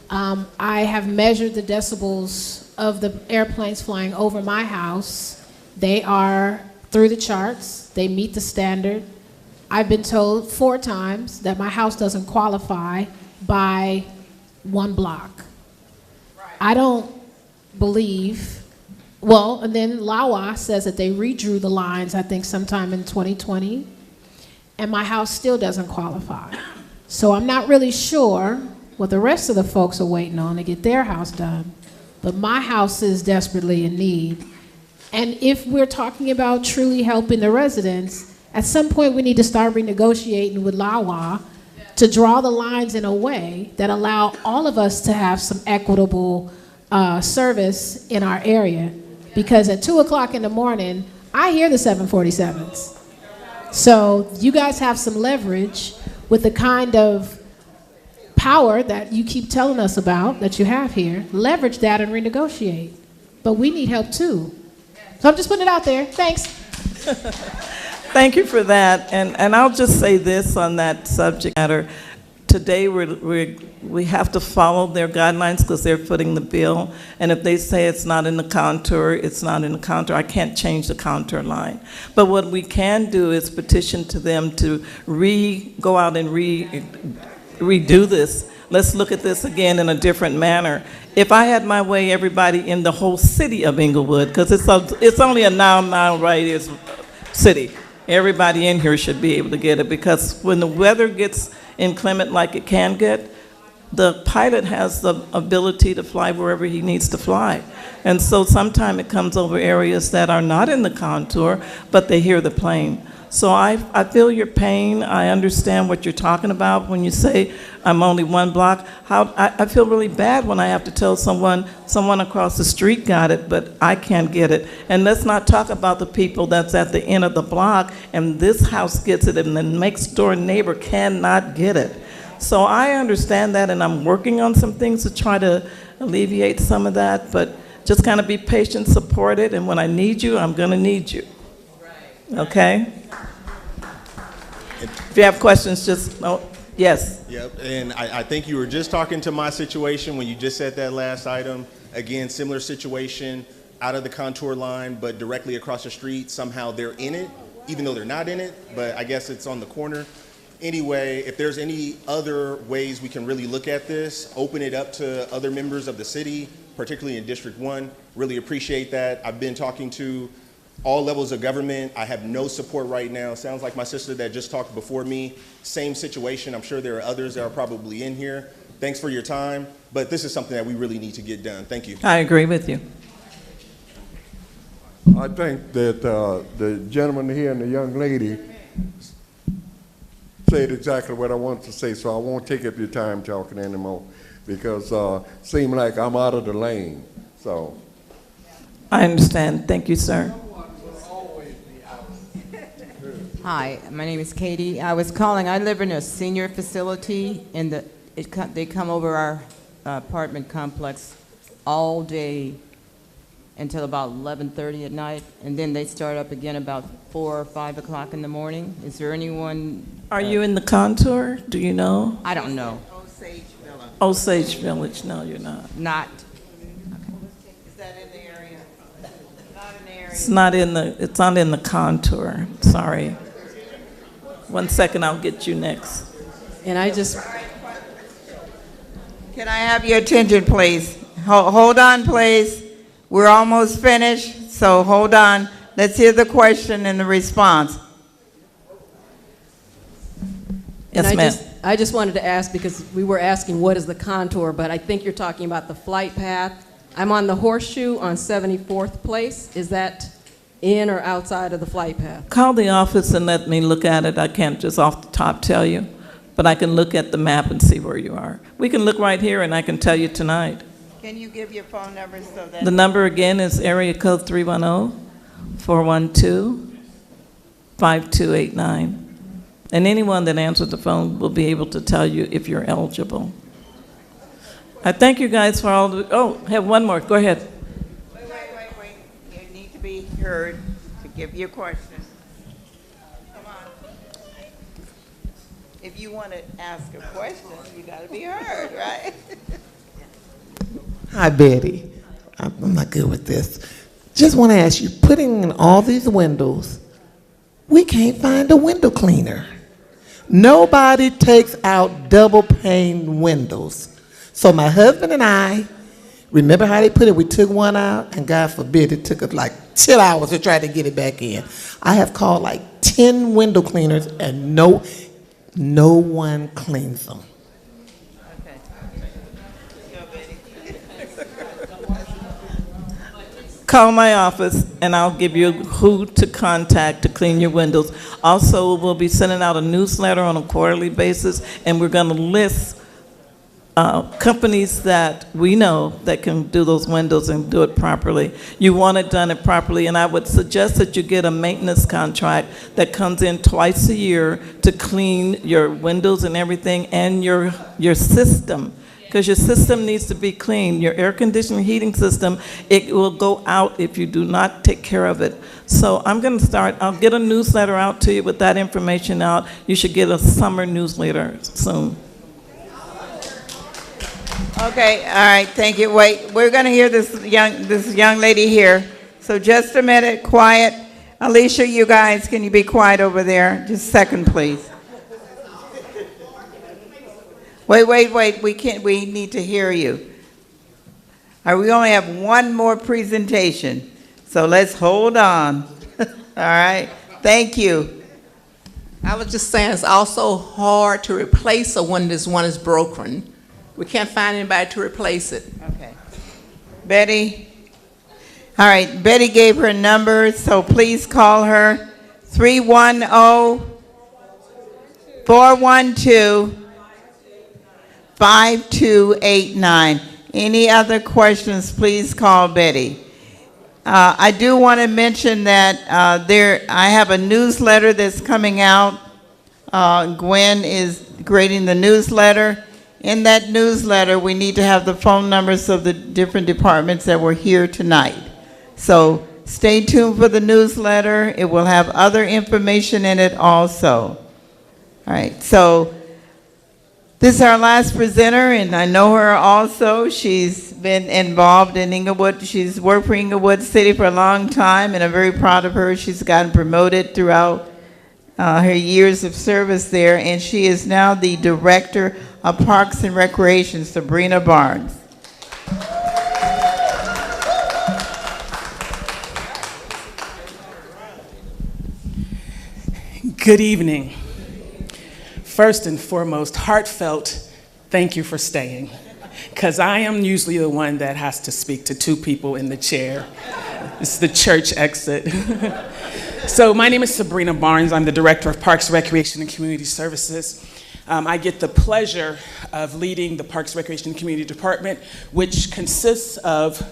I have measured the decibels of the airplanes flying over my house. They are through the charts. They meet the standard. I've been told 4 times that my house doesn't qualify by 1 block. I don't believe, well, and then LAWA says that they redrew the lines, I think sometime in 2020, and my house still doesn't qualify. So I'm not really sure what the rest of the folks are waiting on to get their house done, but my house is desperately in need. And if we're talking about truly helping the residents, at some point we need to start renegotiating with LAWA to draw the lines in a way that allow all of us to have some equitable service in our area. Because at 2 o'clock in the morning, I hear the 747s. So you guys have some leverage with the kind of power that you keep telling us about, that you have here. Leverage that and renegotiate. But we need help too. So I'm just putting it out there. Thanks. Thank you for that. And I'll just say this on that subject matter. Today, we have to follow their guidelines because they're footing the bill. And if they say it's not in the contour, it's not in the contour. I can't change the contour line. But what we can do is petition to them to go out and redo this. Let's look at this again in a different manner. If I had my way, everybody in the whole city of Inglewood, because it's only a 9-mile radius city, everybody in here should be able to get it, because when the weather gets inclement like it can get, the pilot has the ability to fly wherever he needs to fly. And so sometimes it comes over areas that are not in the contour, but they hear the plane. So I feel your pain. I understand what you're talking about when you say I'm only one block. I feel really bad when I have to tell someone across the street got it, but I can't get it. And let's not talk about the people that's at the end of the block and this house gets it and the next door neighbor cannot get it. So I understand that, and I'm working on some things to try to alleviate some of that, but just kind of be patient, support it, and when I need you, I'm going to need you. Okay? If you have questions, just, yes. Yep, and I think you were just talking to my situation when you just said that last item. Again, similar situation, out of the contour line, but directly across the street. Somehow they're in it, even though they're not in it, but I guess it's on the corner. Anyway, if there's any other ways we can really look at this, open it up to other members of the city, particularly in District 1, really appreciate that. I've been talking to all levels of government. I have no support right now. Sounds like my sister that just talked before me, same situation. I'm sure there are others that are probably in here. Thanks for your time, but this is something that we really need to get done. Thank you. I agree with you. I think that the gentleman here and the young lady said exactly what I wanted to say, so I won't take up your time talking anymore because it seems like I'm out of the lane. So I understand. Thank you, sir. Hi, my name is Katie. I was calling. I live in a senior facility, and they come over our apartment complex all day until about 11:30 at night, and then they start up again about 4 or 5 o'clock in the morning. Is there anyone? Are you in the contour? Do you know? I don't know. Osage Village. No, you're not. Not. It's not in the contour. Sorry. 1 second, I'll get you next. And I just. Can I have your attention, please? Hold on, please. We're almost finished, so hold on. Let's hear the question and the response. Yes, ma'am. I just wanted to ask, because we were asking what is the contour, but I think you're talking about the flight path. I'm on the Horseshoe on 74th Place. Is that in or outside of the flight path? Call the office and let me look at it. I can't just off the top tell you, but I can look at the map and see where you are. We can look right here and I can tell you tonight. Can you give your phone number so that... The number again is area code 310-412-5289. And anyone that answers the phone will be able to tell you if you're eligible. I thank you guys for all the... Oh, have one more. Go ahead. Wait. You need to be heard to give your question. Come on. If you want to ask a question, you got to be heard, right? Hi, Betty. I'm not good with this. Just want to ask you, putting in all these windows, we can't find a window cleaner. Nobody takes out double pane windows. So my husband and I, remember how they put it? We took one out, and God forbid, it took us like 10 hours to try to get it back in. I have called like 10 window cleaners, and no one cleans them. call my office and I'll give you who to contact to clean your windows. Also, we'll be sending out a newsletter on a quarterly basis, and we're going to list companies that we know that can do those windows and do it properly. You want it done properly, and I would suggest that you get a maintenance contract that comes in twice a year to clean your windows and everything, and your system, because your system needs to be clean. Your air conditioning heating system, it will go out if you do not take care of it. So I'm going to start, I'll get a newsletter out to you with that information out. You should get a summer newsletter soon. Okay, all right, thank you. Wait, we're going to hear this young lady here. So just a minute, quiet. Alicia, you guys, can you be quiet over there? Just a second, please. Wait, we need to hear you. All right, we only have one more presentation, so let's hold on. All right, thank you. I was just saying, it's also hard to replace a window when it's broken. We can't find anybody to replace it. Okay. Betty? All right, Betty gave her number, so please call her. 310-412-5289. Any other questions, please call Betty. I do want to mention that I have a newsletter that's coming out. Gwen is grading the newsletter. In that newsletter, we need to have the phone numbers of the different departments that were here tonight. So stay tuned for the newsletter. It will have other information in it also. All right, so this is our last presenter, and I know her also. She's been involved in Inglewood. She's worked for Inglewood City for a long time, and I'm very proud of her. She's gotten promoted throughout her years of service there, and she is now the Director of Parks and Recreation, Sabrina Barnes. Good evening. First and foremost, heartfelt thank you for staying, because I am usually the one that has to speak to two people in the chair. It's the church exit. So my name is Sabrina Barnes. I'm the Director of Parks, Recreation, and Community Services. I get the pleasure of leading the Parks, Recreation, and Community Department, which consists of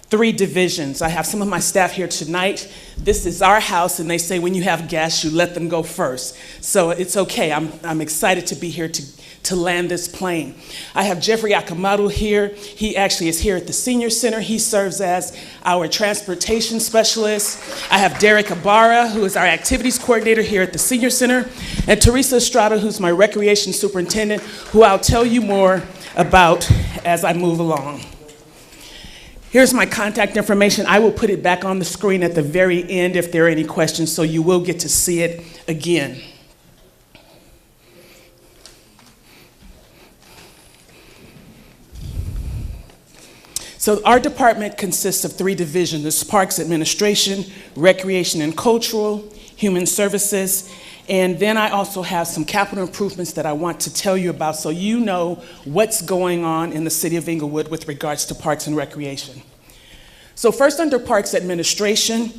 3 divisions. I have some of my staff here tonight. This is our house, and they say when you have guests, you let them go first. So it's okay. I'm excited to be here to land this plane. I have Jeffrey Akamaru here. He actually is here at the Senior Center. He serves as our transportation specialist. I have Derek Ibarra, who is our activities coordinator here at the Senior Center, and Teresa Estrada, who's my recreation superintendent, who I'll tell you more about as I move along. Here's my contact information. I will put it back on the screen at the very end if there are any questions, so you will get to see it again. So our department consists of 3 divisions. There's Parks Administration, Recreation and Cultural, Human Services, and then I also have some capital improvements that I want to tell you about so you know what's going on in the city of Inglewood with regards to Parks and Recreation. So first, under Parks Administration,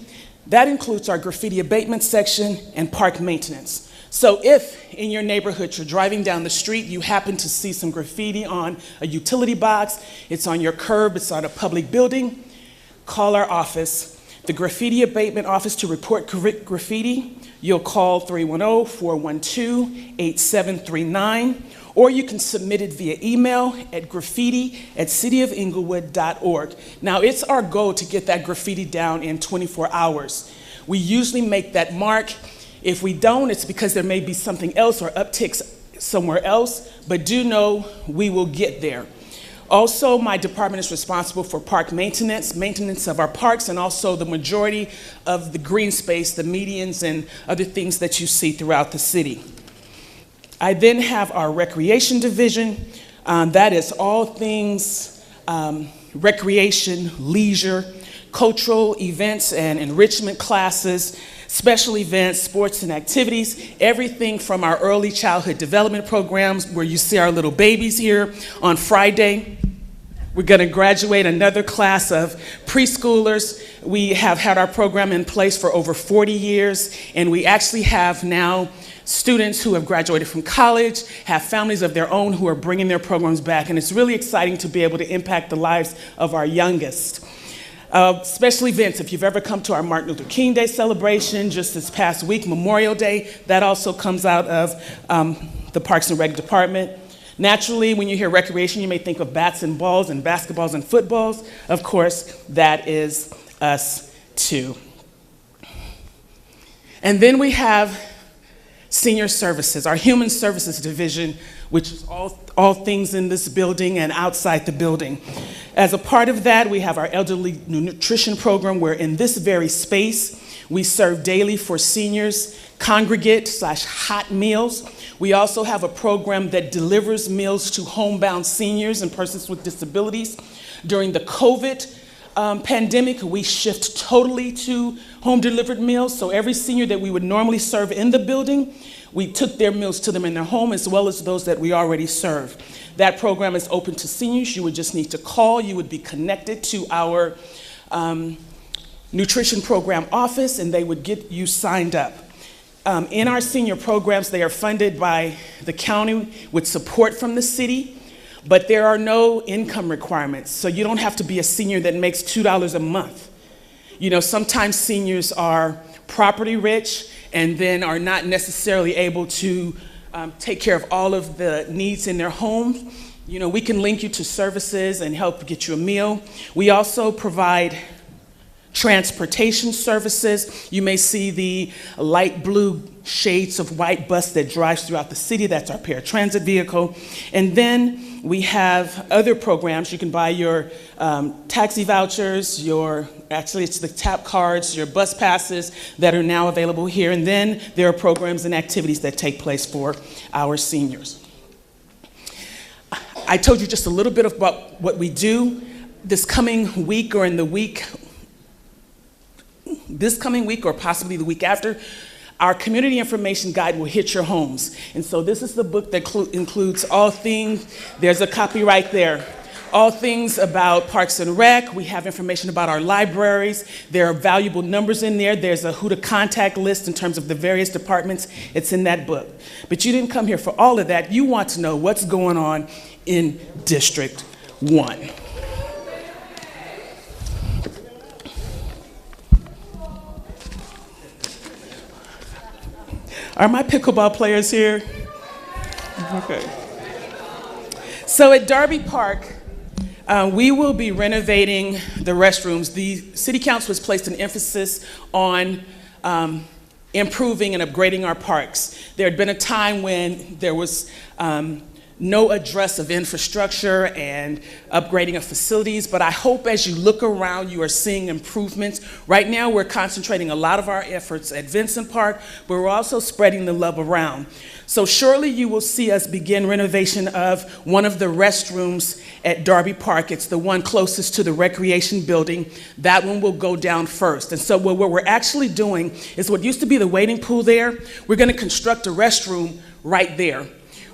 that includes our graffiti abatement section and park maintenance. So if in your neighborhood you're driving down the street, you happen to see some graffiti on a utility box, it's on your curb, it's on a public building, call our office, the Graffiti Abatement Office, to report graffiti. You'll call 310-412-8739, or you can submit it via email at graffiti@cityofinglewood.org. Now, it's our goal to get that graffiti down in 24 hours. We usually make that mark. If we don't, it's because there may be something else or upticks somewhere else, but do know we will get there. Also, my department is responsible for park maintenance of our parks, and also the majority of the green space, the medians, and other things that you see throughout the city. I then have our recreation division. That is all things recreation, leisure, cultural events and enrichment classes, special events, sports and activities, everything from our early childhood development programs where you see our little babies here on Friday. We're going to graduate another class of preschoolers. We have had our program in place for over 40 years, and we actually have now students who have graduated from college, have families of their own who are bringing their programs back, and it's really exciting to be able to impact the lives of our youngest. Special events, if you've ever come to our Martin Luther King Day celebration just this past week, Memorial Day, that also comes out of the Parks and Rec Department. Naturally, when you hear recreation, you may think of bats and balls and basketballs and footballs. Of course, that is us too. And then we have Senior Services, our Human Services Division, which is all things in this building and outside the building. As a part of that, we have our elderly nutrition program, where in this very space, we serve daily for seniors congregate/hot meals. We also have a program that delivers meals to homebound seniors and persons with disabilities. During the COVID pandemic, we shift totally to home delivered meals. So every senior that we would normally serve in the building, we took their meals to them in their home, as well as those that we already serve. That program is open to seniors. You would just need to call. You would be connected to our nutrition program office, and they would get you signed up. In our senior programs, they are funded by the county with support from the city, but there are no income requirements. So you don't have to be a senior that makes $2 a month. You know, sometimes seniors are property rich and then are not necessarily able to take care of all of the needs in their home. You know, we can link you to services and help get you a meal. We also provide transportation services. You may see the light blue shades of white bus that drives throughout the city. That's our paratransit vehicle. And then we have other programs. You can buy your taxi vouchers, actually it's the TAP cards, your bus passes that are now available here. And then there are programs and activities that take place for our seniors. I told you just a little bit about what we do. This coming week or possibly the week after, our community information guide will hit your homes. And so this is the book that includes all things, there's a copy right there, all things about Parks and Rec. We have information about our libraries. There are valuable numbers in there. There's a who to contact list in terms of the various departments. It's in that book. But you didn't come here for all of that. You want to know what's going on in District 1. Are my pickleball players here? Okay. So at Darby Park, we will be renovating the restrooms. The City Council has placed an emphasis on improving and upgrading our parks. There had been a time when there was no address of infrastructure and upgrading of facilities, but I hope as you look around, you are seeing improvements. Right now, we're concentrating a lot of our efforts at Vincent Park, but we're also spreading the love around. So shortly, you will see us begin renovation of one of the restrooms at Darby Park. It's the one closest to the recreation building. That one will go down first. And so what we're actually doing is what used to be the waiting pool there, we're gonna construct a restroom right there.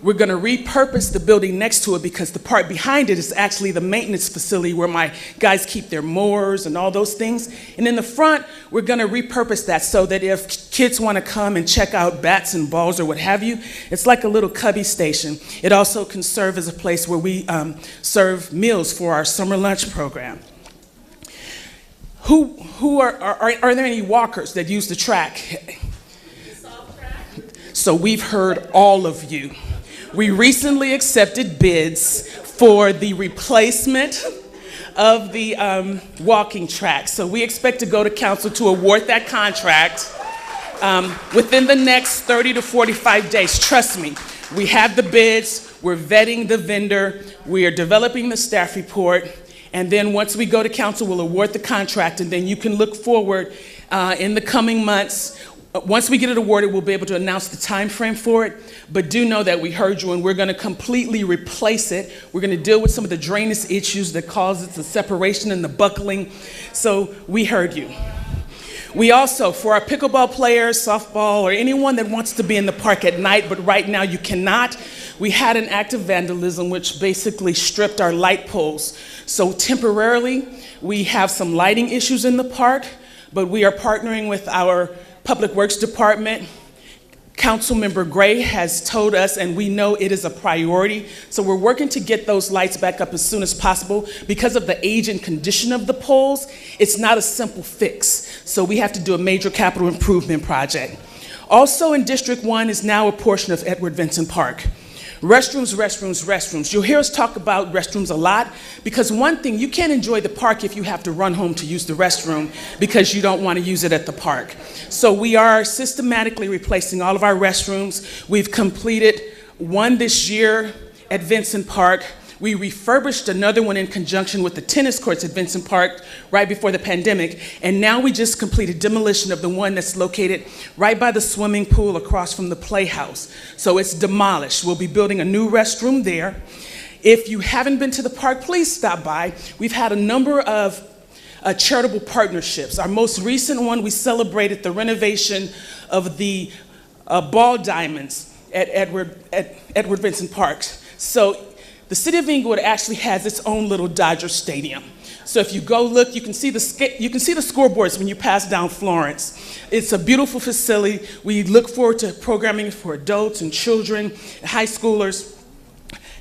We're going to repurpose the building next to it because the part behind it is actually the maintenance facility where my guys keep their mowers and all those things. And in the front, we're going to repurpose that so that if kids want to come and check out bats and balls or what have you, it's like a little cubby station. It also can serve as a place where we serve meals for our summer lunch program. Are there any walkers that use the track? So we've heard all of you. We recently accepted bids for the replacement of the walking track. So we expect to go to council to award that contract within the next 30 to 45 days. Trust me, we have the bids, we're vetting the vendor, we are developing the staff report, and then once we go to council, we'll award the contract, and then you can look forward in the coming months. Once we get it awarded, we'll be able to announce the time frame for it, but do know that we heard you and we're gonna completely replace it. We're gonna deal with some of the drainage issues that causes the separation and the buckling, so we heard you. We also, for our pickleball players, softball, or anyone that wants to be in the park at night, but right now you cannot, we had an act of vandalism which basically stripped our light poles. So temporarily, we have some lighting issues in the park, but we are partnering with our Public Works Department. Councilmember Gray has told us, and we know it is a priority, so we're working to get those lights back up as soon as possible. Because of the age and condition of the poles, it's not a simple fix, so we have to do a major capital improvement project. Also in District 1 is now a portion of Edward Vinson Park. Restrooms, restrooms, restrooms. You'll hear us talk about restrooms a lot because one thing, you can't enjoy the park if you have to run home to use the restroom because you don't want to use it at the park. So we are systematically replacing all of our restrooms. We've completed one this year at Vinson Park. We refurbished another one in conjunction with the tennis courts at Vinson Park right before the pandemic. And now we just completed demolition of the one that's located right by the swimming pool across from the Playhouse. So it's demolished. We'll be building a new restroom there. If you haven't been to the park, please stop by. We've had a number of charitable partnerships. Our most recent one, we celebrated the renovation of the ball diamonds at Edward Vinson Park. So the city of Inglewood actually has its own little Dodger Stadium. So if you go look, you can see the scoreboards when you pass down Florence. It's a beautiful facility. We look forward to programming for adults and children, high schoolers.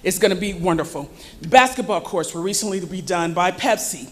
It's going to be wonderful. The basketball courts were recently redone by Pepsi.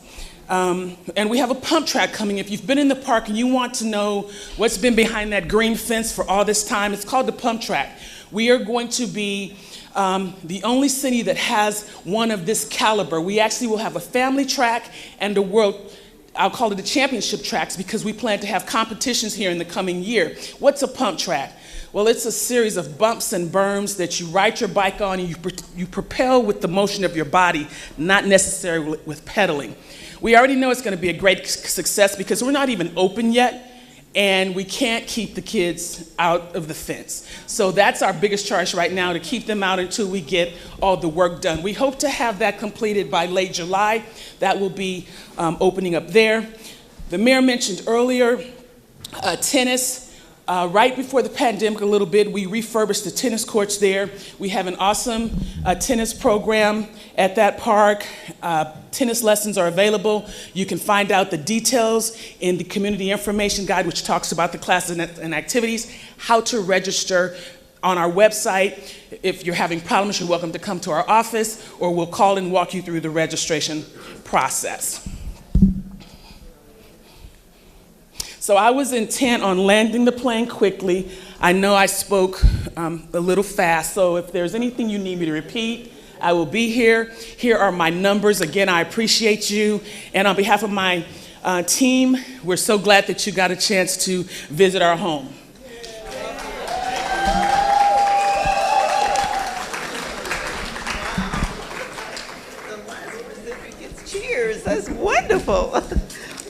And we have a pump track coming. If you've been in the park and you want to know what's been behind that green fence for all this time, it's called the pump track. We are going to be the only city that has one of this caliber. We actually will have a family track and a world, I'll call it the championship tracks because we plan to have competitions here in the coming year. What's a pump track? Well, it's a series of bumps and berms that you ride your bike on and you propel with the motion of your body, not necessarily with pedaling. We already know it's going to be a great success because we're not even open yet. And we can't keep the kids out of the fence. So that's our biggest charge right now, to keep them out until we get all the work done. We hope to have that completed by late July. That will be opening up there. The mayor mentioned earlier tennis. Right before the pandemic a little bit, we refurbished the tennis courts there. We have an awesome tennis program at that park. Tennis lessons are available. You can find out the details in the community information guide, which talks about the classes and activities, how to register on our website. If you're having problems, you're welcome to come to our office, or we'll call and walk you through the registration process. So I was intent on landing the plane quickly. I know I spoke a little fast, so if there's anything you need me to repeat, I will be here. Here are my numbers. Again, I appreciate you. And on behalf of my team, we're so glad that you got a chance to visit our home. Cheers, that's wonderful.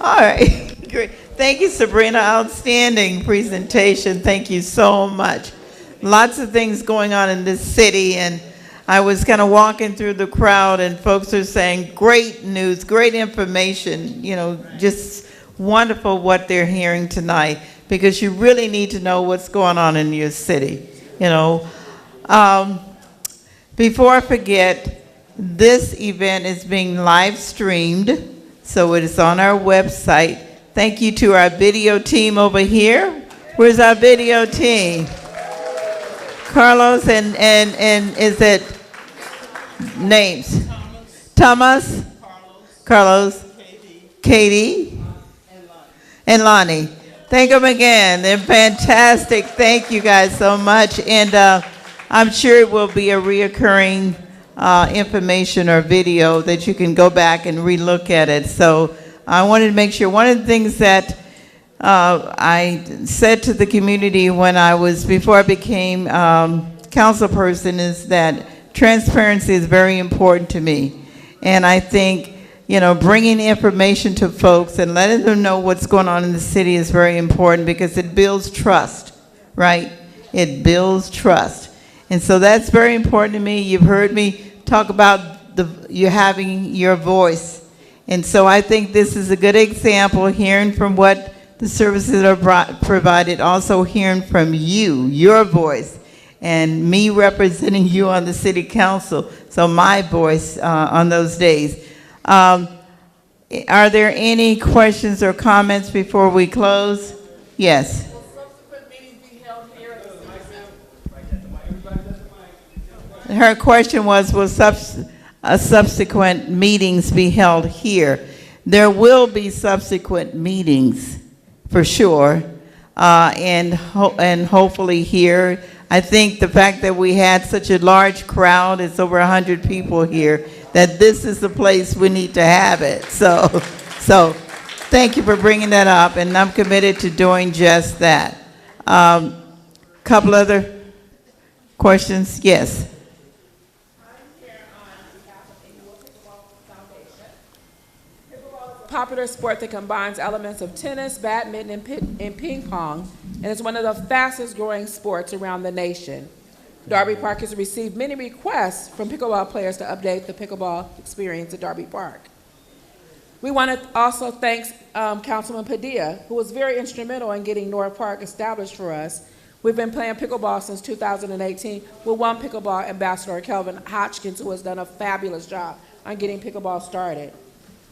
All right, great. Thank you, Sabrina, outstanding presentation. Thank you so much. Lots of things going on in this city, and I was kind of walking through the crowd and folks are saying great news, great information, you know, just wonderful what they're hearing tonight, because you really need to know what's going on in your city, you know. Before I forget, this event is being live streamed, so it is on our website. Thank you to our video team over here. Where's our video team? Carlos and is it names? Thomas, Carlos, Katie, and Lonnie. Thank them again. They're fantastic. Thank you guys so much. And I'm sure it will be a reoccurring information or video that you can go back and relook at it. So I wanted to make sure, one of the things that I said to the community before I became council person is that transparency is very important to me. And I think, you know, bringing information to folks and letting them know what's going on in the city is very important because it builds trust, right? It builds trust. And so that's very important to me. You've heard me talk about you having your voice. And so I think this is a good example, hearing from what the services are provided, also hearing from you, your voice, and me representing you on the city council, so my voice on those days. Are there any questions or comments before we close? Yes. Her question was, will subsequent meetings be held here? There will be subsequent meetings, for sure, and hopefully here. I think the fact that we had such a large crowd, it's over 100 people here, that this is the place we need to have it. So thank you for bringing that up, and I'm committed to doing just that. Couple other questions? Yes. Popular sport that combines elements of tennis, badminton, and ping pong, and is one of the fastest growing sports around the nation. Darby Park has received many requests from pickleball players to update the pickleball experience at Darby Park. We want to also thank Councilman Padilla, who was very instrumental in getting North Park established for us. We've been playing pickleball since 2018 with one pickleball ambassador, Kelvin Hodgkins, who has done a fabulous job on getting pickleball started.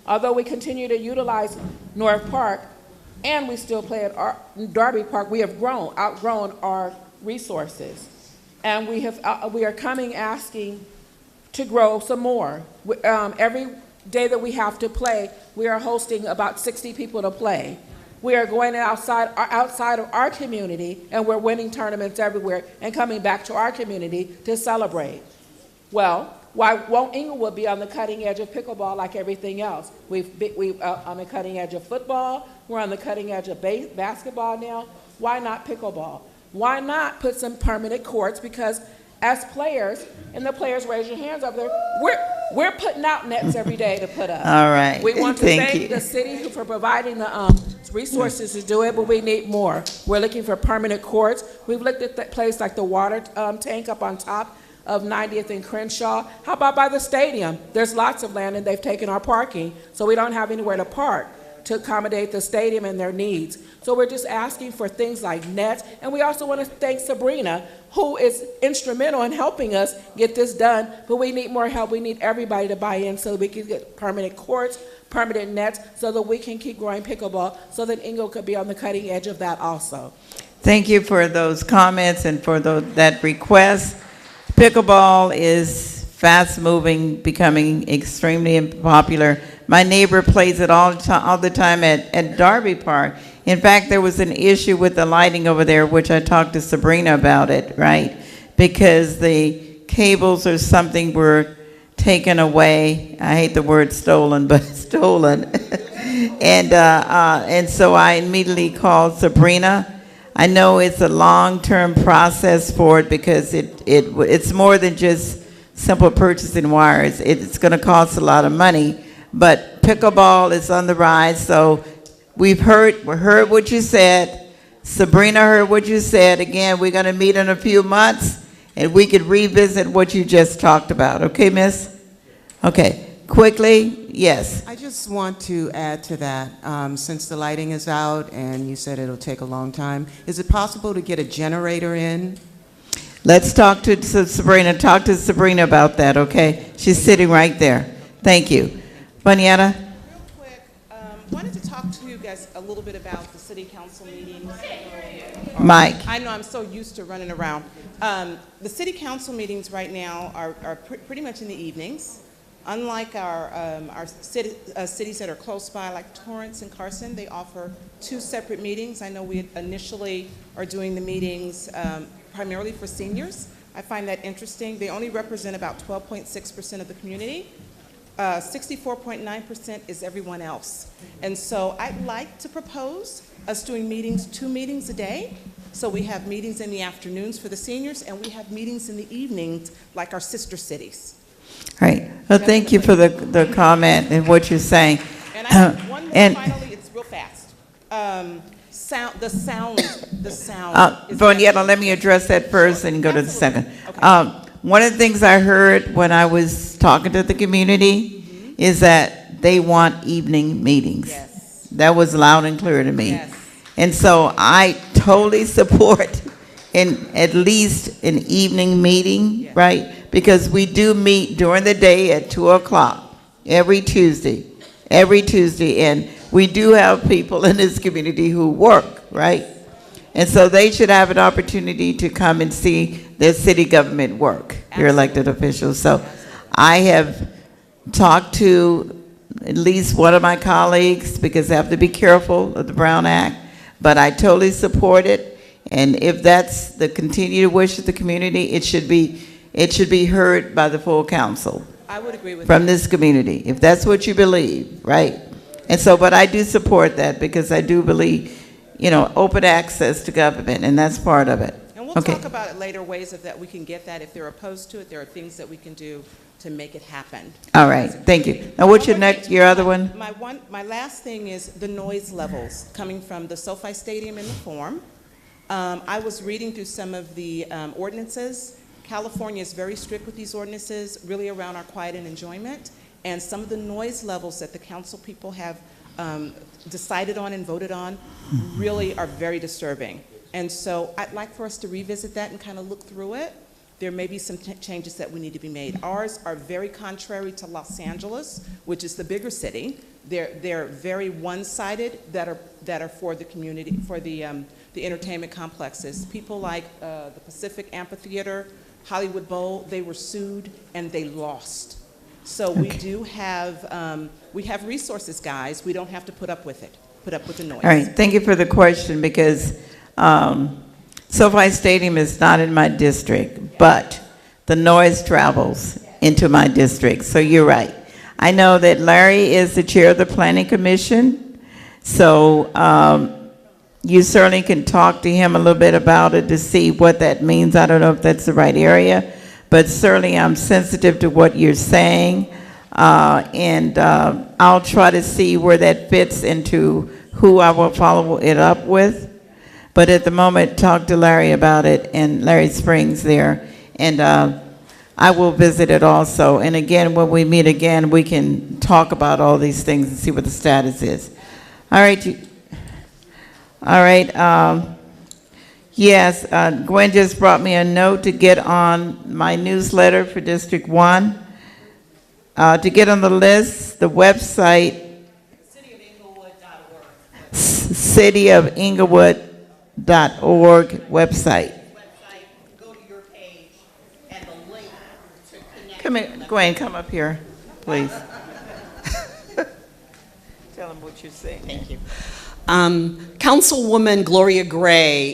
Although we continue to utilize North Park and we still play at Darby Park, we have outgrown our resources. And we are coming asking to grow some more. Every day that we have to play, we are hosting about 60 people to play. We are going outside of our community, and we're winning tournaments everywhere and coming back to our community to celebrate. Well, why won't Inglewood be on the cutting edge of pickleball like everything else? We're on the cutting edge of football. We're on the cutting edge of basketball now. Why not pickleball? Why not put some permanent courts? Because as players, and the players raise your hands up there, we're putting out nets every day to put up. All right. We want to thank the city for providing the resources to do it, but we need more. We're looking for permanent courts. We've looked at that place like the water tank up on top of 90th and Crenshaw. How about by the stadium? There's lots of land and they've taken our parking, so we don't have anywhere to park to accommodate the stadium and their needs. So we're just asking for things like nets, and we also want to thank Sabrina, who is instrumental in helping us get this done, but we need more help. We need everybody to buy in so that we can get permanent courts, permanent nets, so that we can keep growing pickleball, so that Ingo could be on the cutting edge of that also. Thank you for those comments and for that request. Pickleball is fast-moving, becoming extremely popular. My neighbor plays it all the time at Darby Park. In fact, there was an issue with the lighting over there, which I talked to Sabrina about it, right? Because the cables or something were taken away. I hate the word stolen, but stolen. And so I immediately called Sabrina. I know it's a long-term process for it because it's more than just simple purchasing wires. It's going to cost a lot of money, but pickleball is on the rise. So we heard what you said. Sabrina heard what you said. Again, we're going to meet in a few months, and we could revisit what you just talked about. Okay, Miss? Okay. Quickly, yes. I just want to add to that, since the lighting is out and you said it'll take a long time, is it possible to get a generator in? Let's talk to Sabrina. Talk to Sabrina about that, okay? She's sitting right there. Thank you. Bonietta? Real quick, wanted to talk to you guys a little bit about the city council meetings. Mike. I know I'm so used to running around. The city council meetings right now are pretty much in the evenings. Unlike our cities that are close by, like Torrance and Carson, they offer 2 separate meetings. I know we initially are doing the meetings primarily for seniors. I find that interesting. They only represent about 12.6% of the community. 64.9% is everyone else. And so I'd like to propose us doing 2 meetings a day. So we have meetings in the afternoons for the seniors, and we have meetings in the evenings like our sister cities. All right. Well, thank you for the comment and what you're saying. And I have one more finally, it's real fast. The sound. Bonietta, let me address that first and go to the second. Okay. One of the things I heard when I was talking to the community is that they want evening meetings. Yes. That was loud and clear to me. Yes. And so I totally support at least an evening meeting, right? Because we do meet during the day at 2 o'clock. every Tuesday, and we do have people in this community who work, right? And so they should have an opportunity to come and see their city government work, their elected officials. So I have talked to at least one of my colleagues, because I have to be careful of the Brown Act, but I totally support it. And if that's the continued wish of the community, it should be heard by the full council. I would agree with from that. this community, if that's what you believe, right? And so, but I do support that, because I do believe, you know, open access to government, and that's part of it. And we'll talk about it later, ways that we can get that. If they're opposed to it, there are things that we can do to make it happen. All right, thank you. Now, what's your other one? My last thing is the noise levels coming from the SoFi Stadium and the Forum. I was reading through some of the ordinances. California is very strict with these ordinances, really around our quiet and enjoyment. And some of the noise levels that the council people have decided on and voted on really are very disturbing. And so I'd like for us to revisit that and kind of look through it. There may be some changes that we need to be made. Ours are very contrary to Los Angeles, which is the bigger city. They're very one-sided, that are for the community, for the entertainment complexes. People like the Pacific Amphitheater, Hollywood Bowl, they were sued and they lost. So we do have, we have resources, guys. We don't have to put up with it, put up with the noise. All right, thank you for the question, because SoFi Stadium is not in my district, but the noise travels into my district, so you're right. I know that Larry is the chair of the Planning Commission, so you certainly can talk to him a little bit about it to see what that means. I don't know if that's the right area, but certainly I'm sensitive to what you're saying, and I'll try to see where that fits into who I will follow it up with. But at the moment, talk to Larry about it, and Larry Springs there, and I will visit it also. And again, when we meet again, we can talk about all these things and see what the status is. All right. Yes, Gwen just brought me a note to get on my newsletter for District 1. To get on the list, the website, cityofinglewood.org website. Go to your page, and the link to connect. Come here, Gwen, come up here, please. Tell them what you're saying. Thank you. Councilwoman Gloria Gray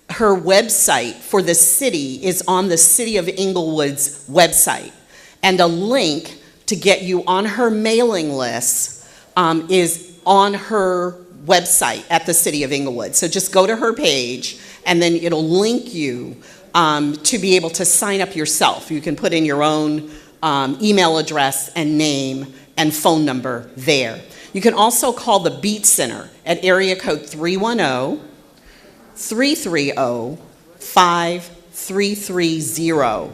her website for the city is on the City of Inglewood's website. And a link to get you on her mailing list is on her website at the City of Inglewood. So just go to her page, and then it'll link you to be able to sign up yourself. You can put in your own email address and name and phone number there. You can also call the Beat Center at area code 310-330-5330.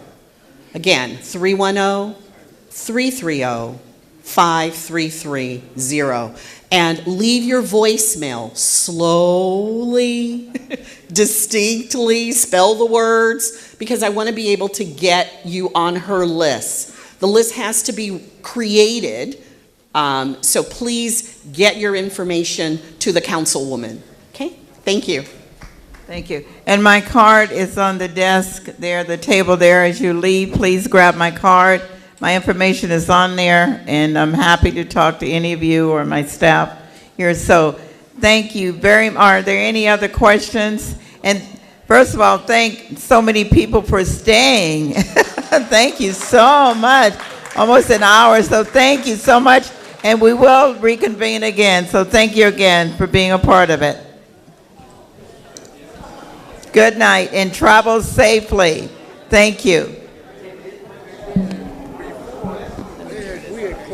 Again, 310-330-5330. And leave your voicemail slowly, distinctly, spell the words, because I want to be able to get you on her list. The list has to be created. So please get your information to the councilwoman. Okay, thank you. Thank you. And my card is on the desk there, the table there as you leave. Please grab my card. My information is on there, and I'm happy to talk to any of you or my staff here. So thank you very much. Are there any other questions? And first of all, thank so many people for staying. Thank you so much. Almost an hour, so thank you so much. And we will reconvene again. So thank you again for being a part of it. Good night and travel safely. Thank you.